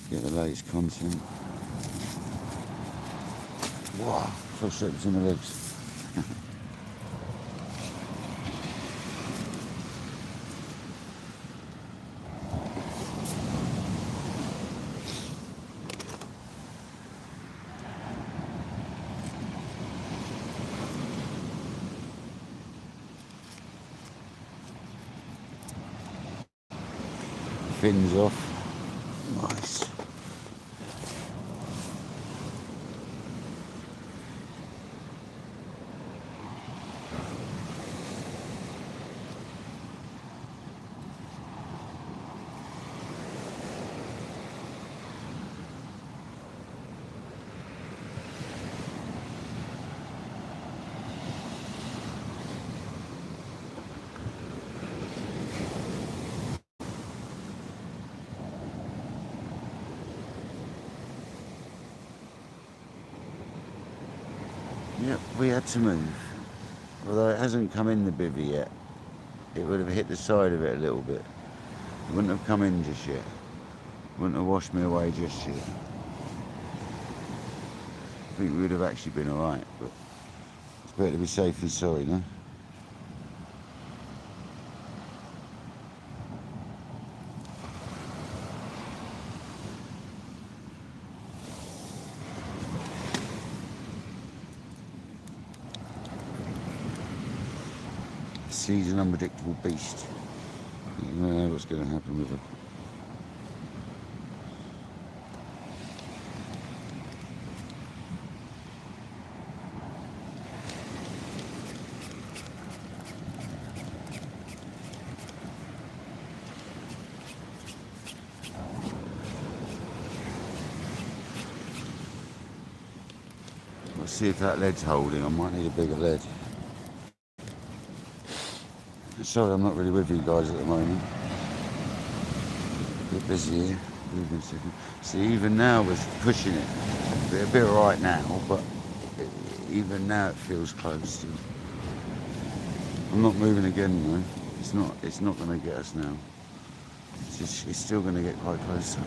S1: Get the latest content. Wow, fell straight between my legs. Fins off. Nice. Yep, we had to move. Although it hasn't come in the bivvy yet. It would have hit the side of it a little bit. It wouldn't have come in just yet. Wouldn't have washed me away just yet. I think we would have actually been alright, but it's better to be safe than sorry, no? The sea's an unpredictable beast. You don't know what's going to happen with her. We'll see if that lead's holding. I might need a bigger lead. Sorry, I'm not really with you guys at the moment. A bit busy here. See, even now we're pushing it. We're a bit alright now, but even now it feels close to. I'm not moving again though. It's not going to get us now. It's still going to get quite close.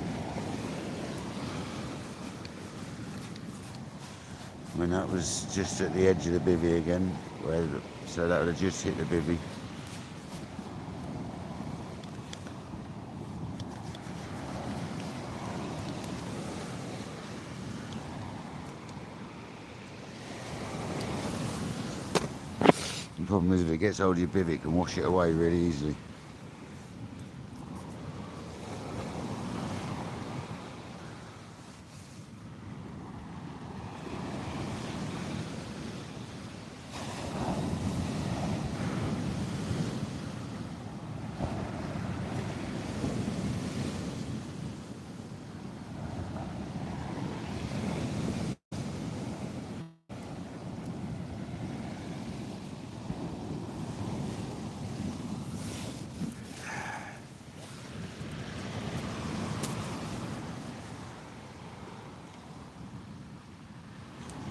S1: I mean, that was just at the edge of the bivvy again, so that would have just hit the bivvy. The problem is if it gets hold of your bivvy, it can wash it away really easily.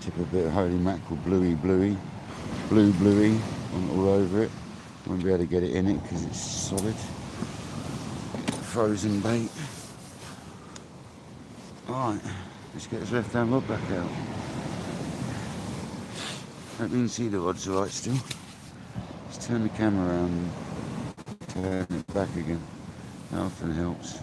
S1: Tip a bit of holy mackerel bluey on all over it. Won't be able to get it in it because it's solid. Frozen bait. Alright, let's get this left hand rod back out. Hope you can see the rod's alright still. Let's turn the camera around and turn it back again. That often helps.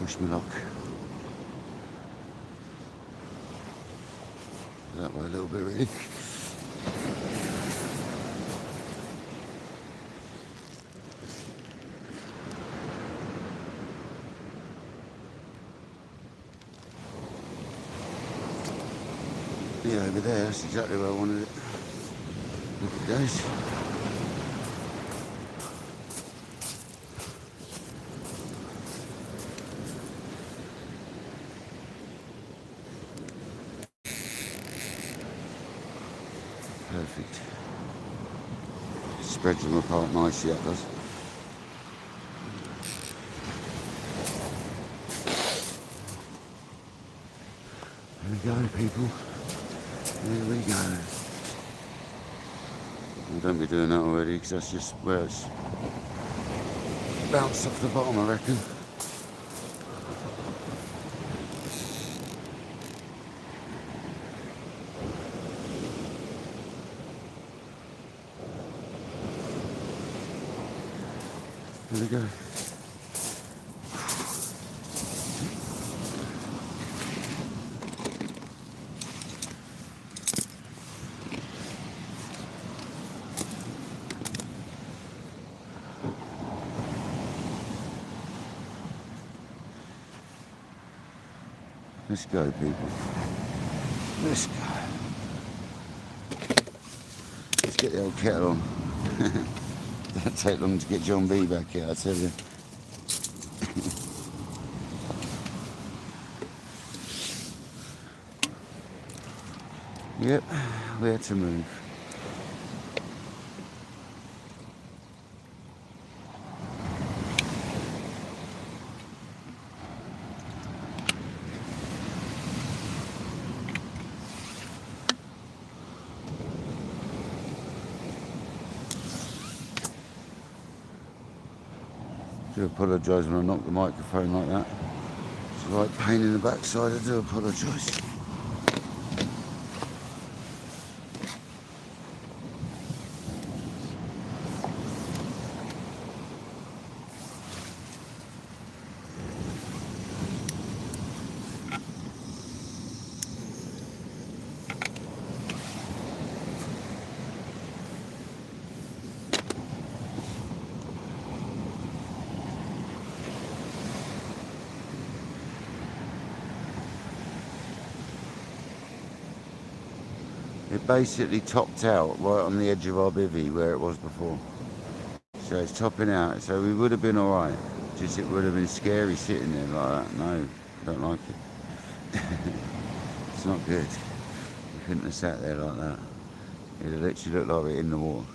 S1: Wish me luck. That way a little bit really. Yeah, over there, that's exactly where I wanted it. Look at those. Perfect. Spreads them apart nicely, that does. Here we go, people. Here we go. Well, don't be doing that already, because that's just where it's bounced off the bottom, I reckon. Here we go. Let's go, people. Let's go. Let's get the old kettle on. Don't take long to get John B back here, I tell you. Yep, we had to move. I do apologise when I knock the microphone like that. It's a right pain in the backside, I do apologise. It basically topped out right on the edge of our bivvy where it was before. So it's topping out, so we would have been alright. Just it would have been scary sitting there like that. No, I don't like it. It's not good. We couldn't have sat there like that. It literally looked like we're in the water.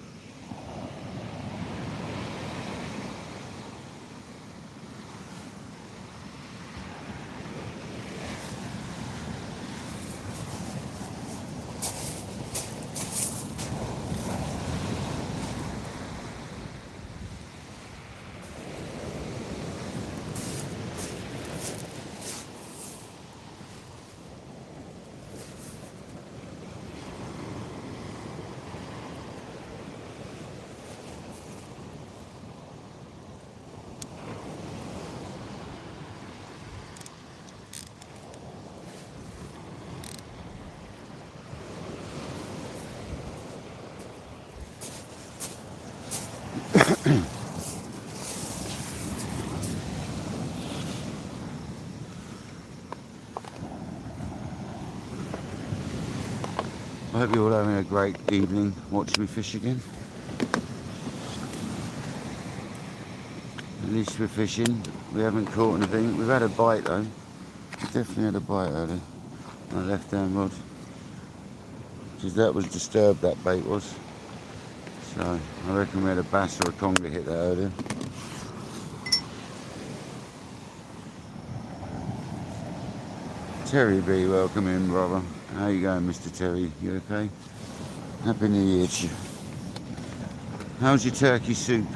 S1: I hope you're all having a great evening watching me fish again. At least we're fishing. We haven't caught anything. We've had a bite though. We definitely had a bite earlier. My left hand rod. Because that was disturbed, that bait was. So I reckon we had a bass or a conger hit that earlier. Terry B, welcome in, brother. How you going, Mr. Terry? You okay? Happy New Year to you. How's your turkey soup?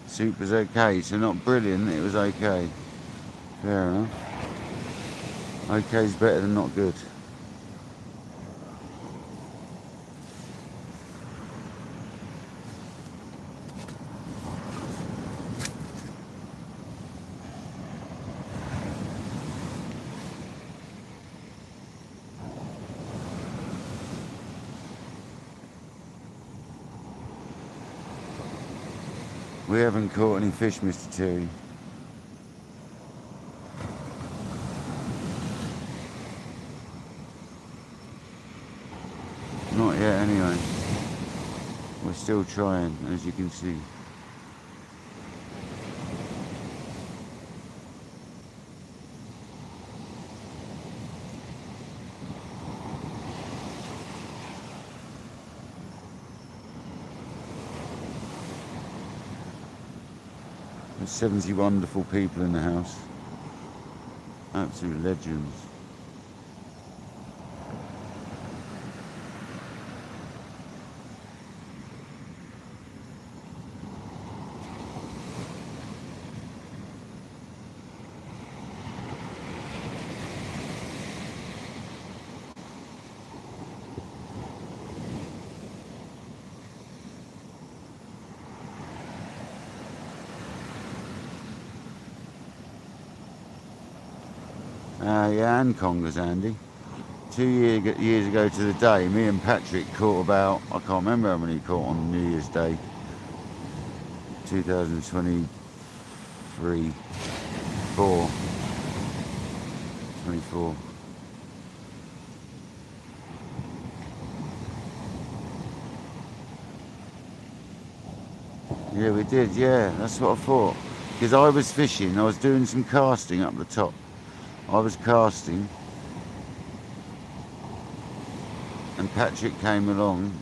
S1: Soup was okay, so not brilliant, it was okay. Fair enough. Okay is better than not good. We haven't caught any fish, Mr. Terry. Not yet, anyway. We're still trying, as you can see. There's 70 wonderful people in the house. Absolute legends. Yeah, and Congers, Andy. 2 years ago to the day, me and Patrick caught about, I can't remember how many he caught on New Year's Day, 2023, 24. Yeah, we did, yeah, that's what I thought. Because I was fishing, I was doing some casting up the top. I was casting, and Patrick came along,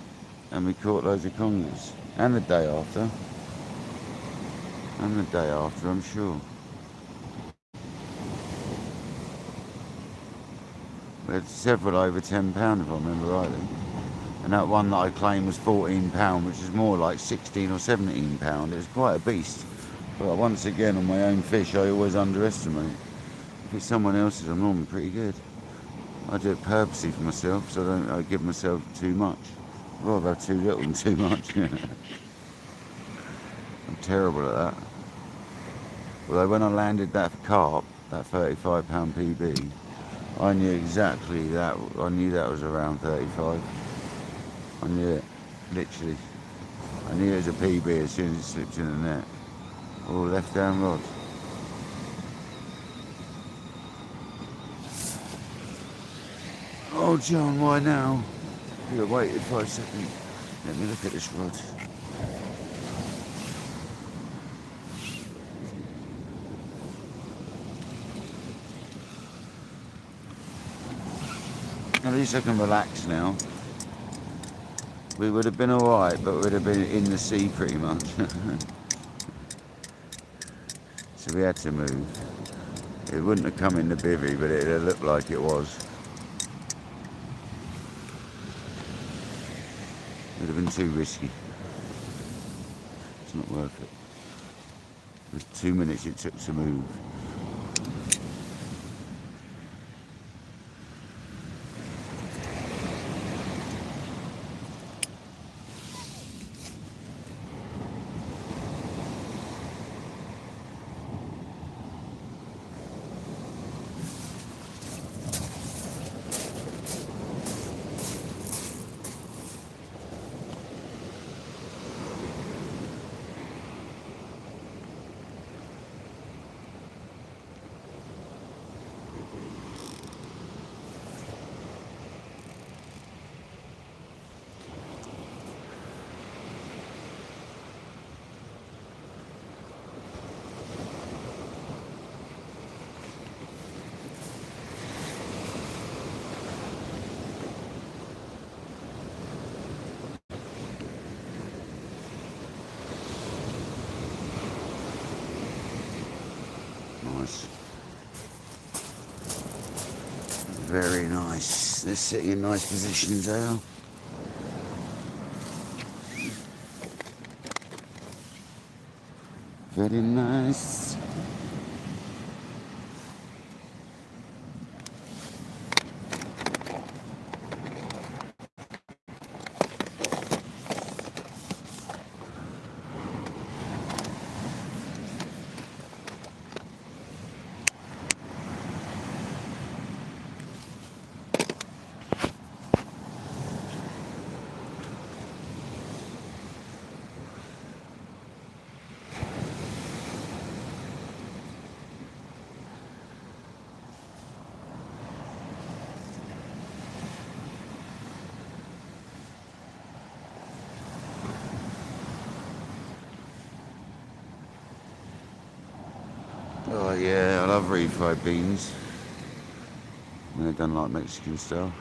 S1: and we caught loads of Congers. And the day after. And the day after, I'm sure. We had several over £10, if I remember rightly. And that one that I claimed was £14, which is more like £16 or £17. It was quite a beast. But once again, on my own fish, I always underestimate. If it's someone else's, I'm normally pretty good. I do it purposely for myself, so I don't give myself too much. I'd rather have too little than too much. I'm terrible at that. Although when I landed that carp, that £35 PB, I knew exactly that. I knew that was around 35. I knew it, literally. I knew it was a PB as soon as it slipped in the net. Oh, left down rod. Oh, John, why now? You have waited 5 seconds. Let me look at this rod. At least I can relax now. We would have been alright, but we'd have been in the sea pretty much. So we had to move. It wouldn't have come in the bivvy, but it looked like it was. It would have been too risky. It's not worth it. It was 2 minutes it took to move. Nice. Very nice. They're sitting in nice positions there. Very nice. Oh yeah, I love refried beans. When they're done like Mexican style.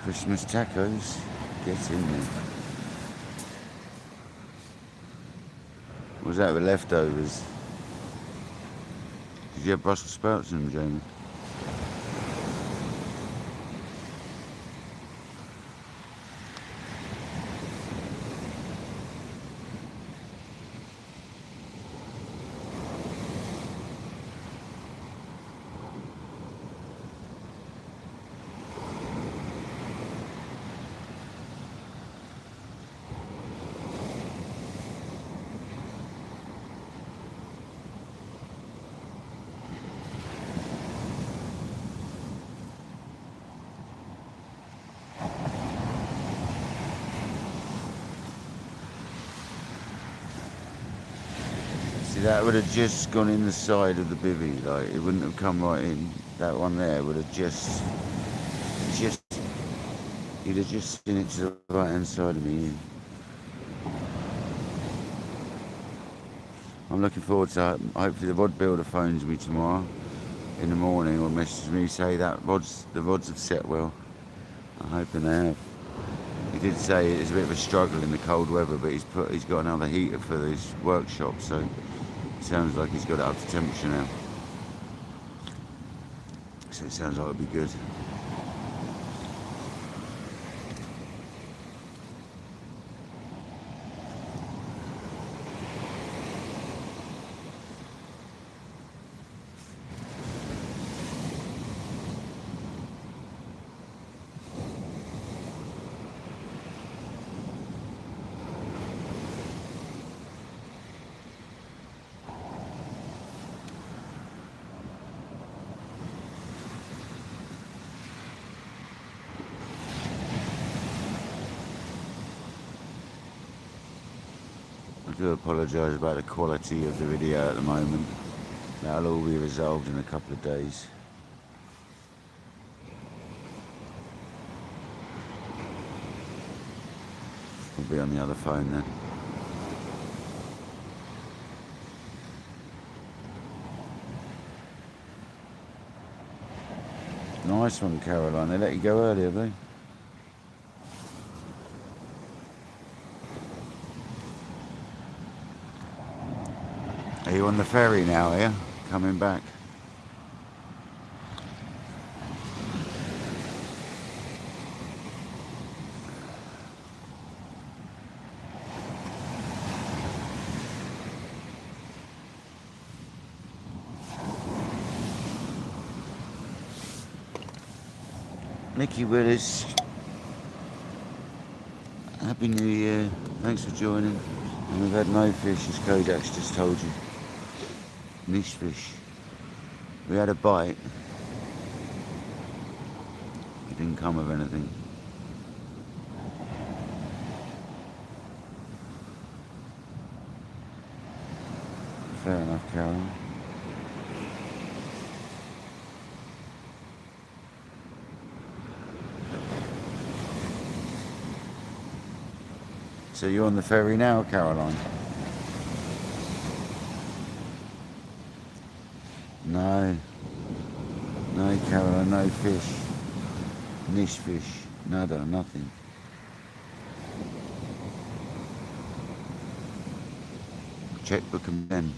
S1: Christmas tacos. Get in there. Was that with leftovers? Did you have Brussels sprouts in them, Jamie? See, that would have just gone in the side of the bivvy, like it wouldn't have come right in. That one there would have just, you'd have just seen it to the right hand side of me. I'm looking forward to hopefully the rod builder phones me tomorrow in the morning or messages me say that the rods have set well. I'm hoping they have. He did say it's a bit of a struggle in the cold weather, but he's got another heater for his workshop, so it sounds like he's got it up to temperature now. So it sounds like it'll be good. I do apologise about the quality of the video at the moment. That'll all be resolved in a couple of days. I'll be on the other phone then. Nice one, Caroline. They let you go early, have they? Are you on the ferry now, are you? Coming back? Nicky Willis, Happy New Year, thanks for joining. And we've had no fish, as Kodak's just told you. Niche fish. We had a bite. It didn't come of anything. Fair enough, Caroline. So you're on the ferry now, Caroline? No. No, Caroline, no fish. Niche fish. Nada, nothing. Checkbook and pen.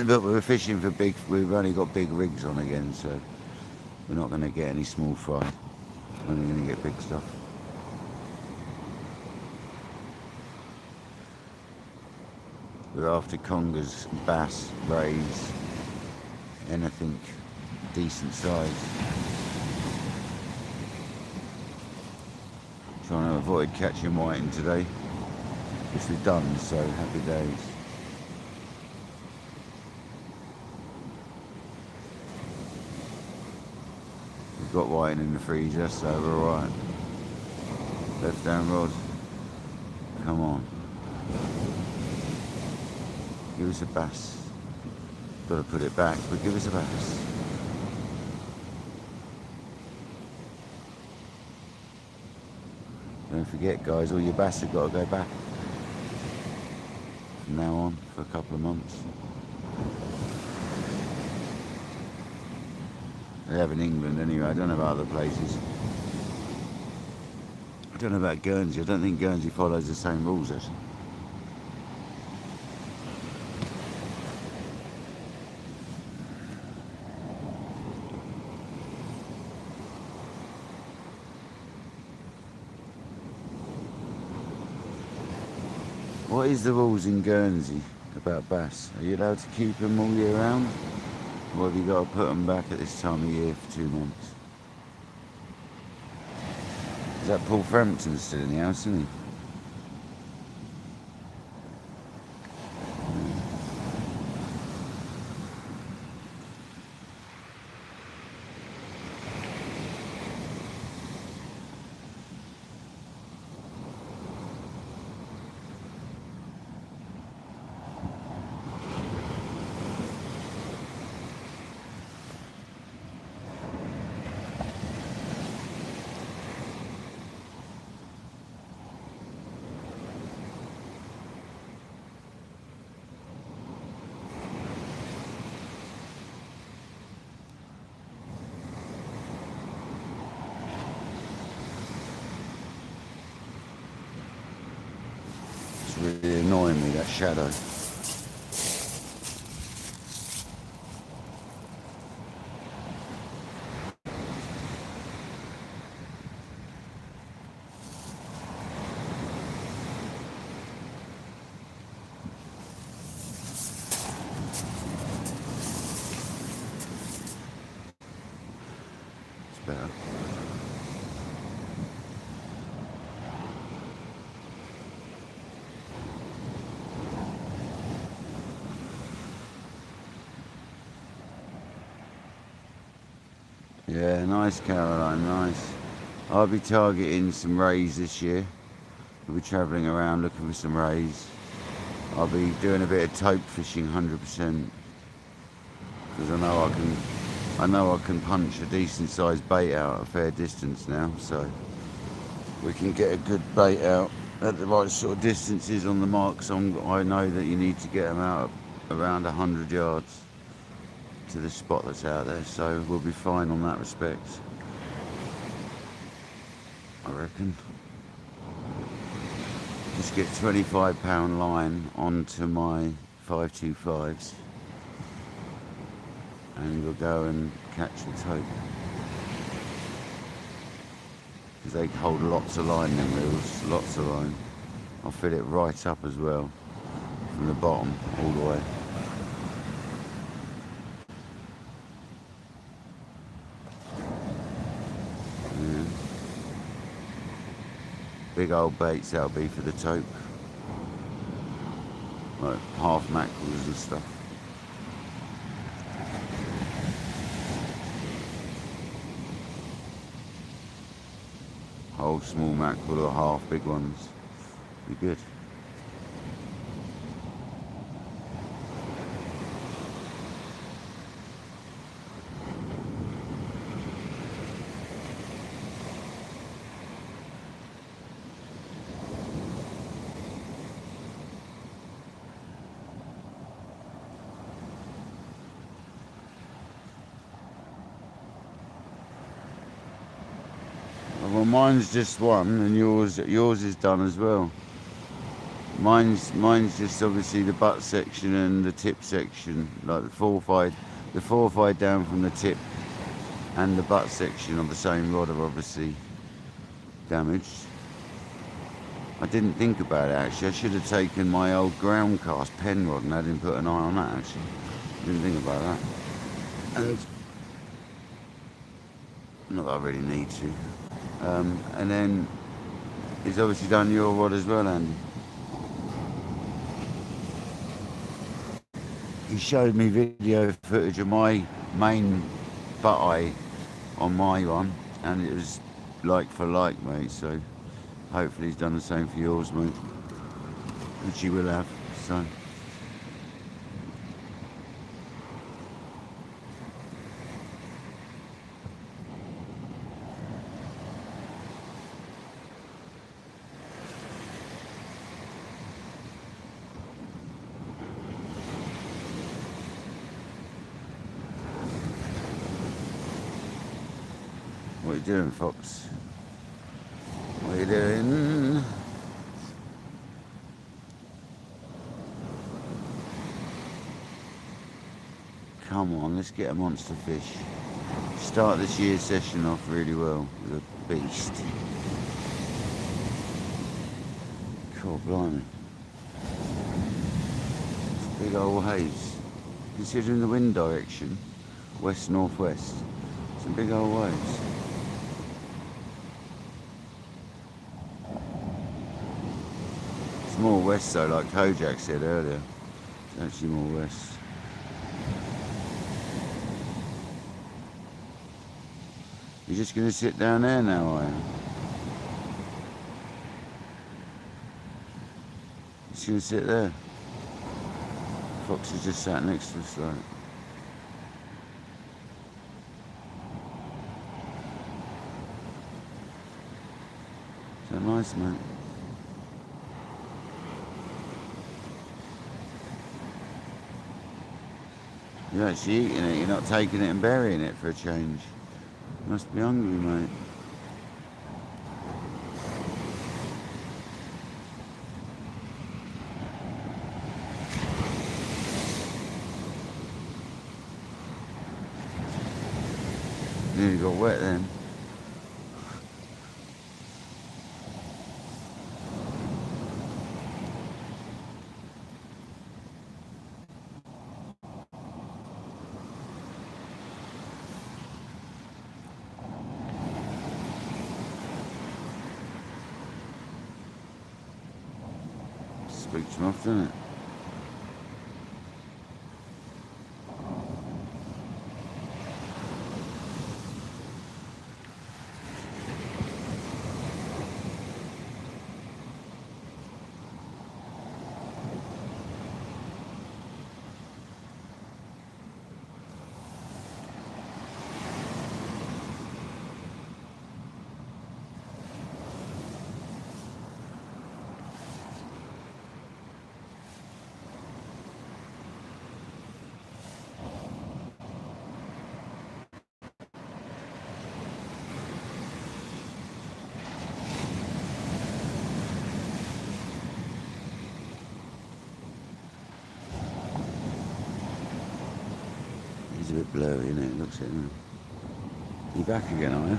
S1: But we're fishing for we've only got big rigs on again, so we're not going to get any small fry. We're only going to get big stuff. We're after Congers, bass, rays, anything decent size. Trying to avoid catching whiting today, which we've done, so happy days. We've got whiting in the freezer, so we're alright. Left down rod. Come on. Give us a bass. Got to put it back, but give us a bass. Don't forget, guys, all your bass have got to go back from now on for a couple of months. They have in England anyway. I don't know about other places. I don't know about Guernsey. I don't think Guernsey follows the same rules, actually. What is the rules in Guernsey about bass? Are you allowed to keep them all year round? Or have you got to put them back at this time of year for 2 months? Is that Paul Frampton still in the house, isn't he? It's really annoying me, that shadow. It's better. Yeah, nice, Caroline, nice. I'll be targeting some rays this year. We'll be travelling around looking for some rays. I'll be doing a bit of taupe fishing 100%. Because I know I can punch a decent sized bait out a fair distance now, so we can get a good bait out at the right sort of distances on the marks. I know that you need to get them out around 100 yards to the spot that's out there, so we'll be fine on that respect, I reckon. Just get 25-pound line onto my 525s and we'll go and catch the taupe, because they hold lots of line, them reels, lots of line. I'll fill it right up as well from the bottom all the way. Big old baits that'll be for the taupe, like half mackerels and stuff. Whole small mackerel or half big ones, be good. Well, mine's just one, and yours is done as well. Mine's just obviously the butt section and the tip section, like the forefide down from the tip and the butt section of the same rod are obviously damaged. I didn't think about it actually. I should have taken my old ground cast pen rod and had him put an eye on that actually. Didn't think about that. And not that I really need to. And then he's obviously done your rod as well, Andy. He showed me video footage of my main butt eye on my one, and it was like for like, mate. So hopefully he's done the same for yours, mate, which he will have. So. What are you doing, Fox? What are you doing? Come on, let's get a monster fish. Start this year's session off really well with a beast. God blimey. It's a big old haze. Considering the wind direction, west-northwest, some big old waves. It's more west though, like Kojak said earlier. It's actually more west. You're just going to sit down there now, are you? Just going to sit there. Fox has just sat next to us, like. So nice, mate. You're actually eating it, you're not taking it and burying it for a change. You must be hungry, mate. Nearly got wet then. Speaks him off, doesn't it? He's a bit blurry, isn't it? Looks at him. You back again, are you?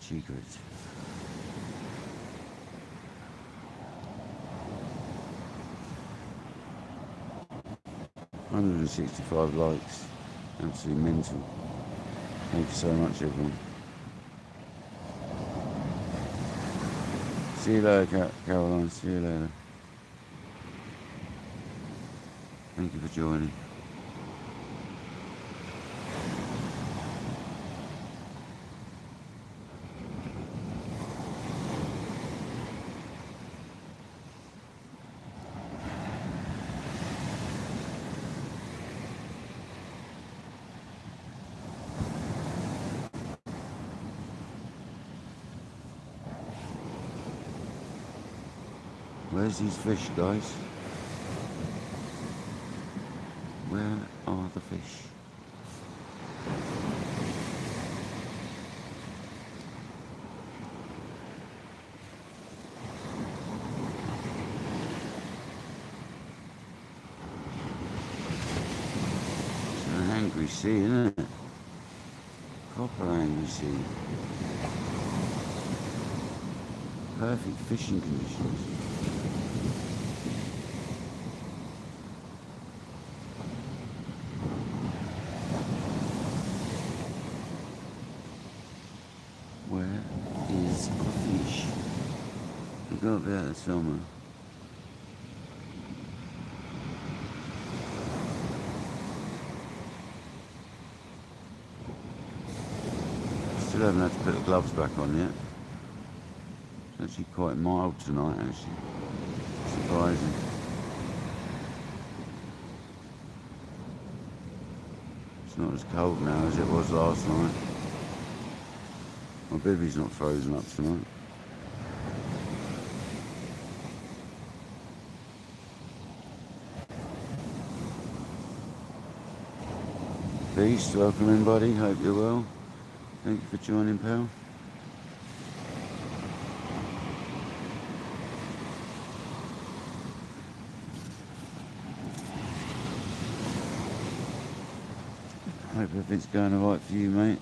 S1: Secrets. $165 likes. Absolutely mental. Thank you so much, everyone. See you later, Caroline. See you later. Thank you for joining. Where's these fish, guys? are the fish. It's an angry sea, isn't it? Proper angry sea. Perfect fishing conditions. Where is the fish? We've got to be out there somewhere. Still haven't had to put the gloves back on yet. It's actually quite mild tonight, actually. Surprising. It's not as cold now as it was last night. My bivvy's not frozen up tonight. Beast, welcome in, buddy. Hope you're well. Thank you for joining, pal. Hope everything's going alright for you, mate.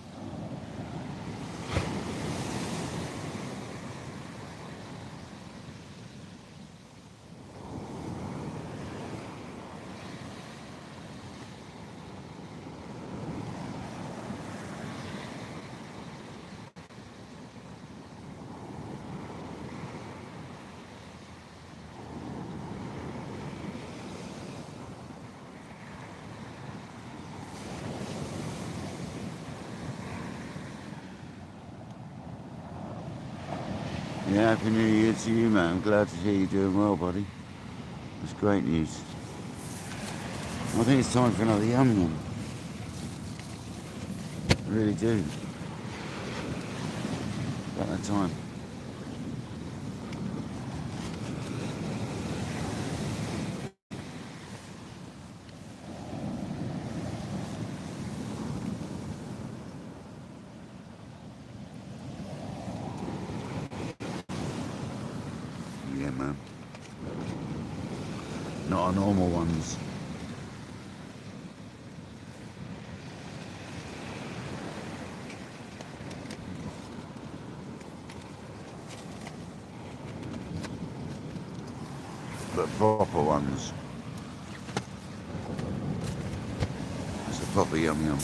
S1: Yeah, Happy New Year to you, man. I'm glad to hear you doing well, buddy. That's great news. I think it's time for another yum yum. I really do. About that time. Yeah, man. Not our normal ones. But proper ones. It's a proper yum yum.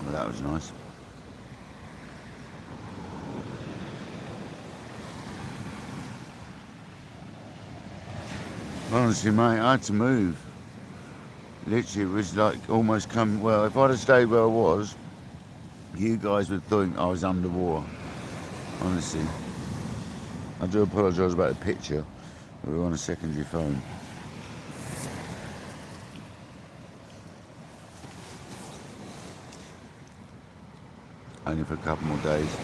S1: Well, that was nice. Honestly, mate, I had to move. Literally, it was like almost come. Well, if I'd have stayed where I was, you guys would think I was underwater. Honestly. I do apologise about the picture. We were on a secondary phone. Only for a couple more days.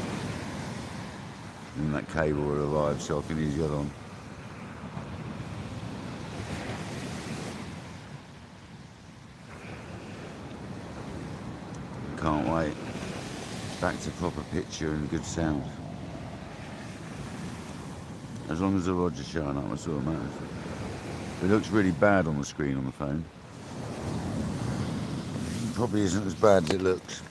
S1: And that cable will arrive so I can ease it on. Can't wait. Back to proper picture and good sound. As long as the rod's showing up, that's all that matters. It looks really bad on the screen on the phone. It probably isn't as bad as it looks.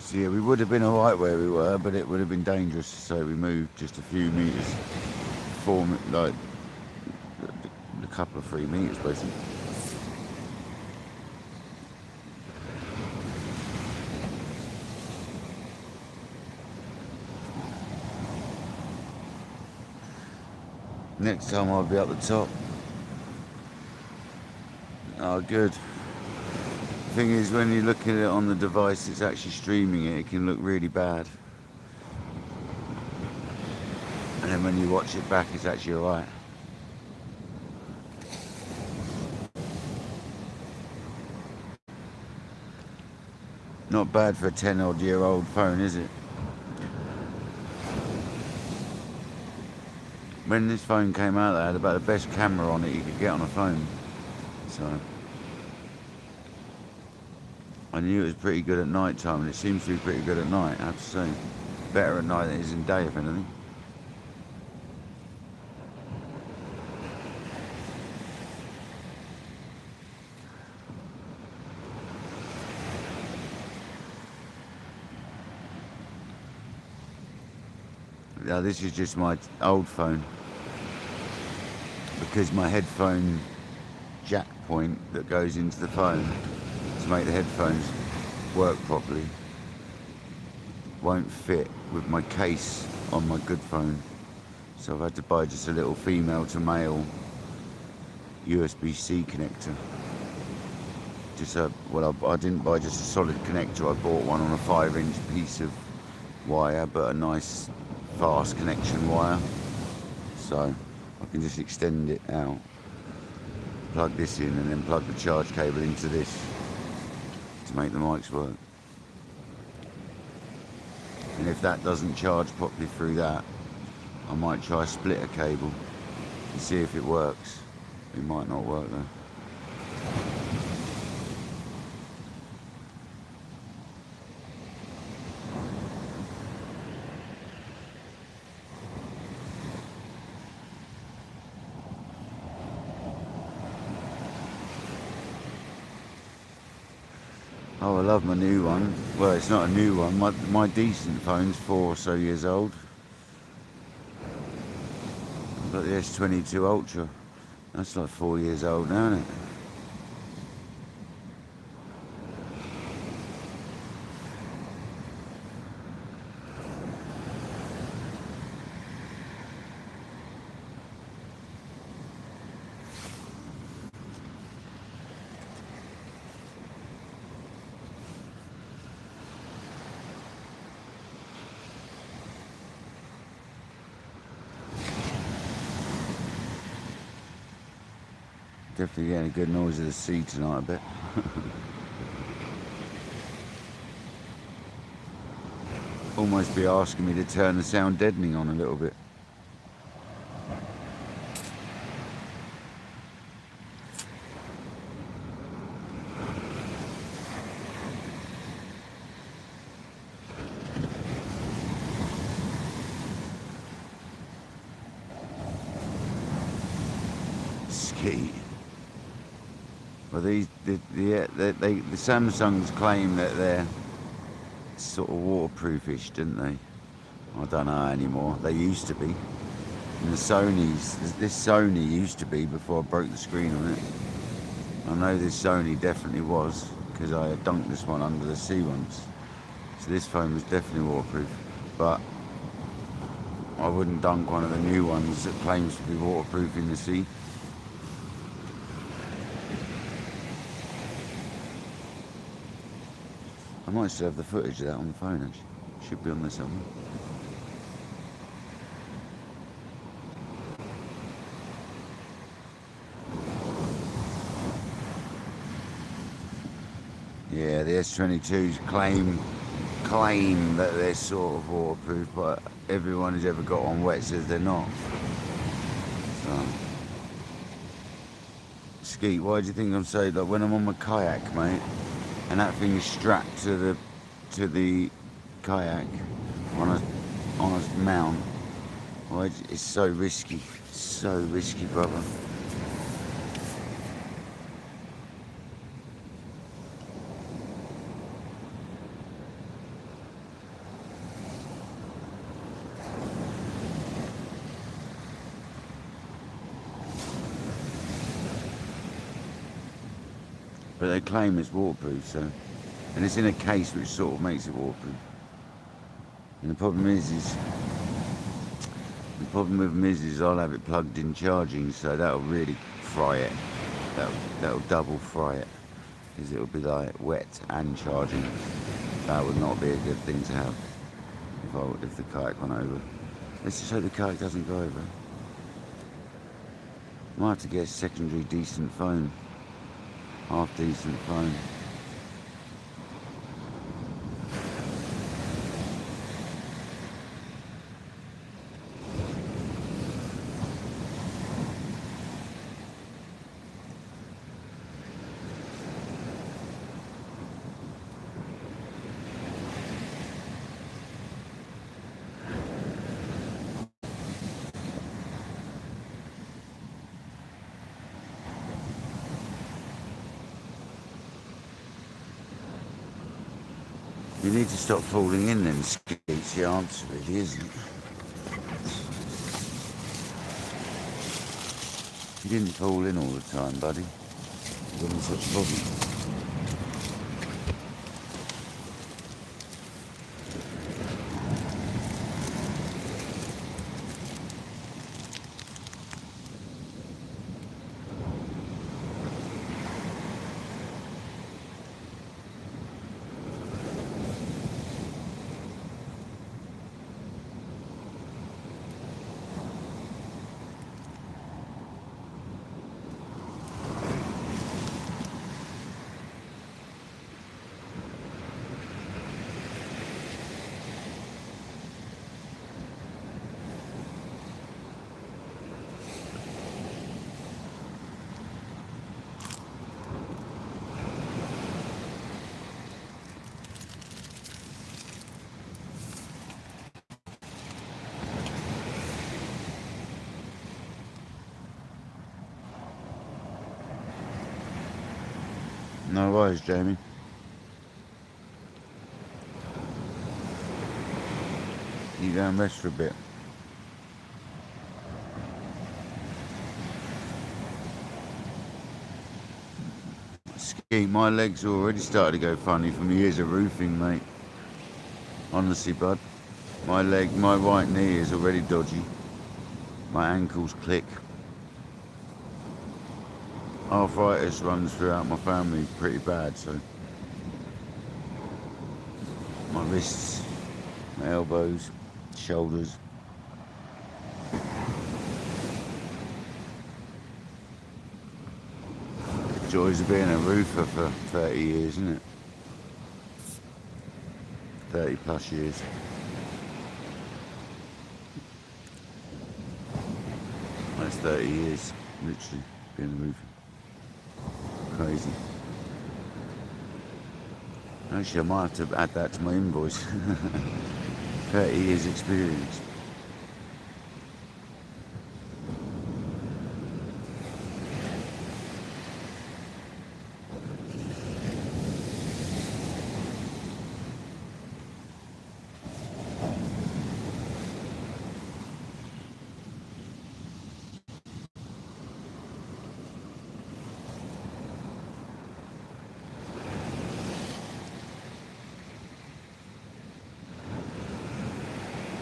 S1: So yeah, we would have been alright where we were, but it would have been dangerous, so we moved just a few metres, like a couple of 3 metres basically. Next time I'll be up the top. Oh, good. Thing is, when you look at it on the device it's actually streaming it, it can look really bad. And then when you watch it back, it's actually alright. Not bad for a 10-odd-year-old phone, is it? When this phone came out, they had about the best camera on it you could get on a phone. So I knew it was pretty good at night time, and it seems to be pretty good at night, I have to say. Better at night than it is in day, if anything. Now this is just my old phone, because my headphone jack point that goes into the phone to make the headphones work properly won't fit with my case on my good phone, so I've had to buy just a little female to male USB-C connector. I didn't buy just a solid connector, I bought one on a 5-inch piece of wire, but a nice fast connection wire, so I can just extend it out, plug this in, and then plug the charge cable into this to make the mics work. And if that doesn't charge properly through that, I might try a splitter cable and see if it works. It might not work though. Oh, I love my new one. Well, it's not a new one. My decent phone's 4 or so years old. I've got the S22 Ultra. That's like 4 years old now, isn't it? Definitely getting a good noise of the sea tonight, I bet. Almost be asking me to turn the sound deadening on a little bit. Ski. Well, the Samsungs claim that they're sort of waterproofish, didn't they? I don't know anymore. They used to be. And this Sony used to be before I broke the screen on it. I know this Sony definitely was, because I had dunked this one under the sea once. So this phone was definitely waterproof. But I wouldn't dunk one of the new ones that claims to be waterproof in the sea. I might still have the footage of that on the phone, actually. Should be on there somewhere. Yeah, the S22s claim that they're sort of waterproof, but everyone who's ever got one wet says they're not. So, Skeet, why do you think I'm saying that when I'm on my kayak, mate, and that thing is strapped to the kayak on a mount? Well, it's so risky, brother. but they claim it's waterproof, so, and it's in a case which sort of makes it waterproof. And the problem with them is I'll have it plugged in charging, so that'll really fry it. That'll double fry it, because it'll be like wet and charging. That would not be a good thing to have if the kayak went over. Let's just hope the kayak doesn't go over. I might have to get a secondary decent phone, half decent phone. You need to stop falling in them skates, the answer really, isn't it? You didn't fall in all the time, buddy. It wasn't such a problem. No worries, Jamie. You go and rest for a bit. Ski, my legs already started to go funny from years of roofing, mate. Honestly, bud. My right knee is already dodgy. My ankles click. Arthritis runs throughout my family pretty bad, so my wrists, my elbows, shoulders. Joys of being a roofer for 30 years, isn't it? 30 plus years. That's 30 years, literally, being a roofer. Crazy. Actually, I might have to add that to my invoice. 30 years experience.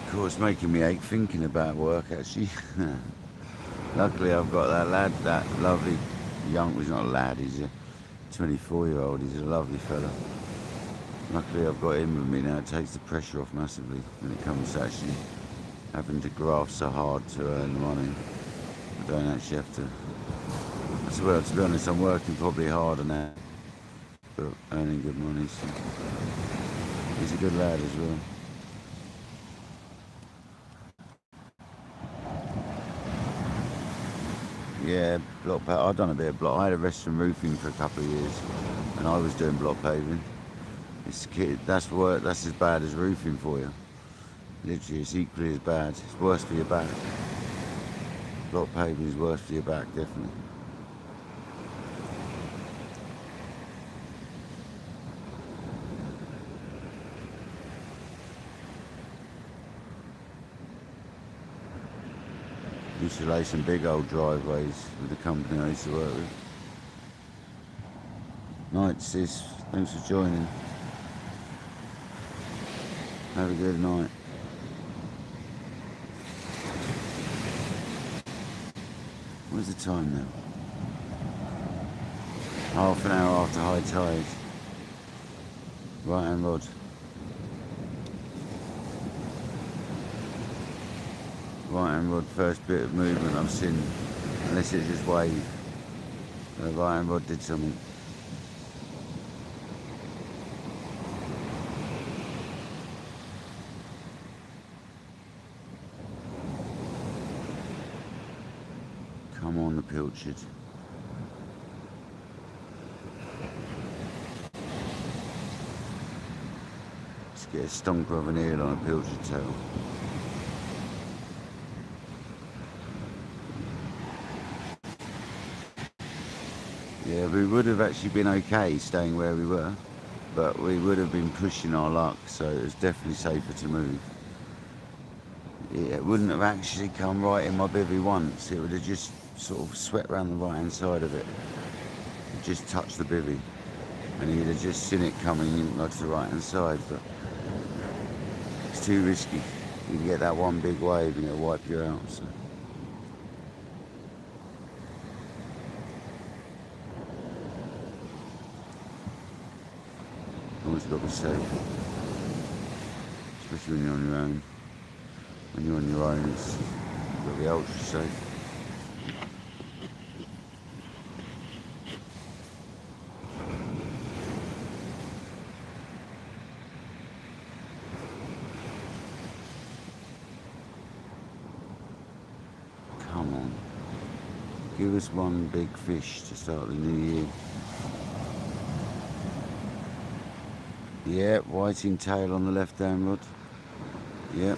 S1: Of course, making me ache thinking about work, actually. Luckily, I've got that lad, that lovely young, well, he's not a lad, he's a 24-year-old, he's a lovely fella. Luckily, I've got him with me now. It takes the pressure off massively when it comes to actually having to graft so hard to earn the money. I don't actually have to. Well, to be honest, I'm working probably harder now, but earning good money, so he's a good lad as well. Yeah, block paving. I've done a bit of block. I had a restaurant roofing for a couple of years, and I was doing block paving. That's work. That's as bad as roofing for you. Literally, it's equally as bad. It's worse for your back. Block paving is worse for your back, definitely. Used to lay some big old driveways with the company I used to work with. Night, sis. Thanks for joining. Have a good night. What's the time now? Half an hour after high tide. Right hand rod. Right hand rod, first bit of movement I've seen, unless it's just wave. The right hand rod did something. Come on, the pilchard. Let's get a stonker of an eel on a pilchard tail. Yeah, we would have actually been okay staying where we were, but we would have been pushing our luck, so it was definitely safer to move. It wouldn't have actually come right in my bivvy once. It would have just sort of swept around the right hand side of it. It just touched the bivvy, and you'd have just seen it coming in like to the right hand side, but it's too risky. You can get that one big wave and it'll wipe you out. So. Always got to be safe, especially when you're on your own. When you're on your own, it's got to be ultra safe. Come on, give us one big fish to start the new year. Yep, whiting tail on the left hand rod. Yep.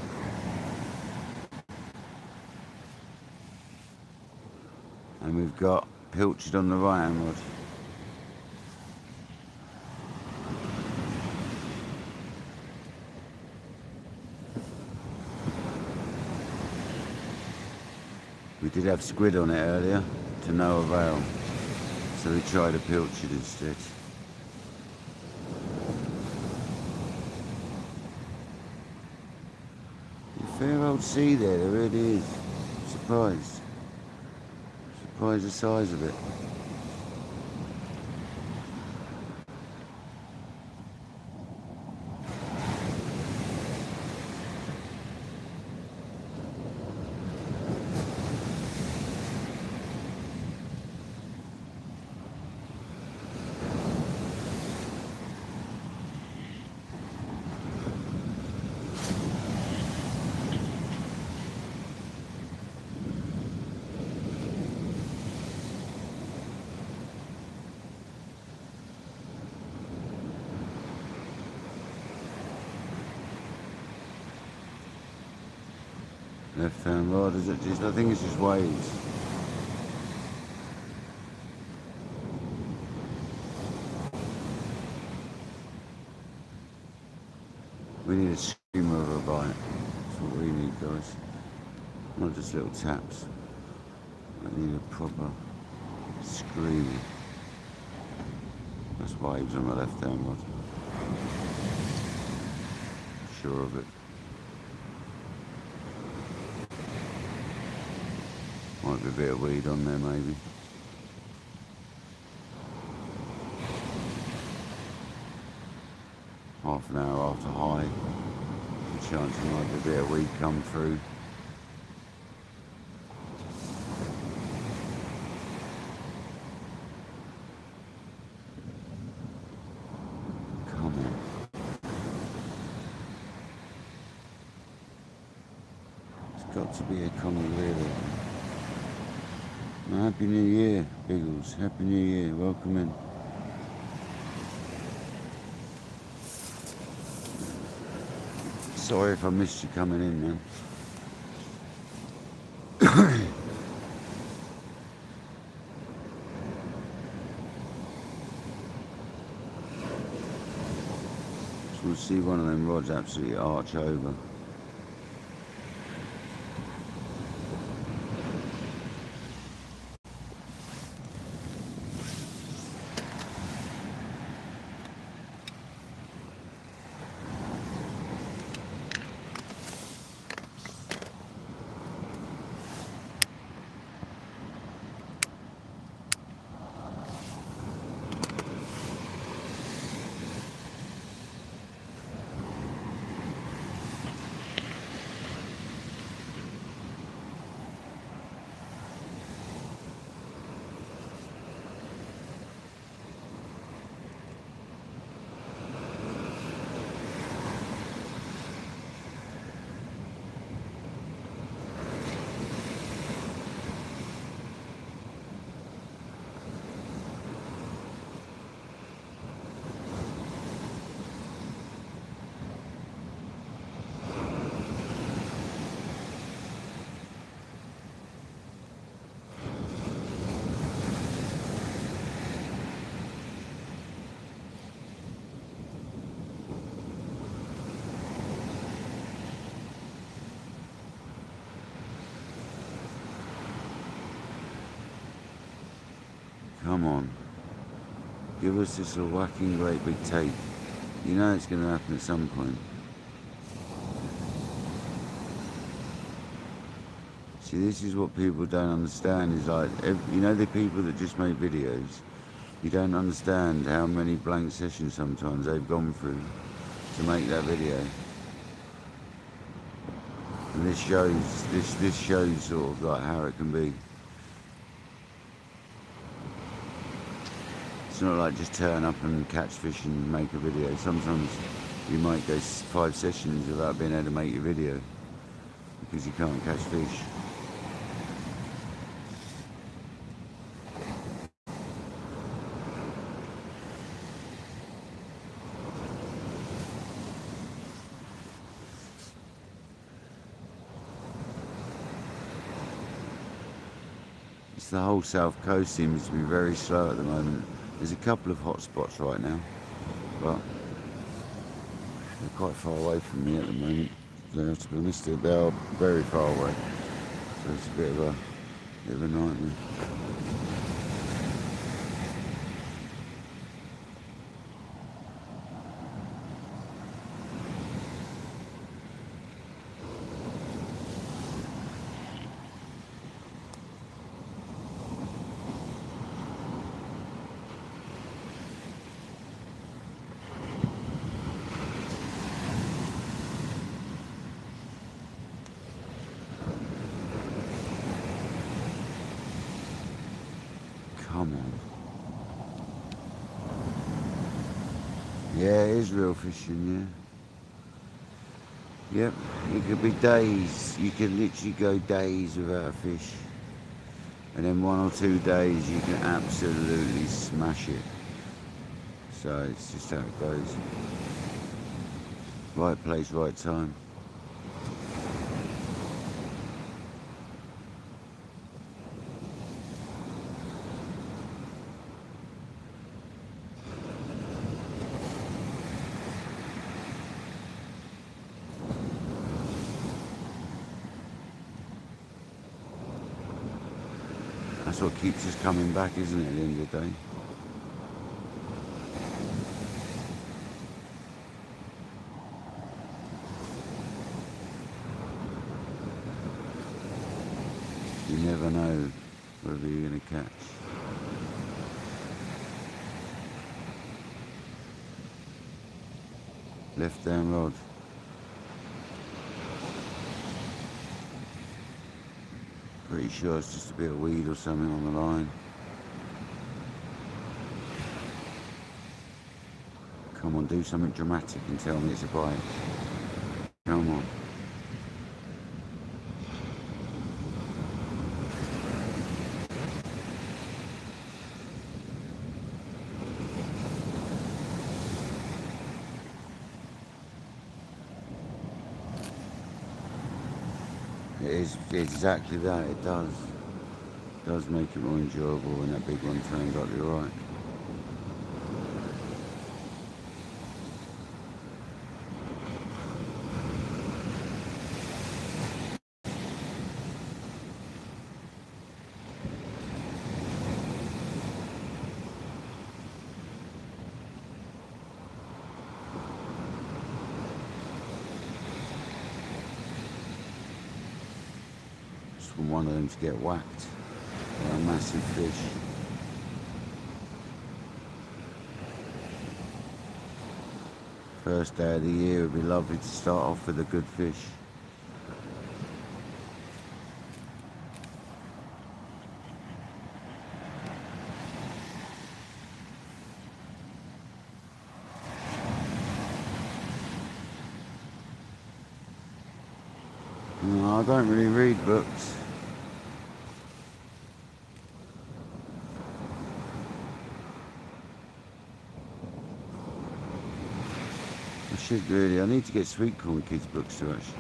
S1: And we've got pilchard on the right hand rod. We did have squid on it earlier, to no avail. So we tried a pilchard instead. Fair old sea there really is. Surprised. Surprised the size of it. Left hand rod, is it just, I think it's just waves. We need a screamer of a bite. That's what we need, guys. Not just little taps. I need a proper screamer. That's waves on my left hand rod. Sure of it. Might be a bit of weed on there, maybe. Half an hour after high. Good chance there might be a bit of weed come through. Come on. It's got to be a Conger, really. Happy New Year, Biggles. Happy New Year. Welcome in. Sorry if I missed you coming in, man. So we'll see one of them rods absolutely arch over. Come on. Give us this a whacking great big take. You know it's going to happen at some point. See, this is what people don't understand, is like, you know, the people that just make videos, you don't understand how many blank sessions sometimes they've gone through to make that video. And this shows sort of like how it can be. It's not like just turn up and catch fish and make a video. Sometimes you might go 5 sessions without being able to make your video because you can't catch fish. The whole south coast seems to be very slow at the moment. There's a couple of hot spots right now, but they're quite far away from me at the moment. To be honest, they are very far away, so it's a bit of a nightmare. Come on. Yeah, it is real fishing, yeah. Yep, it could be days. You can literally go days without a fish. And then 1 or 2 days you can absolutely smash it. So it's just how it goes. Right place, right time. That's what keeps us coming back, isn't it, at the end of the day? You never know whether you're going to catch. Left down rod. Pretty sure it's just a bit of weed or something on the line. Come on, do something dramatic and tell me it's a bite. Come on. It is exactly that, it does. It does make it more enjoyable when that big one turns up, you're right. From one of them to get whacked by a massive fish. First day of the year would be lovely to start off with a good fish. No, I don't really read books. I should really. I need to get sweet corn kids books to actually.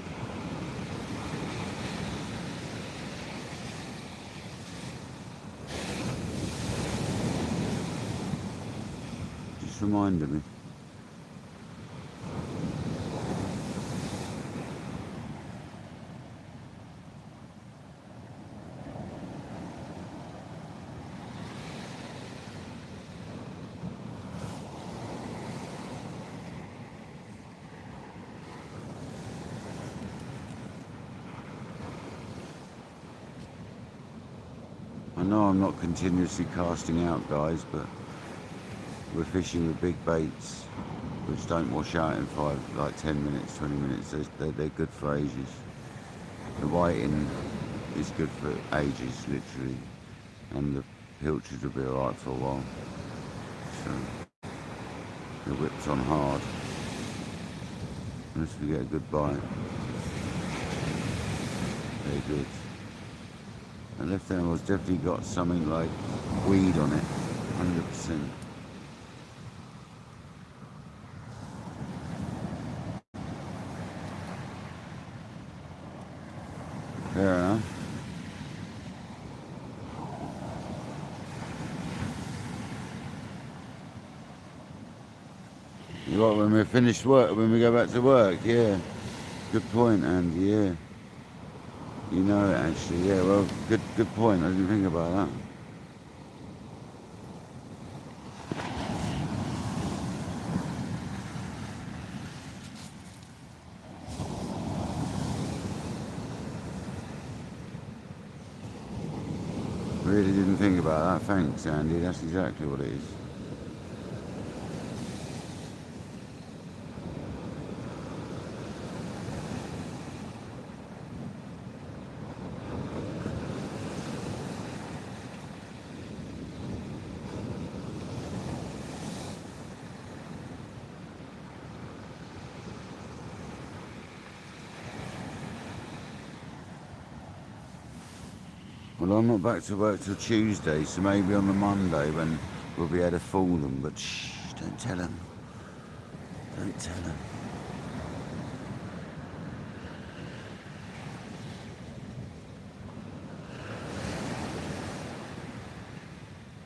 S1: Just reminded me. I know I'm not continuously casting out, guys, but we're fishing with big baits, which don't wash out in 10 minutes, 20 minutes. They're good for ages. The whiting is good for ages, literally, and the pilchards will be alright for a while. So the whip's on hard, unless we get a good bite. Very good. The left handle's definitely got something like weed on it, 100%. Fair enough. You what, when we're finished work, when we go back to work, yeah. Good point, Andy, yeah. You know it actually, yeah, well, good point, I didn't think about that. Really didn't think about that, thanks Andy, that's exactly what it is. Well, I'm not back to work till Tuesday, so maybe on the Monday when we'll be able to fool them, but shh, don't tell them. Don't tell them.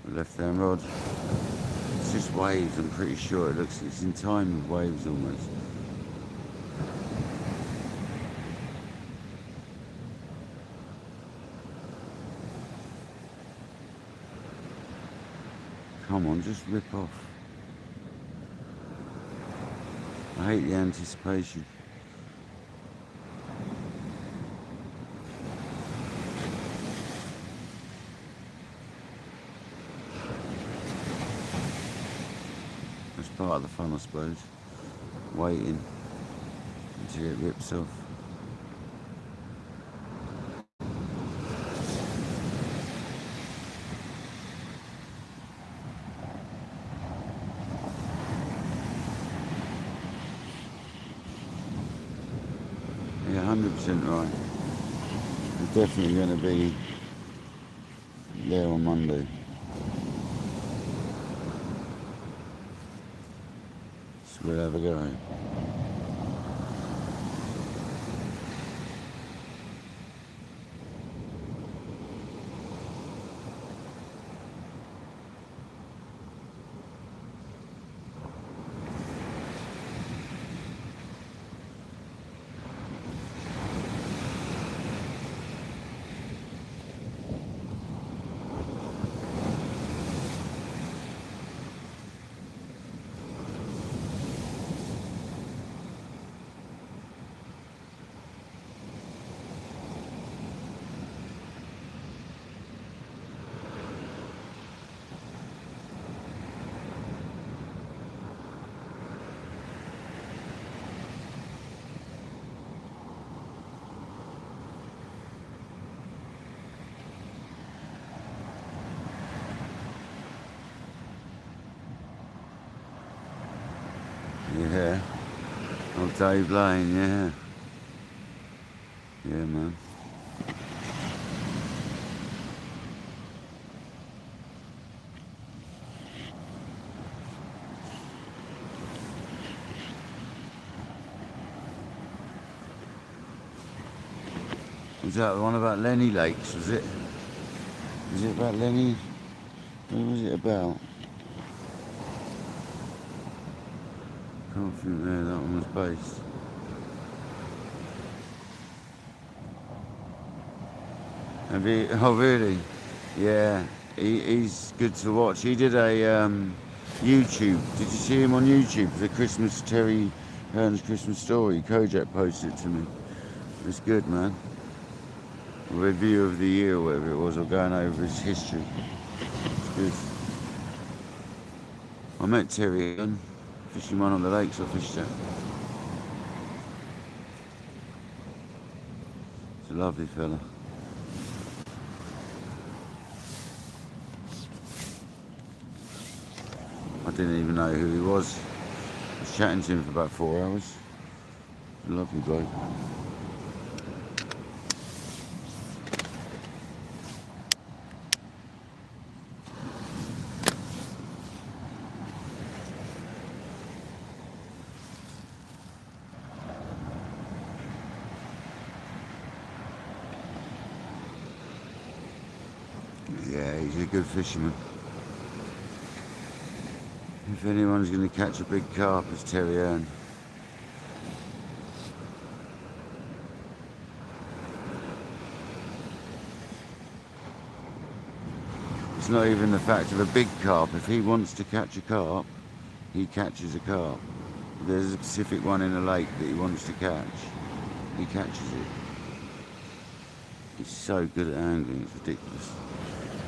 S1: Left hand rod. It's just waves, I'm pretty sure. It's in time with waves almost. Come on, just rip off. I hate the anticipation. That's part of the fun, I suppose. Waiting until it rips off. Yeah, 100% right. We're definitely going to be there on Monday. So we'll have a go. Yeah. Oh, Dave Lane, yeah. Yeah, man. Was that the one about Lenny Lakes, was it? Was it about Lenny? What was it about? Can't think where that one was based. Have you? Oh, really? Yeah, he's good to watch. He did a YouTube. Did you see him on YouTube? The Christmas Terry Hearn's Christmas story. Kojak posted it to me. It's good, man. review of the year or whatever it was, or going over his history. It's good. I met Terry again, fishing one on the lakes I fished at. He's a lovely fella. I didn't even know who he was. I was chatting to him for about 4 hours. A lovely bloke. Yeah, he's a good fisherman. If anyone's going to catch a big carp, it's Terry Earn. It's not even the fact of a big carp. If he wants to catch a carp, he catches a carp. If there's a specific one in a lake that he wants to catch, he catches it. He's so good at angling, it's ridiculous.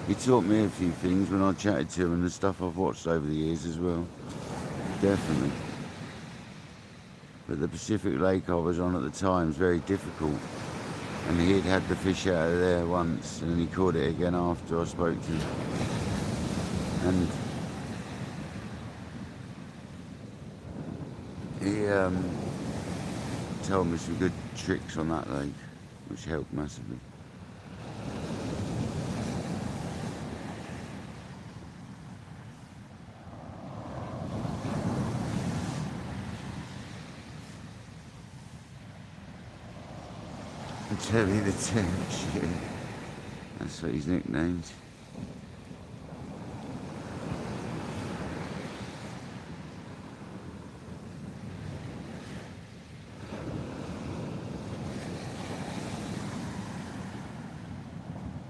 S1: He taught me a few things when I chatted to him and the stuff I've watched over the years as well. Definitely. But the Pacific lake I was on at the time was very difficult. And he'd had the fish out of there once and then he caught it again after I spoke to him. And he told me some good tricks on that lake, which helped massively. Terry the Tench, yeah. That's what he's nicknamed.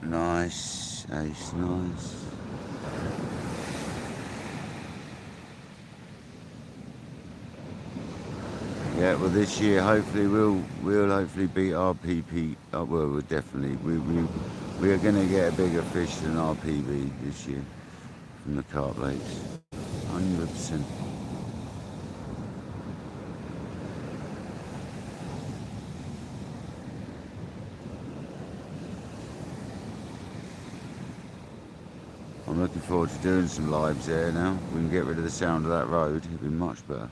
S1: Nice, Ace, nice. Yeah, well, this year hopefully we'll hopefully beat RPP. Well, we'll definitely we are going to get a bigger fish than RPB this year from the carp lakes, 100%. I'm looking forward to doing some lives there now. We can get rid of the sound of that road. It'll be much better.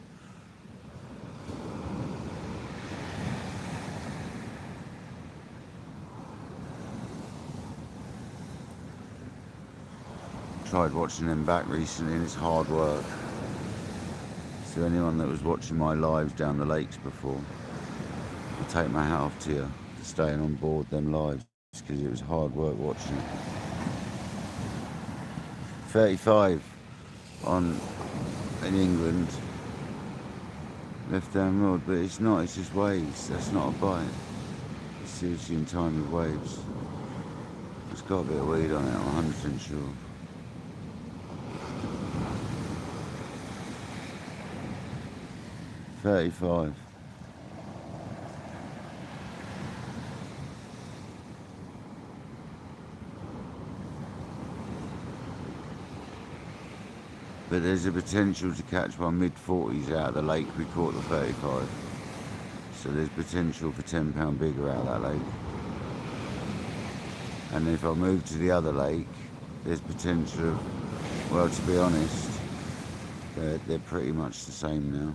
S1: Tried watching them back recently and it's hard work. So anyone that was watching my lives down the lakes before, I'll take my hat off to you for staying on board them lives because it was hard work watching it. 35 in England, left down rod, but it's not, it's just waves. That's not a bite. It's seriously in time with waves. It's got a bit of weed on it, I'm 100% sure. $35. But there's a potential to catch one mid-40s out of the lake we caught the 35. So there's potential for £10 bigger out of that lake. And if I move to the other lake, there's potential of, well, to be honest, they're pretty much the same now.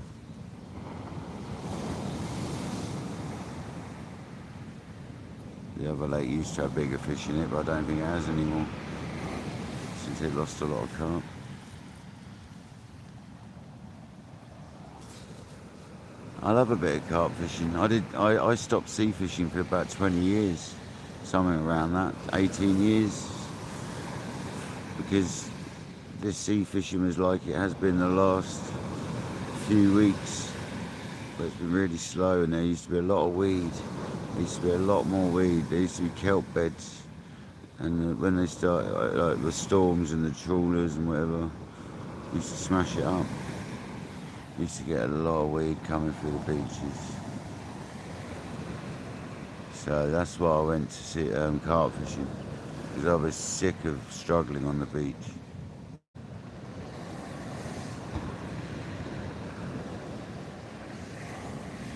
S1: The other lake used to have bigger fish in it, but I don't think it has anymore, since it lost a lot of carp. I love a bit of carp fishing. I stopped sea fishing for about 20 years, something around that, 18 years, because this sea fishing was like it has been the last few weeks, but it's been really slow and there used to be a lot of weed. There used to be a lot more weed. There used to be kelp beds, and when they started, like the storms and the trawlers and whatever, used to smash it up. Used to get a lot of weed coming through the beaches. So that's why I went to see carp fishing, because I was sick of struggling on the beach.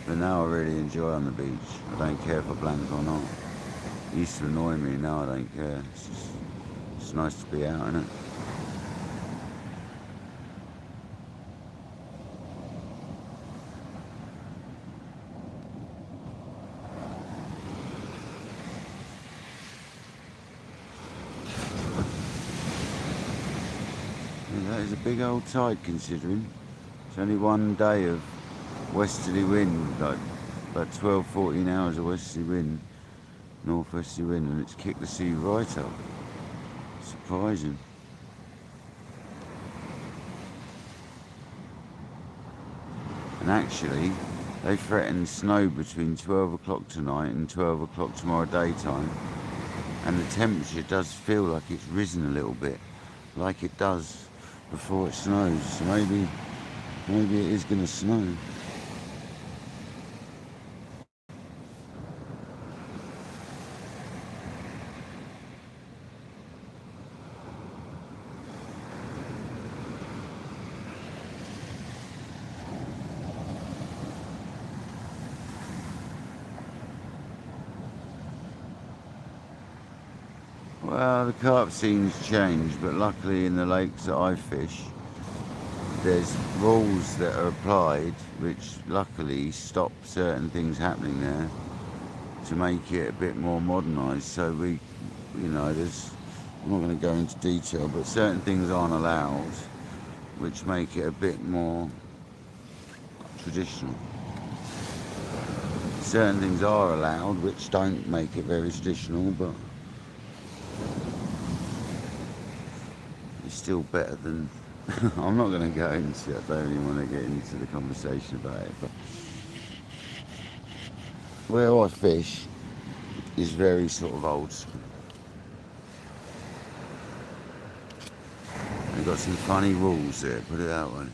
S1: But now I really enjoy on the beach. I don't care if I blank or not. It used to annoy me, now I don't care. It's nice to be out, isn't it? Yeah, that is a big old tide considering. It's only one day of westerly wind, like about 12, 14 hours of westerly wind, northwesterly wind, and it's kicked the sea right up. Surprising. And actually, they threatened snow between 12 o'clock tonight and 12 o'clock tomorrow daytime, and the temperature does feel like it's risen a little bit, like it does before it snows. So maybe it is going to snow. Well, the carp scene's changed, but luckily in the lakes that I fish, there's rules that are applied which luckily stop certain things happening there to make it a bit more modernised. So I'm not going to go into detail, but certain things aren't allowed, which make it a bit more traditional. Certain things are allowed, which don't make it very traditional, but it's still better than... I'm not going to go into it, I don't really want to get into the conversation about it, but where I fish is very sort of old school. They've got some funny rules there, put it that way.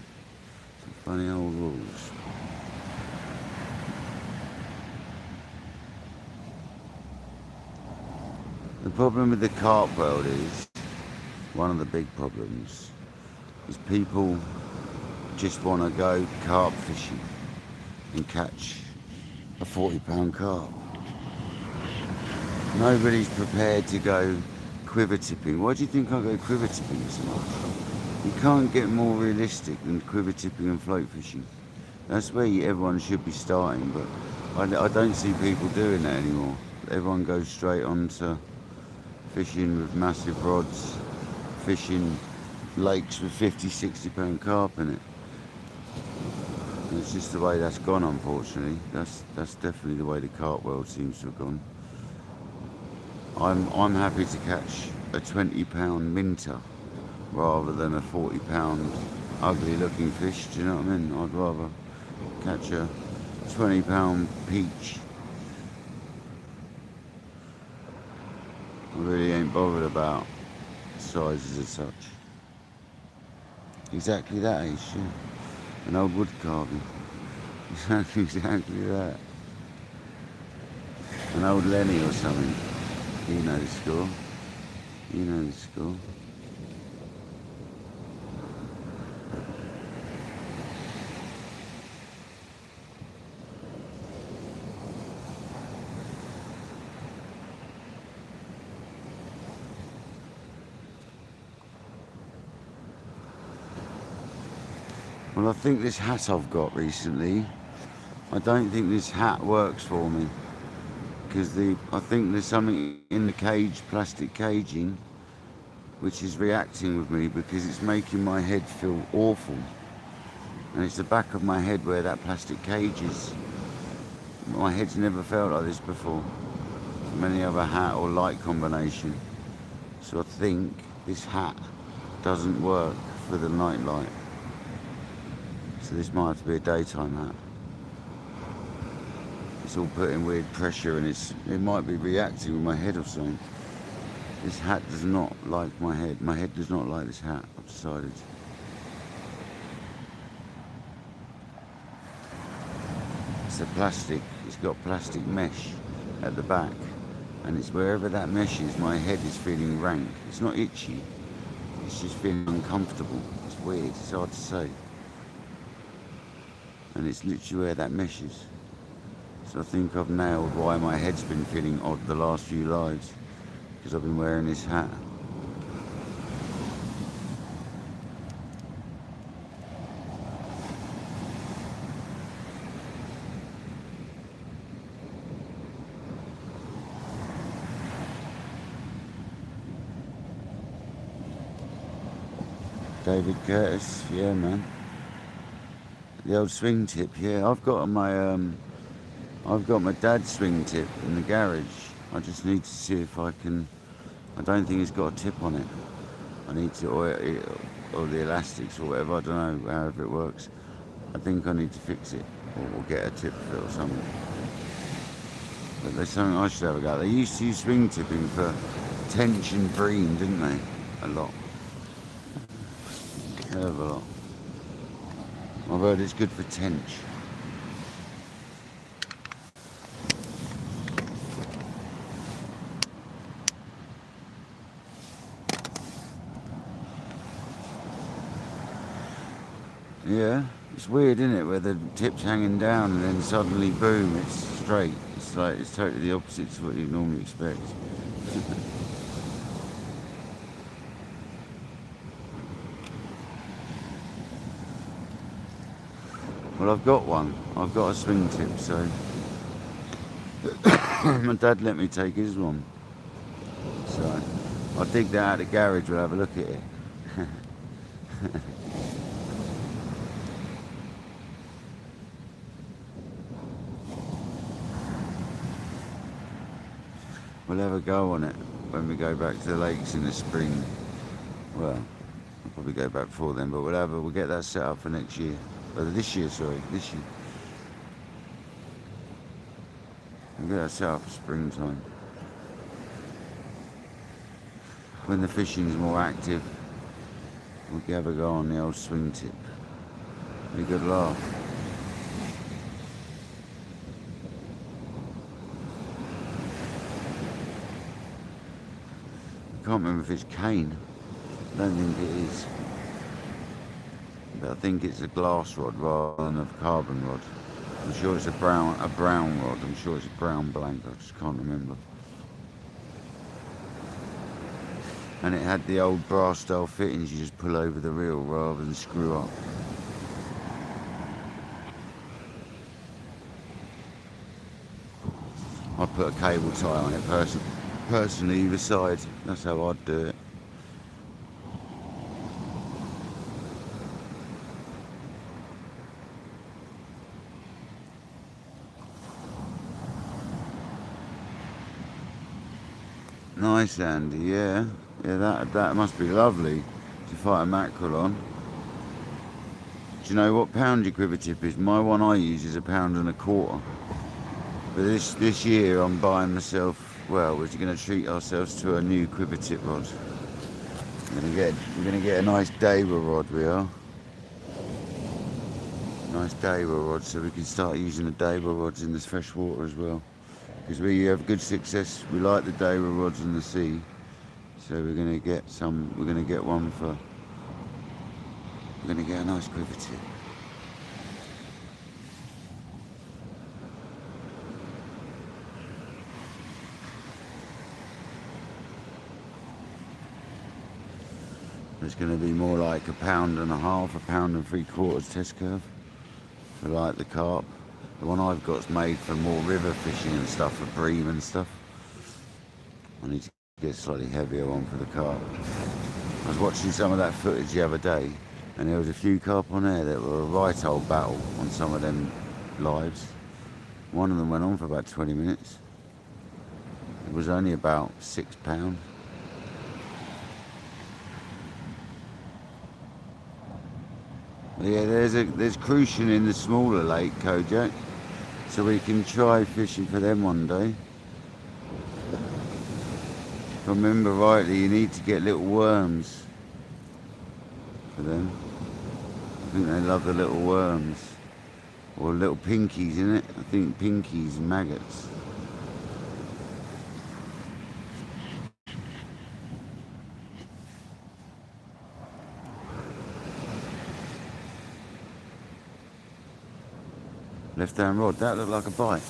S1: Some funny old rules. The problem with the carp world is, one of the big problems, is people just want to go carp fishing and catch a 40-pound carp. Nobody's prepared to go quiver tipping. Why do you think I go quiver tipping so much? You can't get more realistic than quiver tipping and float fishing. That's where everyone should be starting, but I don't see people doing that anymore. Everyone goes straight on to fishing with massive rods, fishing lakes with 50, 60-pound carp in it. And it's just the way that's gone, unfortunately. That's definitely the way the carp world seems to have gone. I'm happy to catch a 20-pound minter rather than a 40-pound ugly looking fish, do you know what I mean? I'd rather catch a 20-pound peach. I really ain't bothered about sizes as such. Exactly that, age, yeah. An old wood carving. Exactly that. An old Lenny or something. You know the score. You know the score. Well, I think this hat I've got recently, I don't think this hat works for me. Because I think there's something in the cage, plastic caging, which is reacting with me because it's making my head feel awful. And it's the back of my head where that plastic cage is. My head's never felt like this before from any other hat or light combination. So I think this hat doesn't work for the night light. So this might have to be a daytime hat. It's all putting weird pressure and it might be reacting with my head or something. This hat does not like my head. My head does not like this hat, I've decided. It's a plastic, it's got plastic mesh at the back, and it's wherever that mesh is, my head is feeling rank. It's not itchy, it's just feeling uncomfortable. It's weird, it's hard to say. And it's literally where that mesh is. So I think I've nailed why my head's been feeling odd the last few lives, because I've been wearing this hat. David Curtis, yeah man. The old swing tip, yeah. I've got my dad's swing tip in the garage. I just need to see if I can. I don't think it's got a tip on it. I need to or the elastics or whatever. I don't know however it works. I think I need to fix it or get a tip for it or something. But there's something I should have a go. They used to use swing tipping for tension bream, didn't they? A lot. Hell of a lot. I've heard it's good for tench. Yeah, it's weird, isn't it? Where the tip's hanging down and then suddenly, boom, it's straight. It's like it's totally the opposite to what you normally expect. Well, I've got one. I've got a swing tip, so my dad let me take his one. So I'll dig that out of the garage. We'll have a look at it. We'll have a go on it when we go back to the lakes in the spring. Well, I'll probably go back before then, but we'll get that set up for next year. This year. We'll get that set up for springtime. When the fishing's more active, we'll have a go on the old swing tip. Be a good laugh. I can't remember if it's cane. I don't think it is. But I think it's a glass rod rather than a carbon rod. I'm sure it's a brown rod. I'm sure it's a brown blank. I just can't remember. And it had the old brass style fittings. You just pull over the reel rather than screw up. I put a cable tie on it personally either side. That's how I'd do it. Nice, Andy, yeah. Yeah, that must be lovely to fight a mackerel on. Do you know what pound your quiver tip is? My one I use is £1.25. But this year I'm buying myself, well, we're going to treat ourselves to a new quiver tip rod. We're going to get a nice Daiwa rod, we are. Nice Daiwa rod, so we can start using the Daiwa rods in this fresh water as well. Because we have good success, we like the Daiwa rods in the sea, so we're going to get a nice quiver tip. It's going to be more like £1.50, £1.75 test curve for like the carp. The one I've got's made for more river fishing and stuff, for bream and stuff. I need to get a slightly heavier one for the carp. I was watching some of that footage the other day, and there was a few carp on there that were a right old battle on some of them lives. One of them went on for about 20 minutes. It was only about £6. Yeah, there's crucian in the smaller lake, Kojak, so we can try fishing for them one day. If I remember rightly, you need to get little worms for them. I think they love the little worms, or little pinkies in it. I think pinkies and maggots. Left hand rod, that looked like a bite.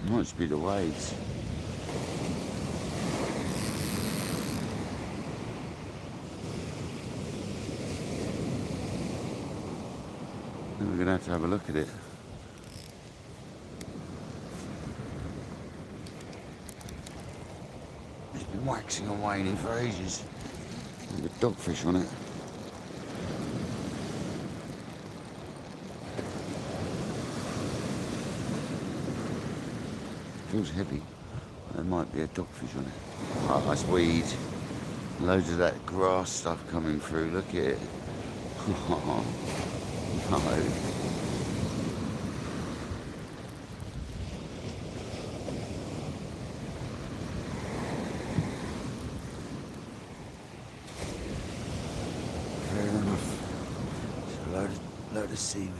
S1: Might be the waves. We're going to have a look at it. It's been waxing away in it for ages. There's a dogfish on it. Feels heavy. There might be a dogfish on it. Oh, that's weed. Loads of that grass stuff coming through. Look at it. Oh, no. Fair enough. It's a load of seaweed.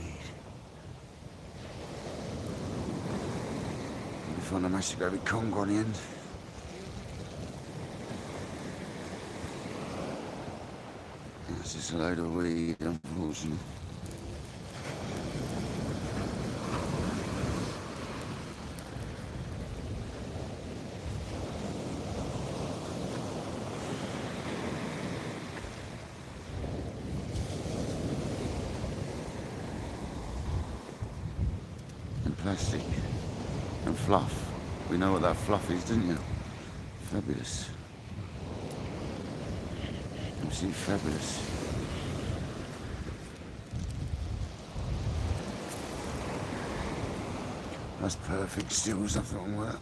S1: Find a massive baby conger on the end. That's just a load of weed, unfortunately. And plastic. And fluff. We know what that fluff is, don't you? Fabulous. Absolutely fabulous. That's perfect still, there's nothing wrong with that.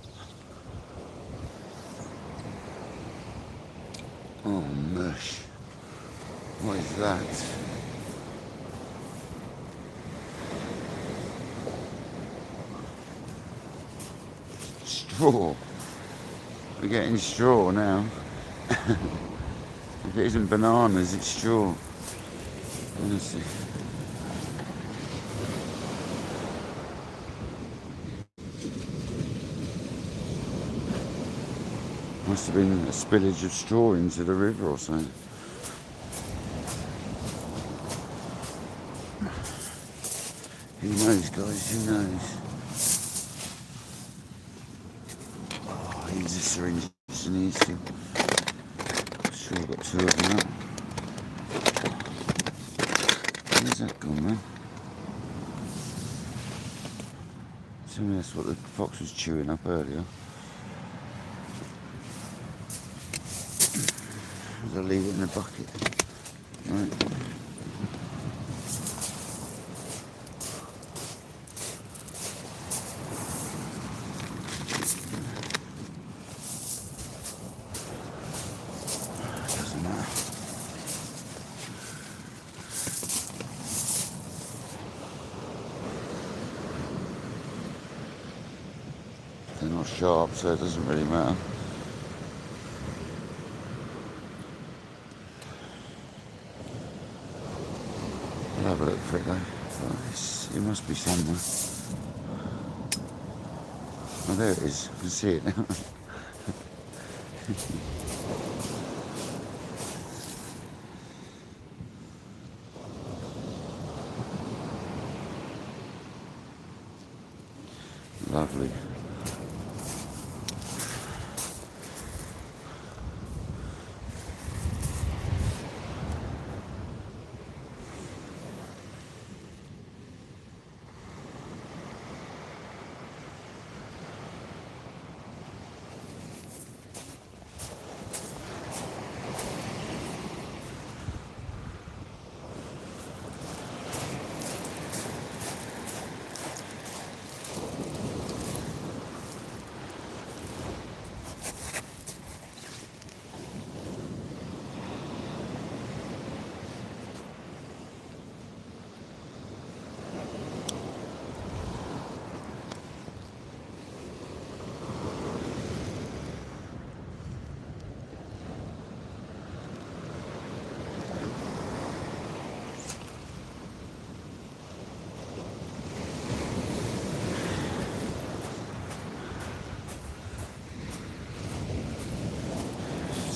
S1: Oh, mush. What is that? Straw. We're getting straw now. If it isn't bananas, it's straw. Honestly. Must have been a spillage of straw into the river or something. Who knows, guys? Who knows? He's a syringe and he's still. I'm sure I've got two of them up. Where's that gone, man? Tell me that's what the fox was chewing up earlier. I'll leave it in the bucket. Right. They're not sharp, so it doesn't really matter. I'll have a look for it though. It must be somewhere. Oh, there it is. I can see it now. Lovely.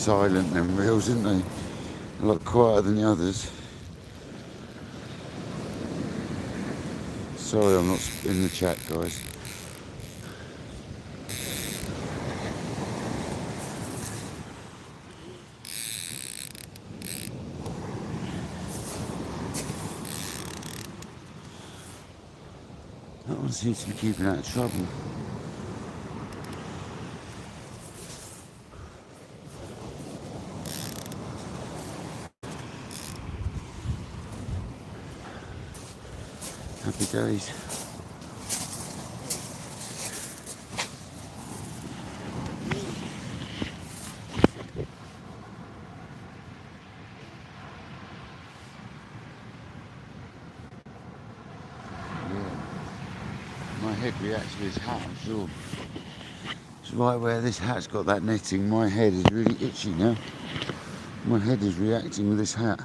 S1: silent, them reels, aren't they? A lot quieter than the others. Sorry I'm not in the chat, guys. That one seems to be keeping out of trouble. Happy days. My head reacts to his hat, I'm sure. It's right where this hat's got that netting. My head is really itchy now. My head is reacting with this hat.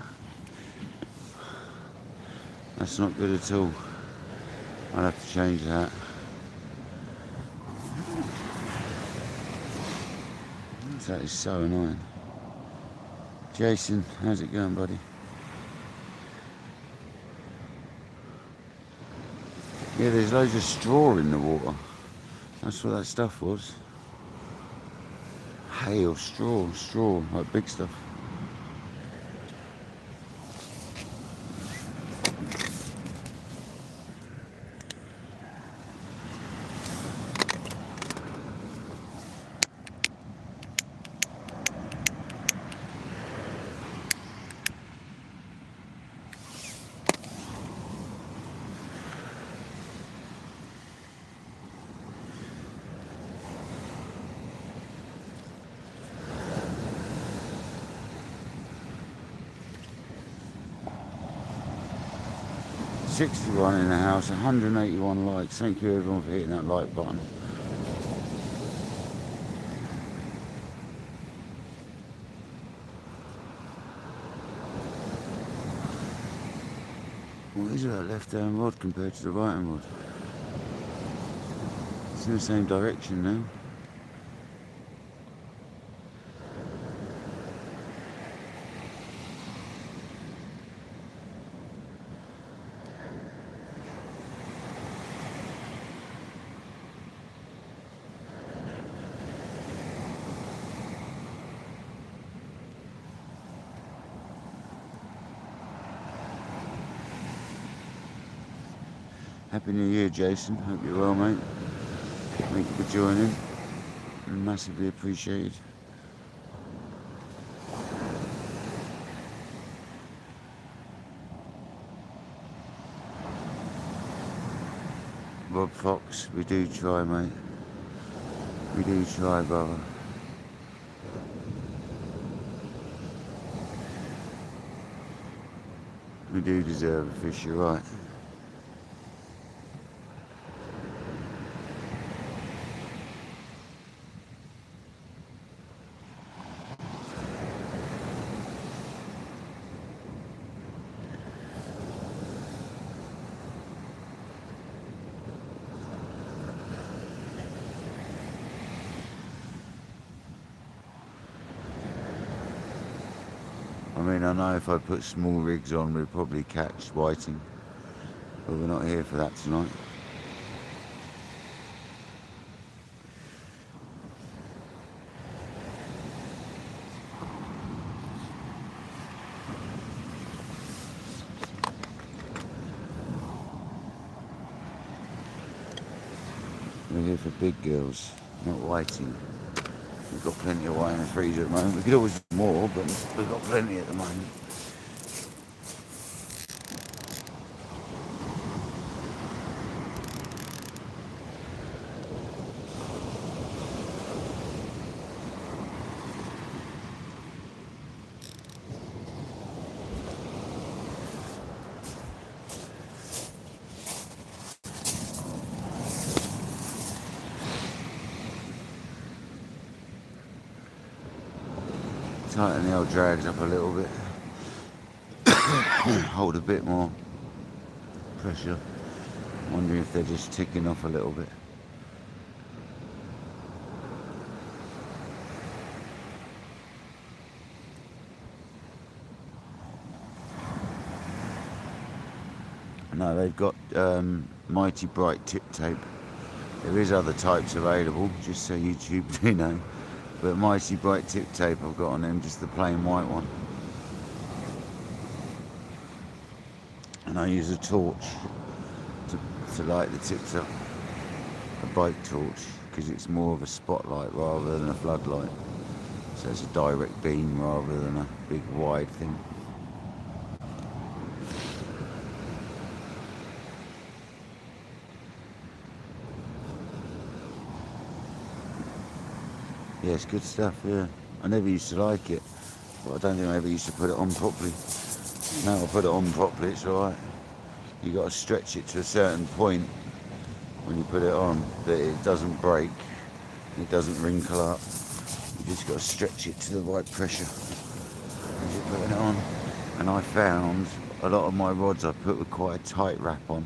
S1: That's not good at all. I'll have to change that. That is so annoying. Jason, how's it going, buddy? Yeah, there's loads of straw in the water. That's what that stuff was. Hay or straw, like big stuff. $61 in the house, 181 likes. Thank you everyone for hitting that like button. What is that left-hand rod compared to the right-hand rod? It's in the same direction now. Happy New Year, Jason. Hope you're well, mate. Thank you for joining. Massively appreciated. Rob Fox, we do try, mate. We do try, brother. We do deserve a fish, you're right. I mean, I know if I put small rigs on, we'd probably catch whiting, but we're not here for that tonight. We're here for big girls, not whiting. We've got plenty of white in the freezer at the moment. We could always do more, but we've got plenty at the moment. Tighten the old drags up a little bit. Hold a bit more pressure. Wondering if they're just ticking off a little bit. No, they've got Mighty Bright tip tape. There is other types available, just so YouTube do know. But Mighty Bright tip tape I've got on them, just the plain white one. And I use a torch to light the tips up. A bike torch, because it's more of a spotlight rather than a floodlight. So it's a direct beam rather than a big wide thing. Yeah, it's good stuff, yeah. I never used to like it, but I don't think I ever used to put it on properly. Now I put it on properly, it's alright. You got to stretch it to a certain point when you put it on that it doesn't break, it doesn't wrinkle up. You just got to stretch it to the right pressure as you're putting it on. And I found a lot of my rods I put with quite a tight wrap on,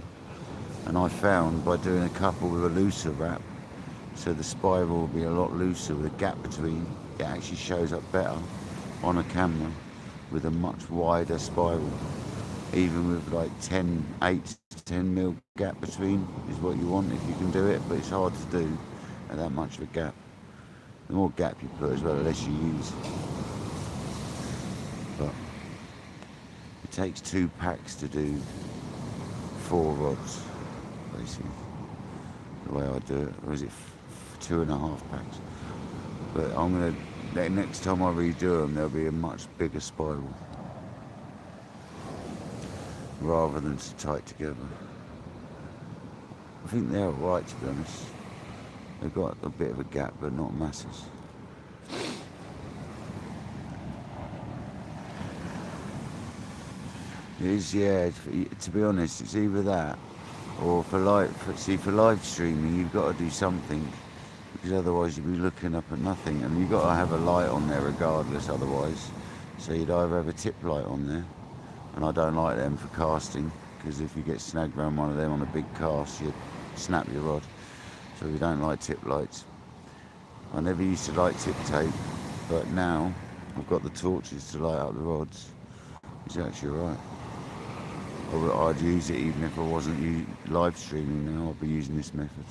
S1: and I found by doing a couple with a looser wrap, so the spiral will be a lot looser with a gap between, it actually shows up better on a camera with a much wider spiral. Even with like 8 to 10 mil gap between is what you want if you can do it, but it's hard to do at that much of a gap. The more gap you put as well, the less you use. But it takes 2 packs to do 4 rods, basically, the way I do it. Or is it 2.5 packs? But I'm gonna, next time I redo them, there'll be a much bigger spiral, rather than so tight together. I think they're alright, to be honest. They've got a bit of a gap, but not masses. It is, yeah, to be honest, it's either that, or for live streaming, you've got to do something, because otherwise you'll be looking up at nothing, and you've got to have a light on there regardless, otherwise. So you'd either have a tip light on there, and I don't like them for casting, because if you get snagged around one of them on a big cast, you snap your rod. So we don't like tip lights. I never used to like tip tape, but now I've got the torches to light up the rods. It's actually alright. I'd use it even if I wasn't live streaming now, I'd be using this method.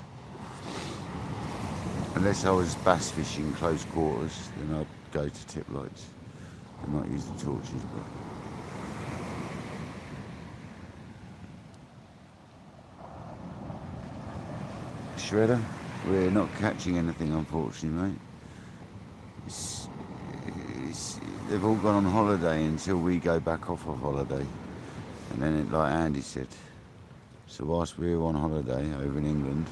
S1: Unless I was bass fishing close quarters, then I'd go to tip lights and not use the torches. But shredder, we're not catching anything, unfortunately, mate. They've all gone on holiday until we go back off of holiday, and then like Andy said, so whilst we're on holiday over in England,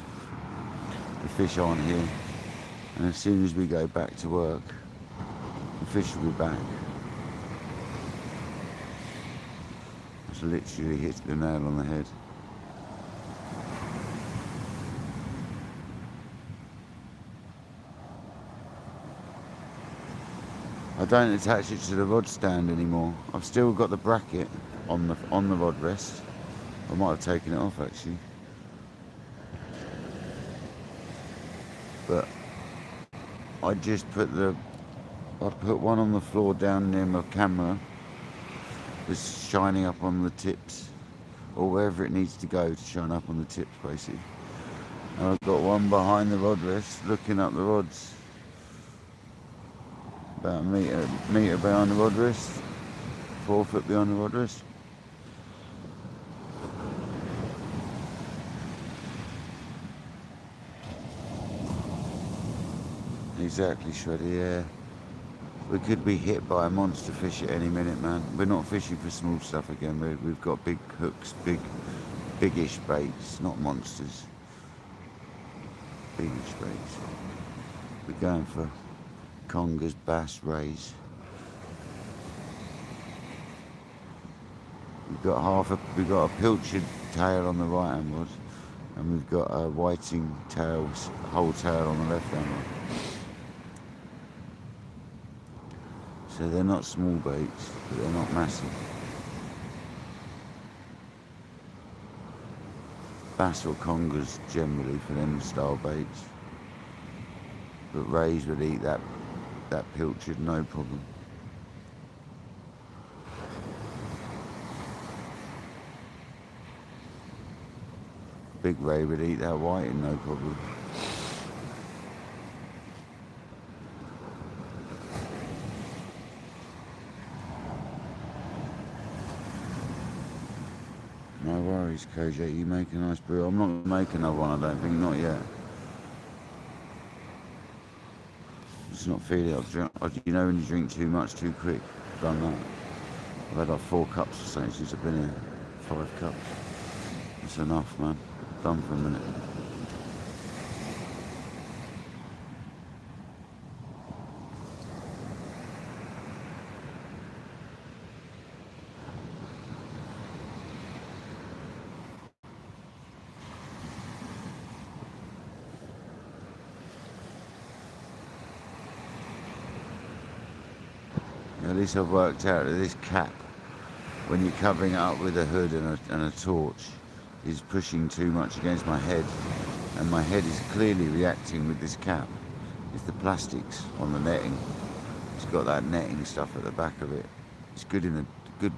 S1: the fish aren't here, and as soon as we go back to work, the fish will be back. It's literally hit the nail on the head. I don't attach it to the rod stand anymore. I've still got the bracket on the rod rest. I might have taken it off actually. But I just put one on the floor down near my camera, just shining up on the tips, or wherever it needs to go to shine up on the tips basically. And I've got one behind the rod rest looking up the rods. About a metre behind the rod rest, 4 foot behind the rod rest. Exactly, Shreddy, yeah. We could be hit by a monster fish at any minute, man. We're not fishing for small stuff again. We've got big hooks, biggish baits, not monsters. Biggish baits. We're going for Congers, bass, rays. We've got a pilchard tail on the right hand rod, and we've got a whiting tail, whole tail on the left hand rod. So they're not small baits, but they're not massive. Bass or Congers generally for them style baits, but rays would eat that pilchard no problem. big ray would eat that whiting, no problem. No worries, KJ, you make a nice brew. I'm not going to make another one, I don't think, not yet. Just not feeling it. You know when you drink too much too quick? I've done that. I've had like 4 cups or something since I've been here. 5 cups. It's enough, man. Done for a minute. At least I've worked out that this cap, when you're covering it up with a hood and a torch, is pushing too much against my head, and my head is clearly reacting with this cap. It's the plastics on the netting. It's got that netting stuff at the back of it. It's good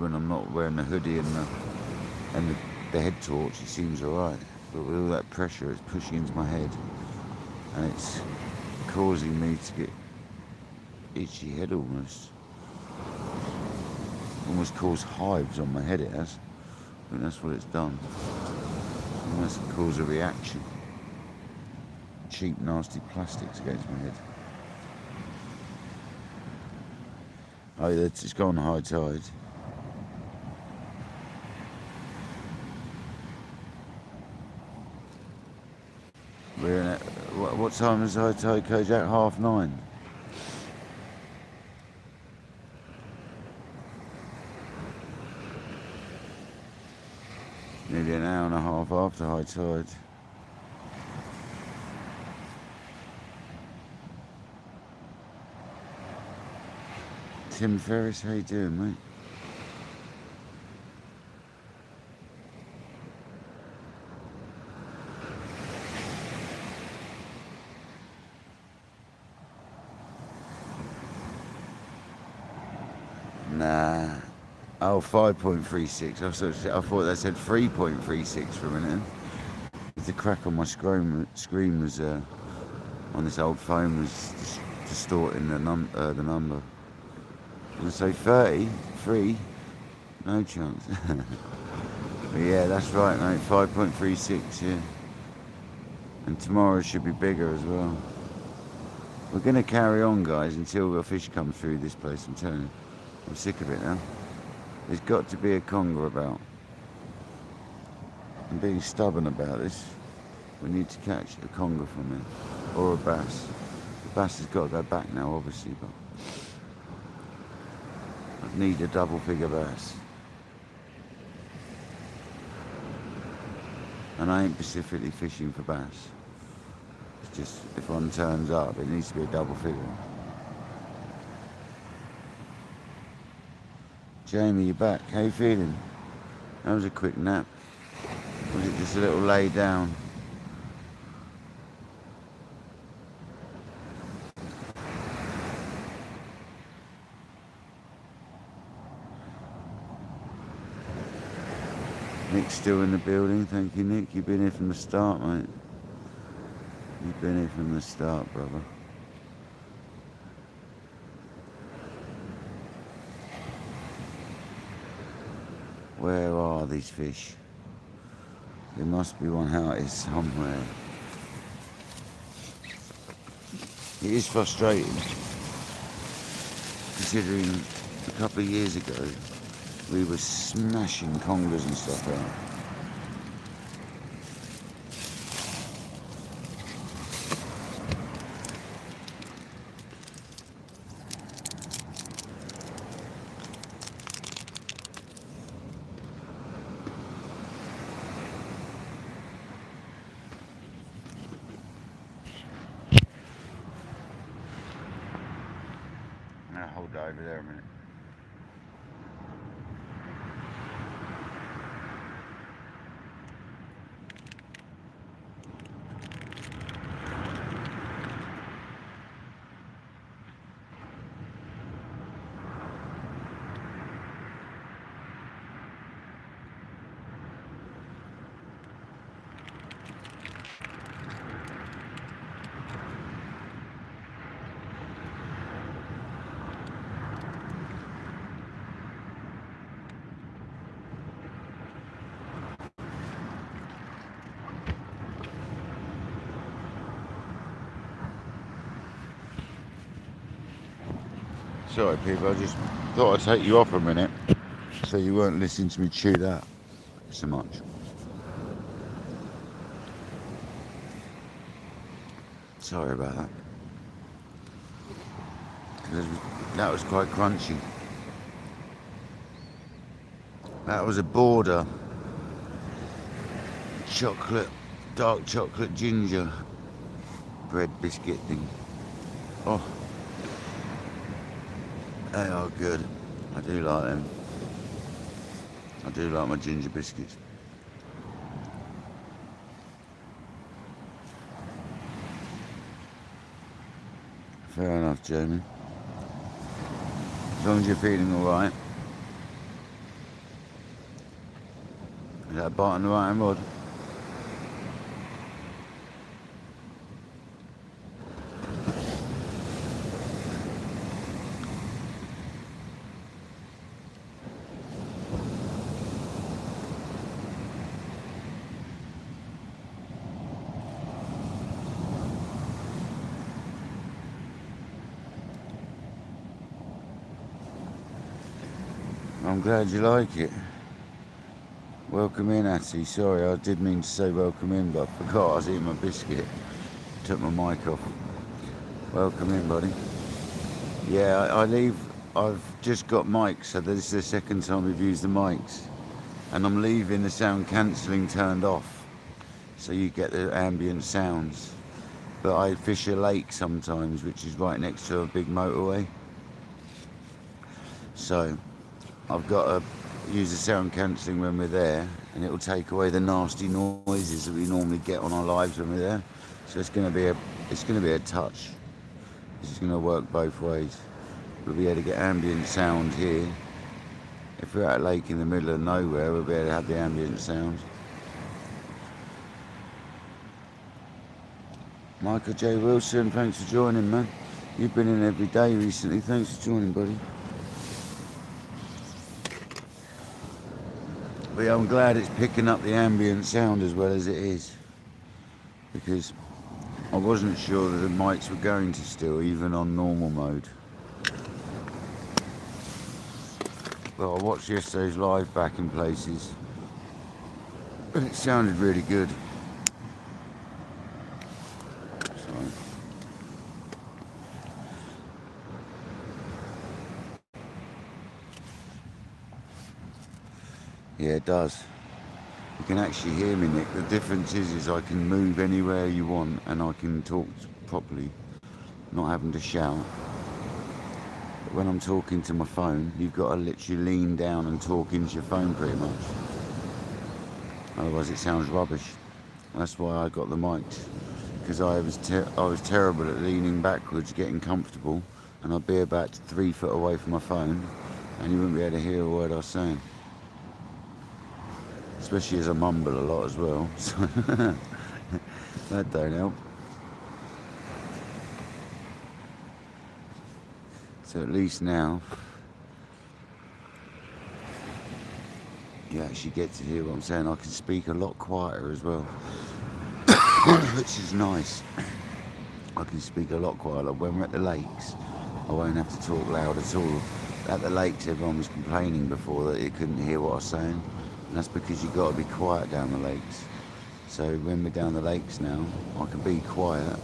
S1: when I'm not wearing the hoodie and the head torch. It seems alright, but with all that pressure, it's pushing into my head, and it's causing me to get itchy head almost. Almost caused hives on my head, it has. I think that's what it's done. Almost caused a reaction. Cheap, nasty plastics against my head. Oh, yeah, it's gone high tide. We're in it. What time is high tide, Kojak? 9:30. Nearly an hour and a half after high tide. Tim Ferris, how you doing, mate? Nah. Oh, 5.36. I thought that said 3.36 for a minute. The crack on my screen was on this old phone was distorting the number. I was gonna say 33. No chance. But yeah, that's right, mate. 5.36. Yeah. And tomorrow should be bigger as well. We're gonna carry on, guys, until a fish comes through this place. I'm telling you. I'm sick of it now. There's got to be a conger about. I'm being stubborn about this. We need to catch a conger from him, or a bass. The bass has got to go back now, obviously, but I need a double figure bass. And I ain't specifically fishing for bass. It's just, if one turns up, it needs to be a double figure. Jamie, you're back. How you feeling? That was a quick nap. Was it just a little lay down? Nick's still in the building. Thank you, Nick. You've been here from the start, mate. You've been here from the start, brother. Where are these fish? There must be one out here somewhere. It is frustrating, considering a couple of years ago we were smashing congers and stuff out. Now hold that over there a minute. Sorry people, I just thought I'd take you off a minute so you weren't listening to me chew that so much. Sorry about that. That was quite crunchy. That was a Border chocolate, dark chocolate ginger bread biscuit thing. Oh, they are good. I do like them. I do like my ginger biscuits. Fair enough, Jamie. As long as you're feeling alright. Is that a bite on the right hand rod? I'm glad you like it. Welcome in, Atty. Sorry, I did mean to say welcome in, but I forgot I was eating my biscuit. Took my mic off. Welcome in, buddy. Yeah, I leave. I've just got mics, so this is the second time we've used the mics. And I'm leaving the sound cancelling turned off, so you get the ambient sounds. But I fish a lake sometimes, which is right next to a big motorway. So I've got to use the sound cancelling when we're there, and it will take away the nasty noises that we normally get on our lives when we're there. So it's going to be a touch. This is going to work both ways. We'll be able to get ambient sound here. If we're at a lake in the middle of nowhere, we'll be able to have the ambient sound. Michael J. Wilson, thanks for joining, man. You've been in every day recently. Thanks for joining, buddy. But yeah, I'm glad it's picking up the ambient sound as well as it is, because I wasn't sure that the mics were going to still, even on normal mode. But I watched yesterday's live back in places, and it sounded really good. So. Yeah, it does. You can actually hear me, Nick. The difference is I can move anywhere you want, and I can talk properly, not having to shout. But when I'm talking to my phone, you've got to literally lean down and talk into your phone pretty much. Otherwise it sounds rubbish. That's why I got the mics, because I was terrible at leaning backwards, getting comfortable, and I'd be about 3 foot away from my phone, and you wouldn't be able to hear a word I was saying. Especially as I mumble a lot as well, so that don't help. So at least now you actually get to hear what I'm saying. I can speak a lot quieter as well, which is nice. I can speak a lot quieter. When we're at the lakes, I won't have to talk loud at all. At the lakes, everyone was complaining before that they couldn't hear what I was saying. And that's because you've got to be quiet down the lakes. So when we're down the lakes now, I can be quiet,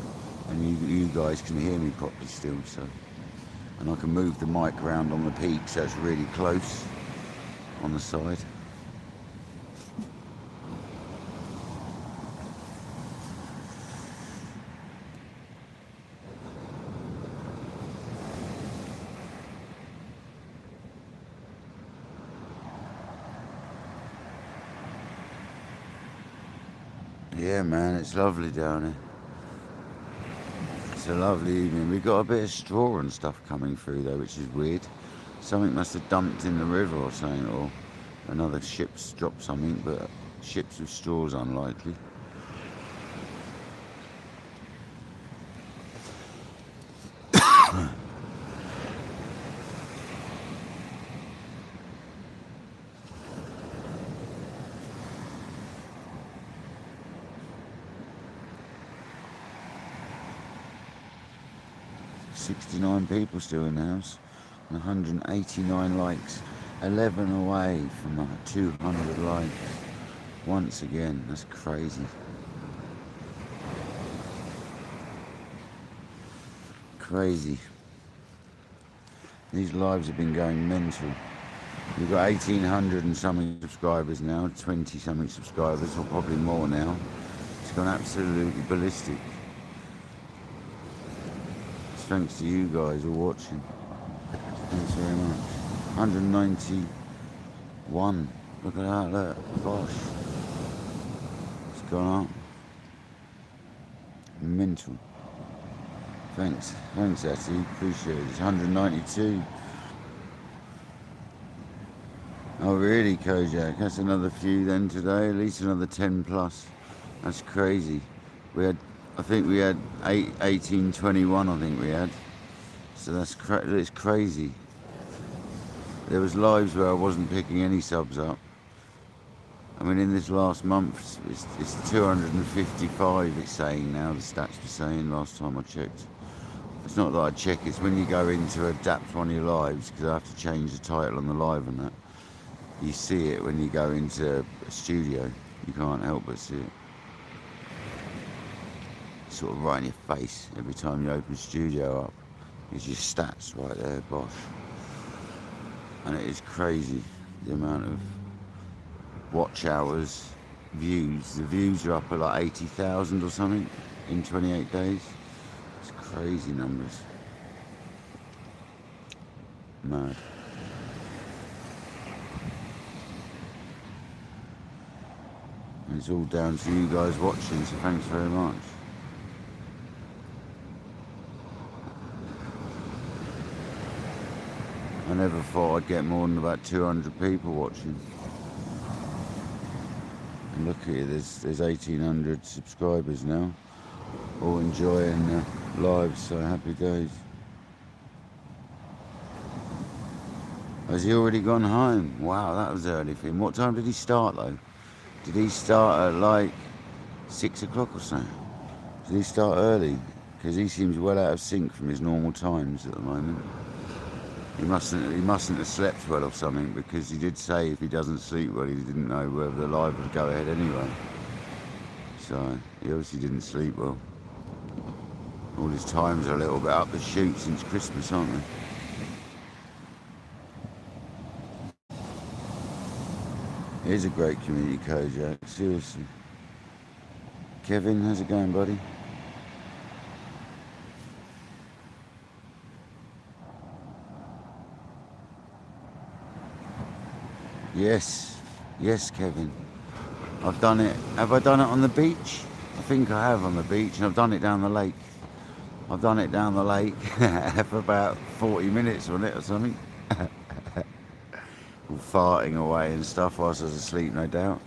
S1: and you guys can hear me properly still. So, and I can move the mic around on the peak, so it's really close on the side. Yeah, man, it's lovely down here. It's a lovely evening. We've got a bit of straw and stuff coming through though, which is weird. Something must have dumped in the river or something, or another ship's dropped something, but ships with straws unlikely. .69 people still in the house. 189 likes. 11 away from 200 likes. Once again, that's crazy. Crazy. These lives have been going mental. We've got 1,800 and something subscribers now, 20 something subscribers, or probably more now. It's gone absolutely ballistic. It's thanks to you guys all watching. Thanks very much. 191. Look at that, look. Gosh. It's gone up. Mental. Thanks, Atty. Appreciate it. It's 192. Oh really, Kojak? That's another few then today. At least another 10 plus. That's crazy. I think we had 1821. I think we had. So it's crazy. There was lives where I wasn't picking any subs up. I mean, in this last month, it's 255. It's saying now. The stats were saying last time I checked. It's not that I check. It's when you go in to adapt one of your lives, because I have to change the title on the live and that. You see it when you go into a studio. You can't help but see it. It's sort of right in your face every time you open studio up. It's your stats right there, bosh. And it is crazy the amount of watch hours, views. The views are up at like 80,000 or something in 28 days. It's crazy numbers. Mad. And it's all down to you guys watching, so thanks very much. I never thought I'd get more than about 200 people watching. And look at it, there's 1,800 subscribers now, all enjoying the live, so happy days. Has he already gone home? Wow, that was early for him. What time did he start though? Did he start at like 6 o'clock or so? Did he start early? Because he seems well out of sync from his normal times at the moment. He mustn't have slept well or something, because he did say if he doesn't sleep well, he didn't know whether the live would go ahead anyway. So he obviously didn't sleep well. All his times are a little bit up the chute since Christmas, aren't they? It is a great community, Kojak, seriously. Kevin, how's it going, buddy? Yes, Kevin. I've done it. Have I done it on the beach? I think I have on the beach, and I've done it down the lake. I've done it down the lake for about 40 minutes on it or something. All farting away and stuff whilst I was asleep, no doubt.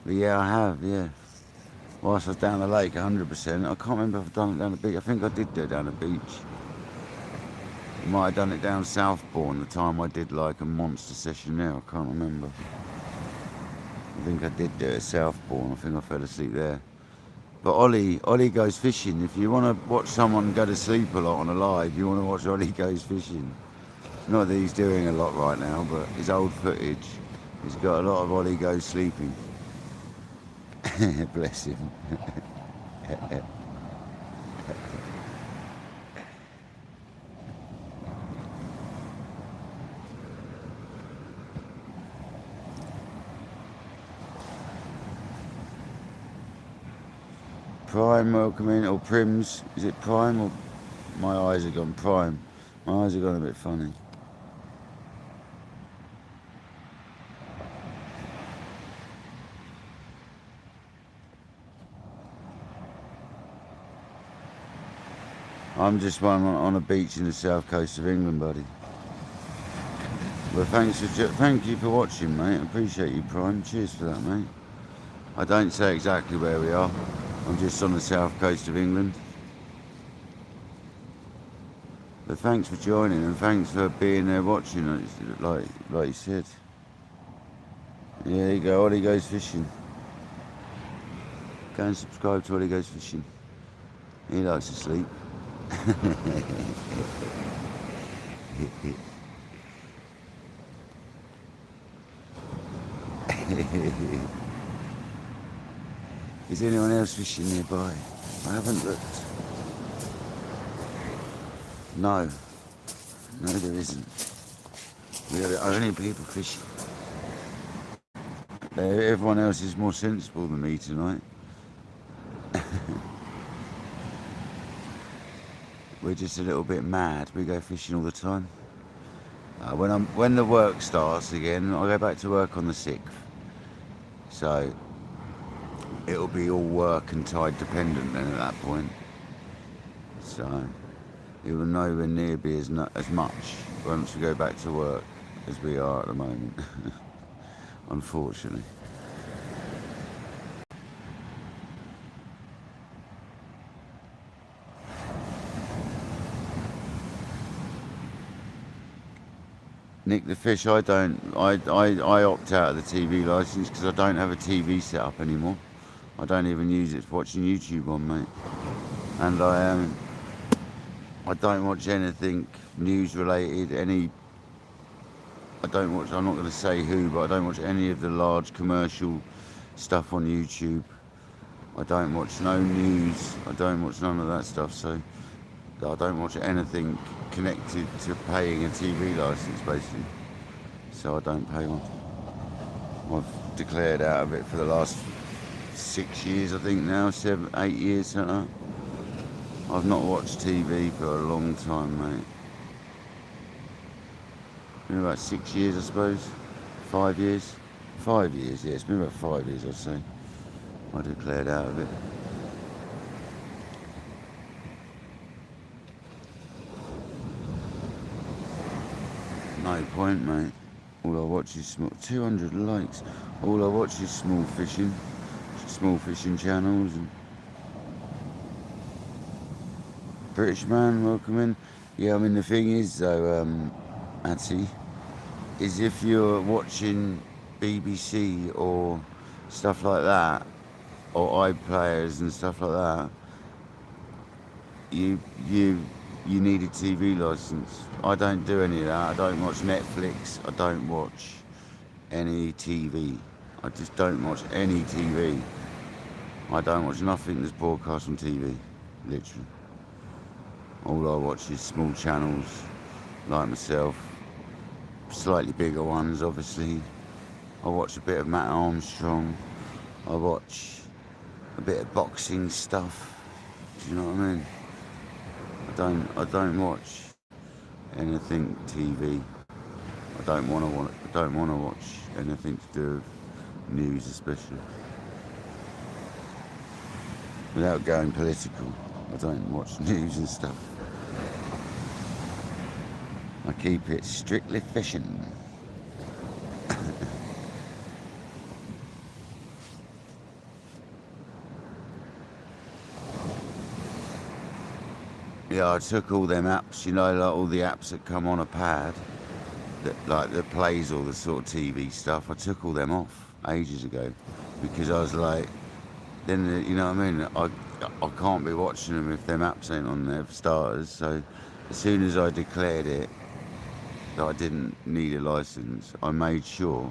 S1: But yeah, I have, yeah. Whilst I was down the lake, 100%. I can't remember if I've done it down the beach. I think I did do it down the beach. I might have done it down Southbourne the time I did like a monster session there. I can't remember. I think I did do it at Southbourne. I think I fell asleep there. But Ollie goes fishing. If you want to watch someone go to sleep a lot on a live, you want to watch Ollie goes fishing. Not that he's doing a lot right now, but his old footage, he's got a lot of Ollie goes sleeping. Bless him. Prime, welcome in, or Prims. Is it Prime or my eyes have gone Prime? My eyes have gone a bit funny. I'm just one on a beach in the south coast of England, buddy. Well, thank you for watching, mate. I appreciate you, Prime. Cheers for that, mate. I don't say exactly where we are. I'm just on the south coast of England. But thanks for joining, and thanks for being there watching, like you said. Yeah, there you go, Ollie Goes Fishing. Go and subscribe to Ollie Goes Fishing. He likes to sleep. Is anyone else fishing nearby? I haven't looked. No, there isn't. We are the only people fishing. Everyone else is more sensible than me tonight. We're just a little bit mad. We go fishing all the time. When the work starts again, I go back to work on the 6th. So it'll be all work and tide dependent then at that point. So it will nowhere near be as much once we go back to work as we are at the moment. Unfortunately. Nick the fish, I opt out of the TV license because I don't have a TV set up anymore. I don't even use it for watching YouTube on, mate. And I don't watch anything news related, I'm not going to say who, but I don't watch any of the large commercial stuff on YouTube. I don't watch no news, I don't watch none of that stuff, so I don't watch anything connected to paying a TV license, basically. So I don't pay one. I've declared out of it for the last 6 years, I think now, 7, 8 years, something like that. I've not watched TV for a long time, mate. Been about 6 years, I suppose. 5 years. 5 years, yeah, it's been about 5 years, I'd say. I declared out of it. No point, mate. All I watch is 200 likes. All I watch is small fishing channels. And British man, welcome in. Yeah, I mean the thing is though, Atty, is if you're watching BBC or stuff like that, or iPlayers and stuff like that, you need a TV license. I don't do any of that. I don't watch Netflix. I don't watch any TV. I just don't watch any TV. I don't watch nothing that's broadcast on TV, literally. All I watch is small channels, like myself. Slightly bigger ones, obviously. I watch a bit of Matt Armstrong. I watch a bit of boxing stuff. Do you know what I mean? I don't watch anything TV. I don't want to watch anything to do with news, especially. Without going political, I don't watch news and stuff. I keep it strictly fishing. Yeah, I took all them apps, like all the apps that come on a pad, that plays all the sort of TV stuff. I took all them off ages ago because I was like, then you know what I mean. I can't be watching them if them apps ain't on there for starters. So as soon as I declared it that I didn't need a license, I made sure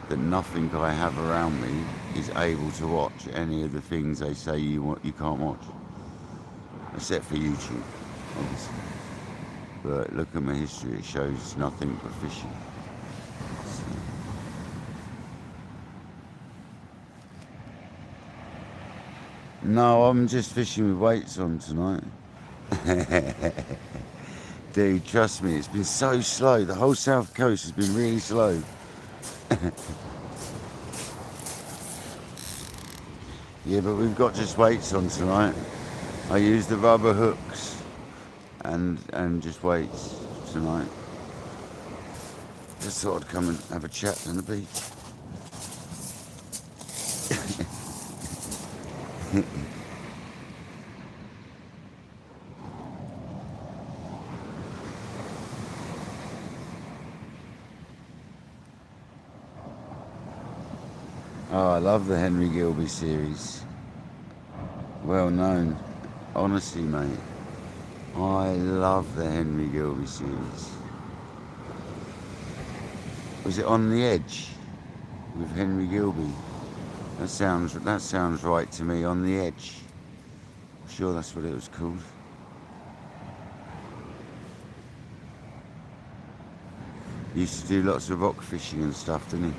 S1: that nothing I have around me is able to watch any of the things they say you can't watch, except for YouTube, obviously. But look at my history; it shows nothing but fishing. So. No, I'm just fishing with weights on tonight. Dude, trust me, it's been so slow. The whole south coast has been really slow. Yeah, but we've got just weights on tonight. I use the rubber hooks and just weights tonight. Just thought I'd come and have a chat on the beach. Oh, I love the Henry Gilby series. Well known. Honestly, mate. I love the Henry Gilby series. Was it On the Edge? with Henry Gilby. That sounds right to me. On the Edge. I'm sure that's what it was called. He used to do lots of rock fishing and stuff, didn't he?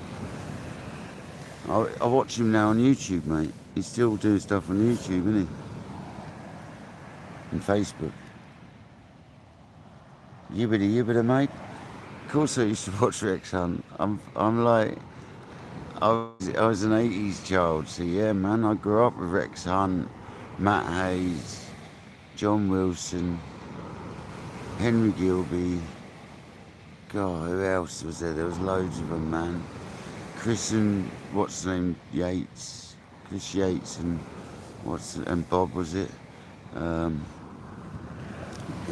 S1: I watch him now on YouTube, mate. He's still doing stuff on YouTube, isn't he? And Facebook. Yibbity, mate. Of course, I used to watch Rex Hunt. I'm like, I was an 80s child, so yeah, man. I grew up with Rex Hunt, Matt Hayes, John Wilson, Henry Gilby. God, who else was there? There was loads of them, man. Chris and what's the name? Yates, Chris Yates and Bob, was it?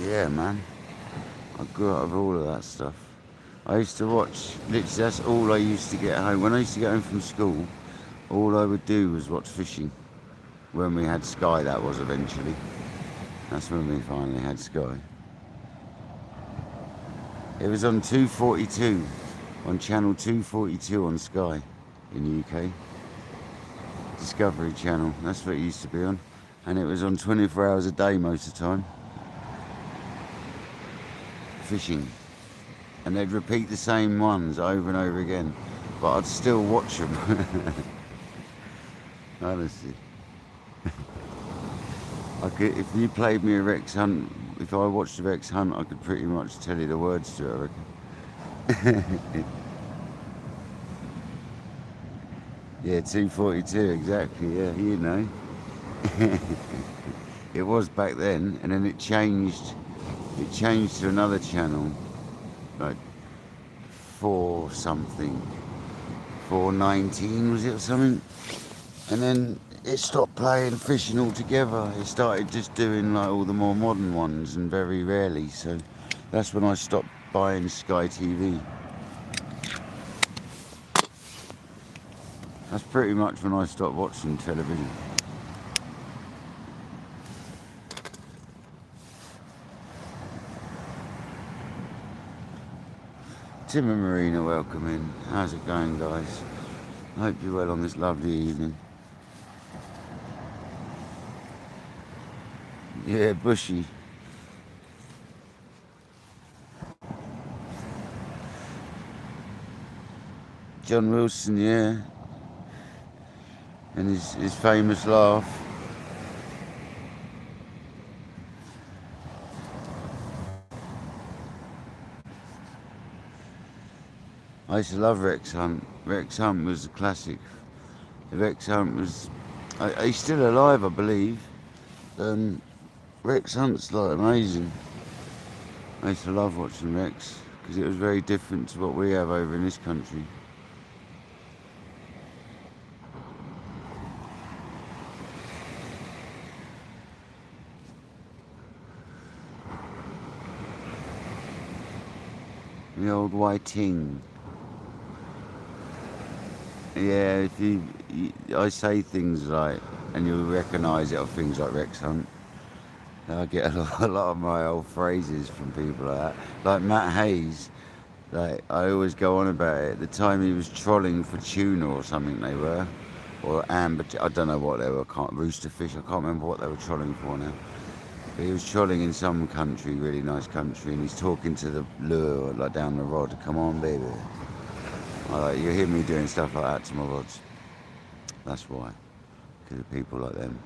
S1: Yeah, man. I grew up with all of that stuff. I used to watch. Literally, that's all I used to get home. When I used to get home from school, all I would do was watch fishing. When we had Sky, that was eventually. That's when we finally had Sky. It was on 242, on channel 242 on Sky in the UK. Discovery Channel, that's what it used to be on. And it was on 24 hours a day most of the time. Fishing. And they'd repeat the same ones over and over again. But I'd still watch them. Honestly. If you played me a Rex Hunt, if I watched a Rex Hunt, I could pretty much tell you the words to it, I reckon. Yeah, 242, exactly, yeah, you know. It was back then, and then it changed to another channel, like 419 was it or something? And then it stopped playing fishing altogether. It started just doing like all the more modern ones, and very rarely. So that's when I stopped buying Sky TV. That's pretty much when I stopped watching television. Tim and Marina, welcome in. How's it going, guys? I hope you're well on this lovely evening. Yeah, bushy. John Wilson, yeah. And his famous laugh. I used to love Rex Hunt. Rex Hunt was a classic. Rex Hunt was... he's still alive, I believe. Rex Hunt's like amazing. I used to love watching Rex because it was very different to what we have over in this country. The old whiting. Yeah, I say things like, and you'll recognise it of things like Rex Hunt. I get a lot of my old phrases from people like that. Like Matt Hayes, like I always go on about it. At the time he was trolling for tuna or something they were, or amber, I don't know what they were, rooster fish, I can't remember what they were trolling for now. But he was trolling in some country, really nice country, and he's talking to the lure, like down the rod, come on baby. You hear me doing stuff like that to my rods. That's why. Because of people like them.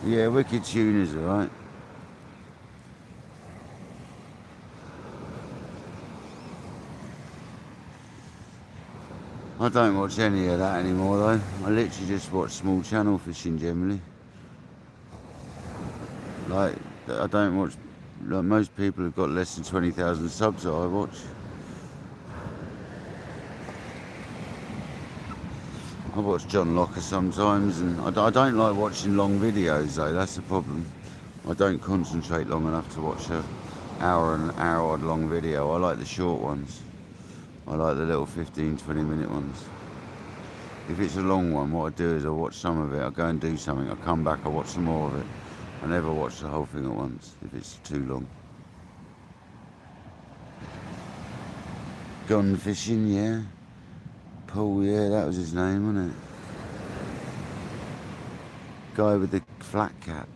S1: Yeah, wicked tuners, alright. I don't watch any of that anymore though. I literally just watch small channel fishing generally. Like, I don't watch, like most people have got less than 20,000 subs that I watch. I watch John Locker sometimes, and I don't like watching long videos though, that's the problem. I don't concentrate long enough to watch an hour odd long video. I like the short ones. I like the little 15-20 minute ones. If it's a long one, what I do is I watch some of it, I go and do something, I come back, I watch some more of it. I never watch the whole thing at once if it's too long. Gone fishing, yeah. Paul, yeah, that was his name, wasn't it? Guy with the flat cap.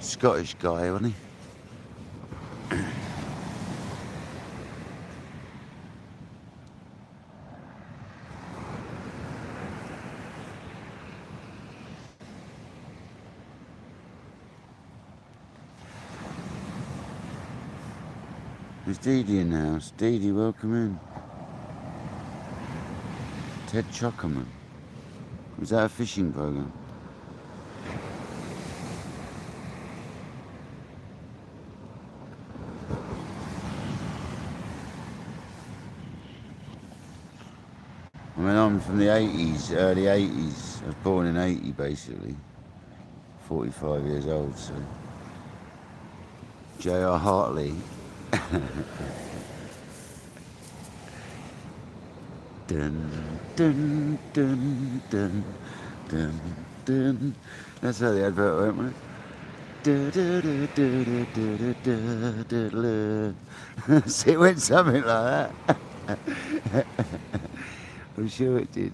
S1: Scottish guy, wasn't he? There's Dee Dee in the house. Dee Dee, welcome in. Ted Chuckerman. Was that a fishing program? I mean, I'm from the 80s, early 80s. I was born in 80, basically. 45 years old, so. J.R. Hartley. Dun, dun, dun, dun, dun, dun. That's how the advert went, wasn't it? See, it went something like that. I'm sure it did.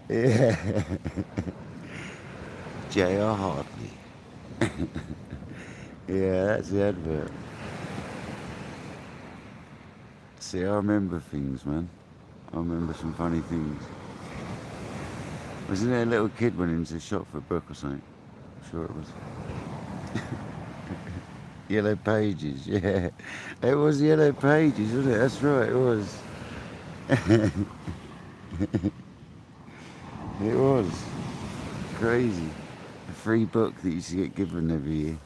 S1: Yeah. J.R. Hartley. Yeah, that's the advert. See, I remember things, man. I remember some funny things. Wasn't there a little kid went into the shop for a book or something? I'm sure it was. Yellow Pages, yeah. It was Yellow Pages, wasn't it? That's right, it was. It was. Crazy. A free book that used to get given every year.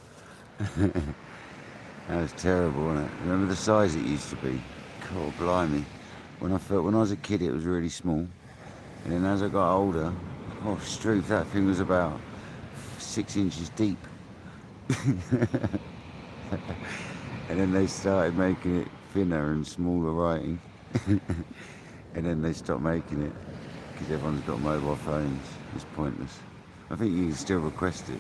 S1: That was terrible, wasn't it? Remember the size it used to be? God, blimey. When I was a kid, it was really small. And then as I got older, oh, Struth, that thing was about 6 inches deep. And then they started making it thinner and smaller writing. And then they stopped making it because everyone's got mobile phones. It's pointless. I think you can still request it.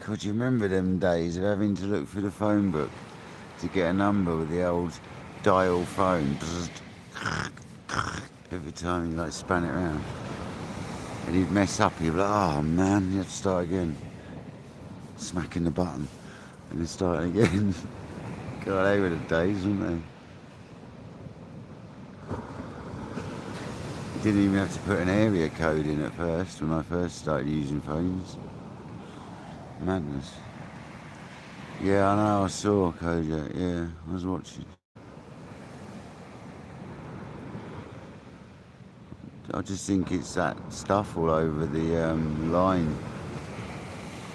S1: God, you remember them days of having to look through the phone book to get a number with the old dial phone? Every time you like span it around. And he'd mess up, he'd be like, oh man, you have to start again. Smacking the button. And then start again. God, they were the days, weren't they? You didn't even have to put an area code in at first when I first started using phones. Madness. Yeah, I know, I saw Kojak, yeah, I was watching. I just think it's that stuff all over the line.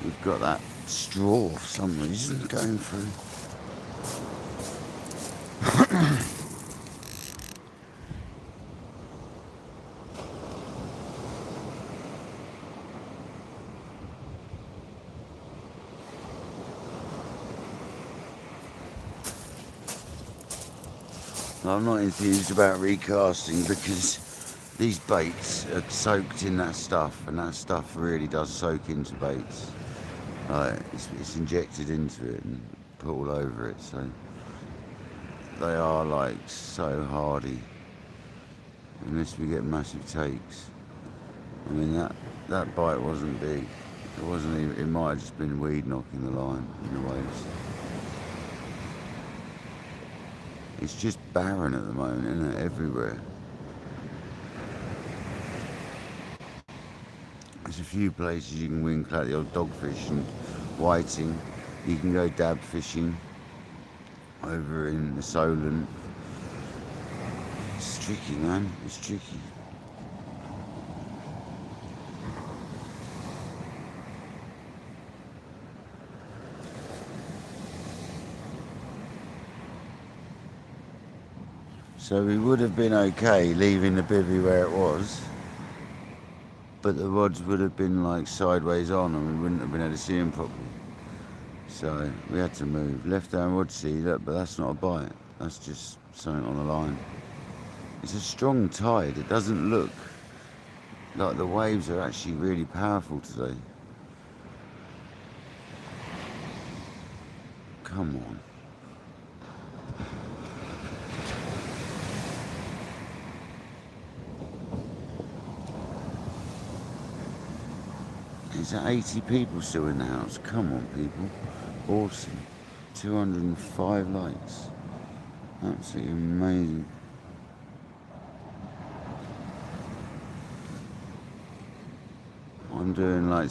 S1: We've got that straw for some reason going through. I'm not enthused about recasting because these baits are soaked in that stuff, and that stuff really does soak into baits. Like it's injected into it and put all over it, so they are like so hardy. Unless we get massive takes. I mean that bite wasn't big. It wasn't even. It might have just been weed knocking the line in the waves. It's just barren at the moment, isn't it? Everywhere. There's a few places you can wing like the old dogfish and whiting. You can go dab fishing over in the Solent. It's tricky, man. It's tricky. So we would have been okay leaving the bivvy where it was. but the rods would have been like sideways on and we wouldn't have been able to see them properly. So we had to move. Left hand rod, see, look, but that's not a bite. That's just something on the line. It's a strong tide. It doesn't look like the waves are actually really powerful today. Come on. There's 80 people still in the house. Come on, people. Awesome. 205 likes. Absolutely amazing. I'm doing like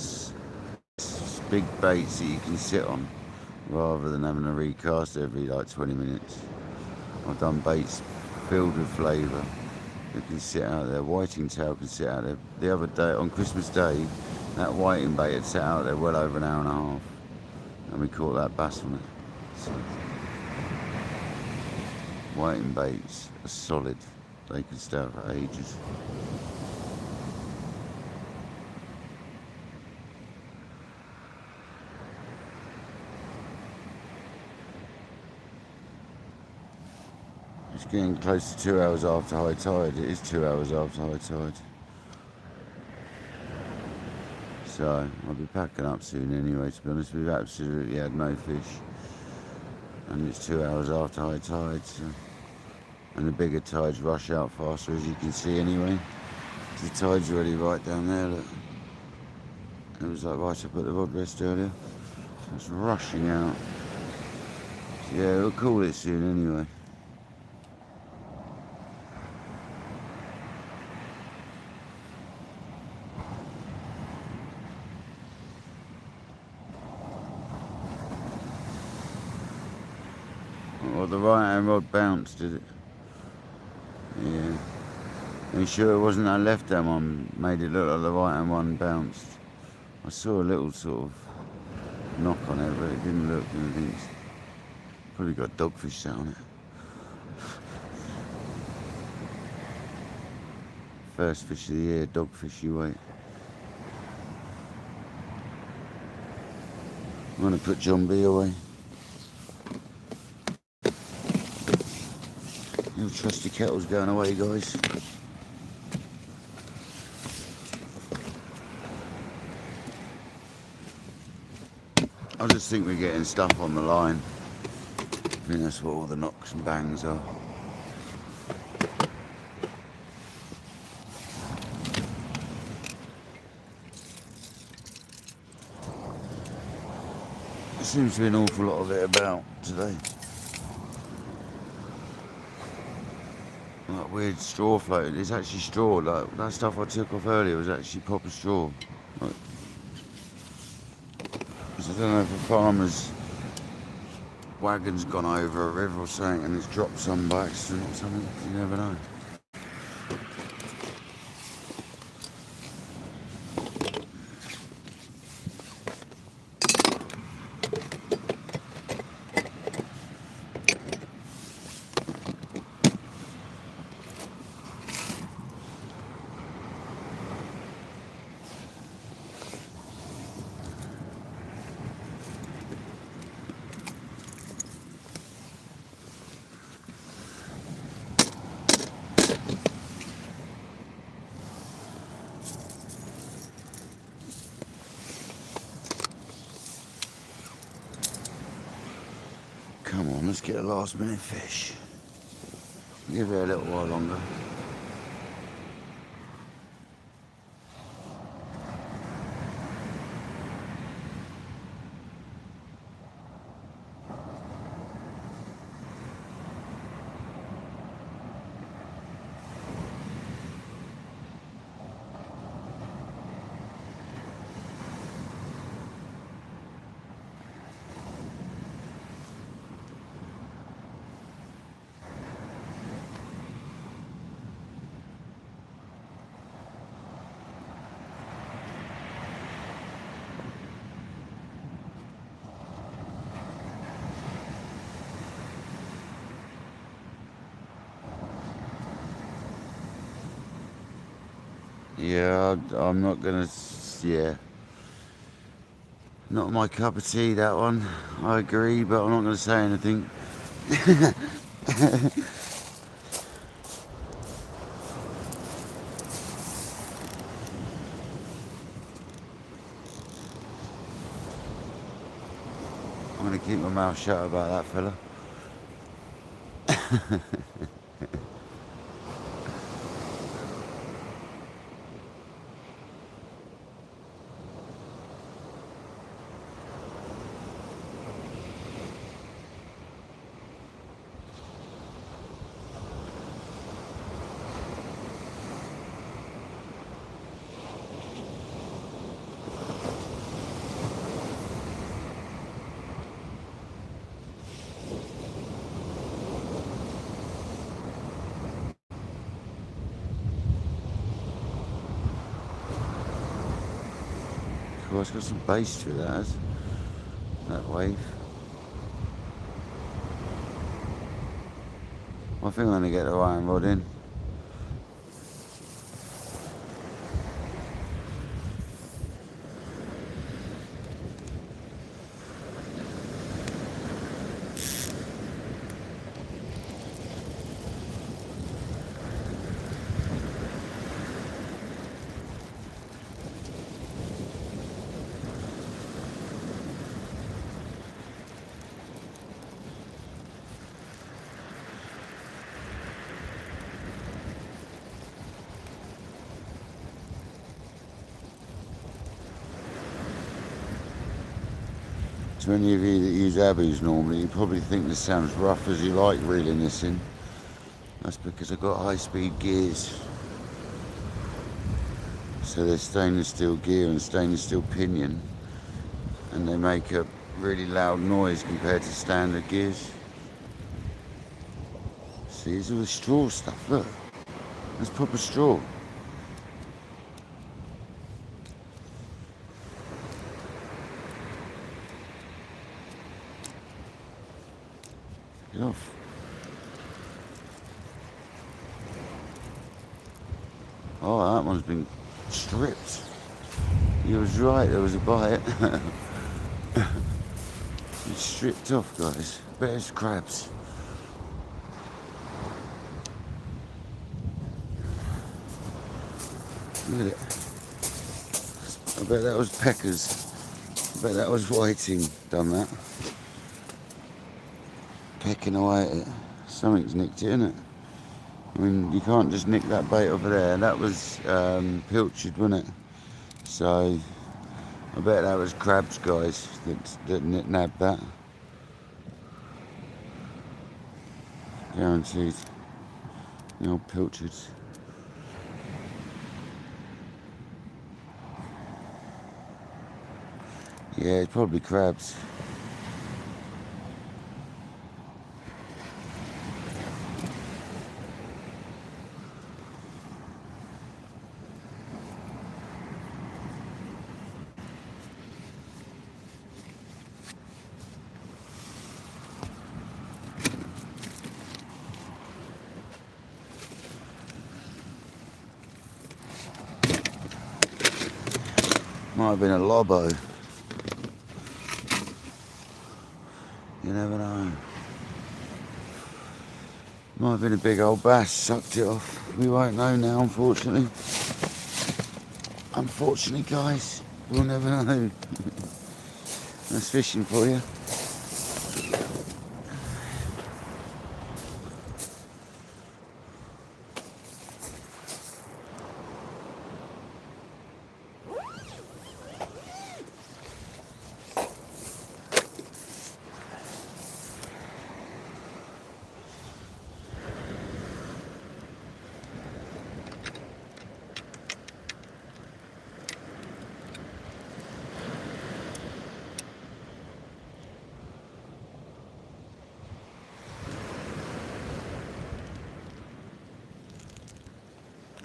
S1: big baits that you can sit on rather than having a recast every like 20 minutes. I've done baits filled with flavour that can sit out there. Whiting tail can sit out there. The other day, on Christmas Day, that whiting bait had sat out there well over an hour and a half. And we caught that bass on it. So, whiting baits are solid. They can stay out for ages. It's getting close to 2 hours after high tide. It is 2 hours after high tide. So I'll be packing up soon anyway, to be honest. We've absolutely had no fish. And it's 2 hours after high tide. So. And the bigger tides rush out faster, as you can see anyway. The tide's already right down there, look. It was like right up at the rod rest earlier. So it's rushing out. So yeah, we'll call it soon anyway. Well, the right hand rod bounced, did it? Yeah. Are you sure it wasn't that left hand one made it look like the right hand one bounced? I saw a little sort of knock on it, but it didn't look anything. Probably got dogfish sat on it. First fish of the year, dogfish you wait. I'm going to put John B away. Your trusty kettle's going away, guys. I just think we're getting stuff on the line. I think that's what all the knocks and bangs are. There seems to be an awful lot of it about today. Like weird straw floating. It's actually straw. Like that stuff I took off earlier was actually proper straw. Like, I don't know if a farmer's wagon's gone over a river or something and it's dropped some by accident or something. You never know. Come on, let's get a last minute fish. Give it a little while longer. Yeah, I'm not gonna. Yeah, not my cup of tea, that one. I agree, but I'm not gonna say anything. I'm gonna keep my mouth shut about that fella. Cool, it's got some bass to it, that has. That wave. I think I'm gonna get the iron rod in. To any of you that use Abus normally, you probably think this sounds rough as you like reeling this in. That's because I've got high-speed gears. So they're stainless steel gear and stainless steel pinion, and they make a really loud noise compared to standard gears. See, it's all the straw stuff, look. That's proper straw. Get off. Oh, that one's been stripped. You was right, there was a bite. It's stripped off, guys. Bet it's crabs. Look at it. I bet that was peckers. I bet that was whiting done that. Pecking away at it. Something's nicked it, innit? I mean, you can't just nick that bait over there. That was pilchard, wasn't it? So, I bet that was crabs, guys, that nabbed that. Guaranteed. The old pilchards. Yeah, it's probably crabs. Might have been a lobo. You never know. Might have been a big old bass, sucked it off. We won't know now, unfortunately. Unfortunately, guys, we'll never know. That's fishing for you.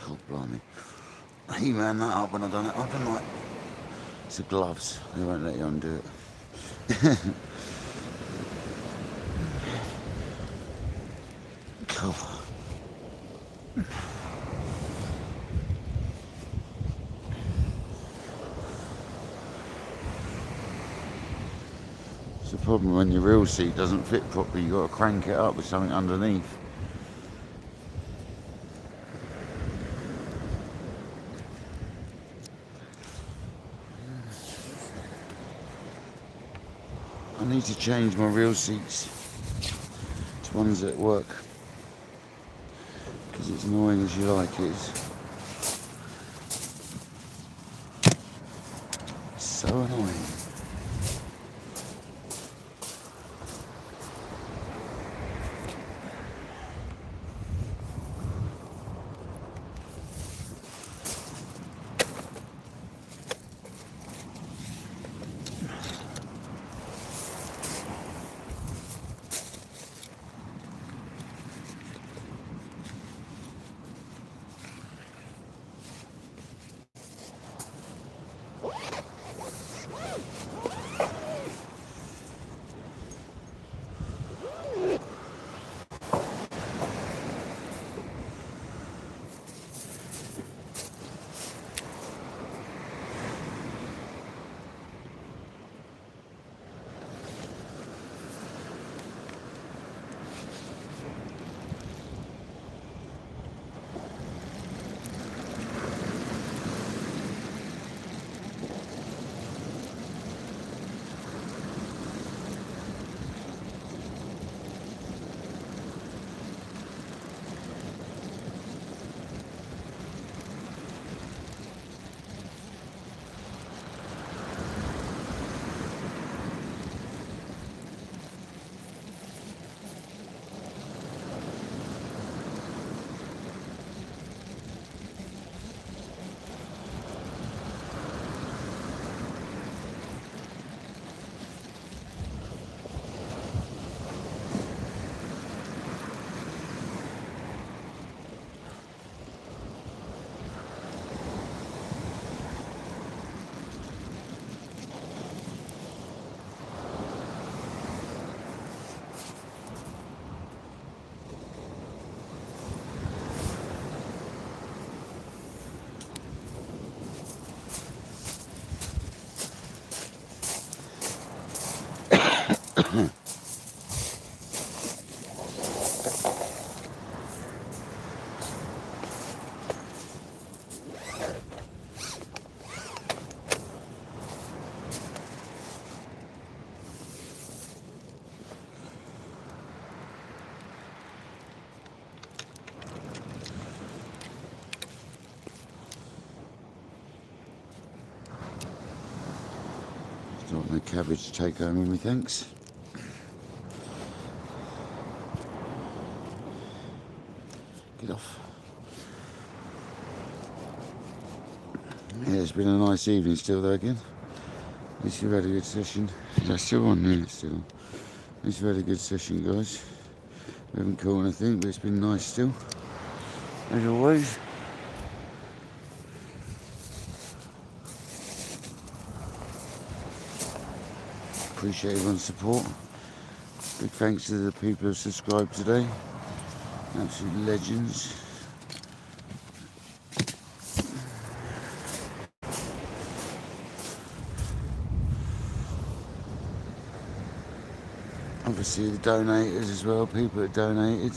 S1: God blimey. He ran that up when I done it up and like, it's the gloves, they won't let you undo it. Cool. the problem when your real seat doesn't fit properly. You've got to crank it up with something underneath. I need to change my real seats to ones that work, because it's annoying as you like it is. It's so annoying. Don't want the cabbage to take home with me, thanks. Get off. Yeah, it's been a nice evening still though again. At least we've had a good session. Is that still on? Yeah, it's still on. At least we've had a good session, guys. We haven't caught anything, but it's been nice still. As always. Appreciate everyone's support. Big thanks to the people who have subscribed today. Absolute legends. Obviously the donators as well, people that donated.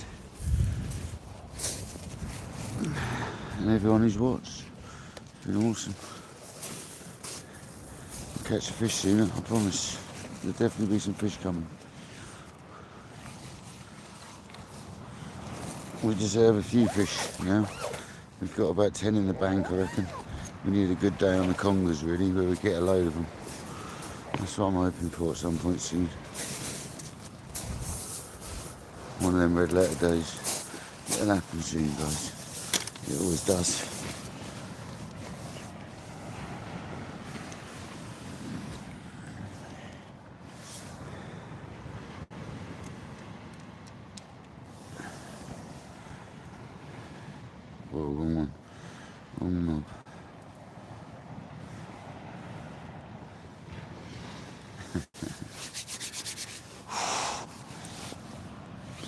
S1: And everyone who's watched. It's been awesome. I'll catch a fish soon, I promise. There'll definitely be some fish coming. We deserve a few fish now. We've got about 10 in the bank, I reckon. We need a good day on the Congers, really, where we get a load of them. That's what I'm hoping for at some point soon. One of them red letter days. It'll happen soon, guys. It always does. Whoa, wrong one. Wrong knob.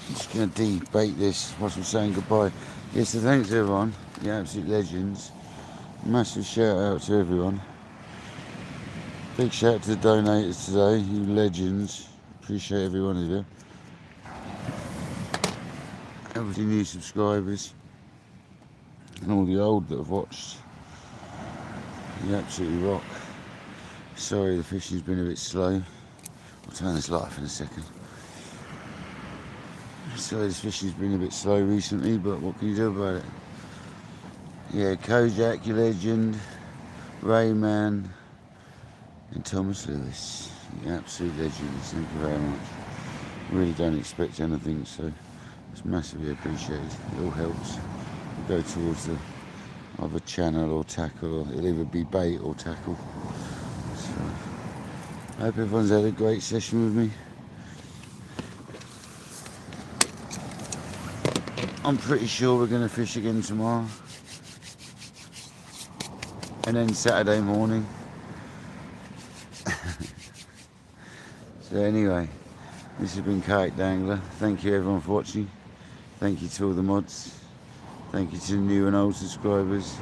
S1: I'm just going to debate this whilst I'm saying goodbye. Yes, so thanks everyone. You absolute legends. Massive shout out to everyone. Big shout out to the donators today, you legends. appreciate every one of you. Every new subscribers and all the old that have watched. You absolutely rock. Sorry the fishing's been a bit slow. I'll turn this light off in a second. Sorry this fishing's been a bit slow recently, but what can you do about it? Yeah, Kojak, your legend, Rayman, and Thomas Lewis. You absolute legends, thank you very much. Really don't expect anything, so it's massively appreciated. It all helps. We'll go towards the other channel or tackle, or it'll either be bait or tackle. So I hope everyone's had a great session with me. I'm pretty sure we're going to fish again tomorrow. And then Saturday morning. So anyway, this has been Kayak Dangler. Thank you everyone for watching. Thank you to all the mods. Thank you to the new and old subscribers.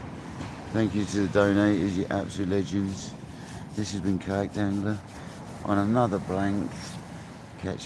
S1: Thank you to the donators, you absolute legends. This has been Kayak Dangler on another blank catch.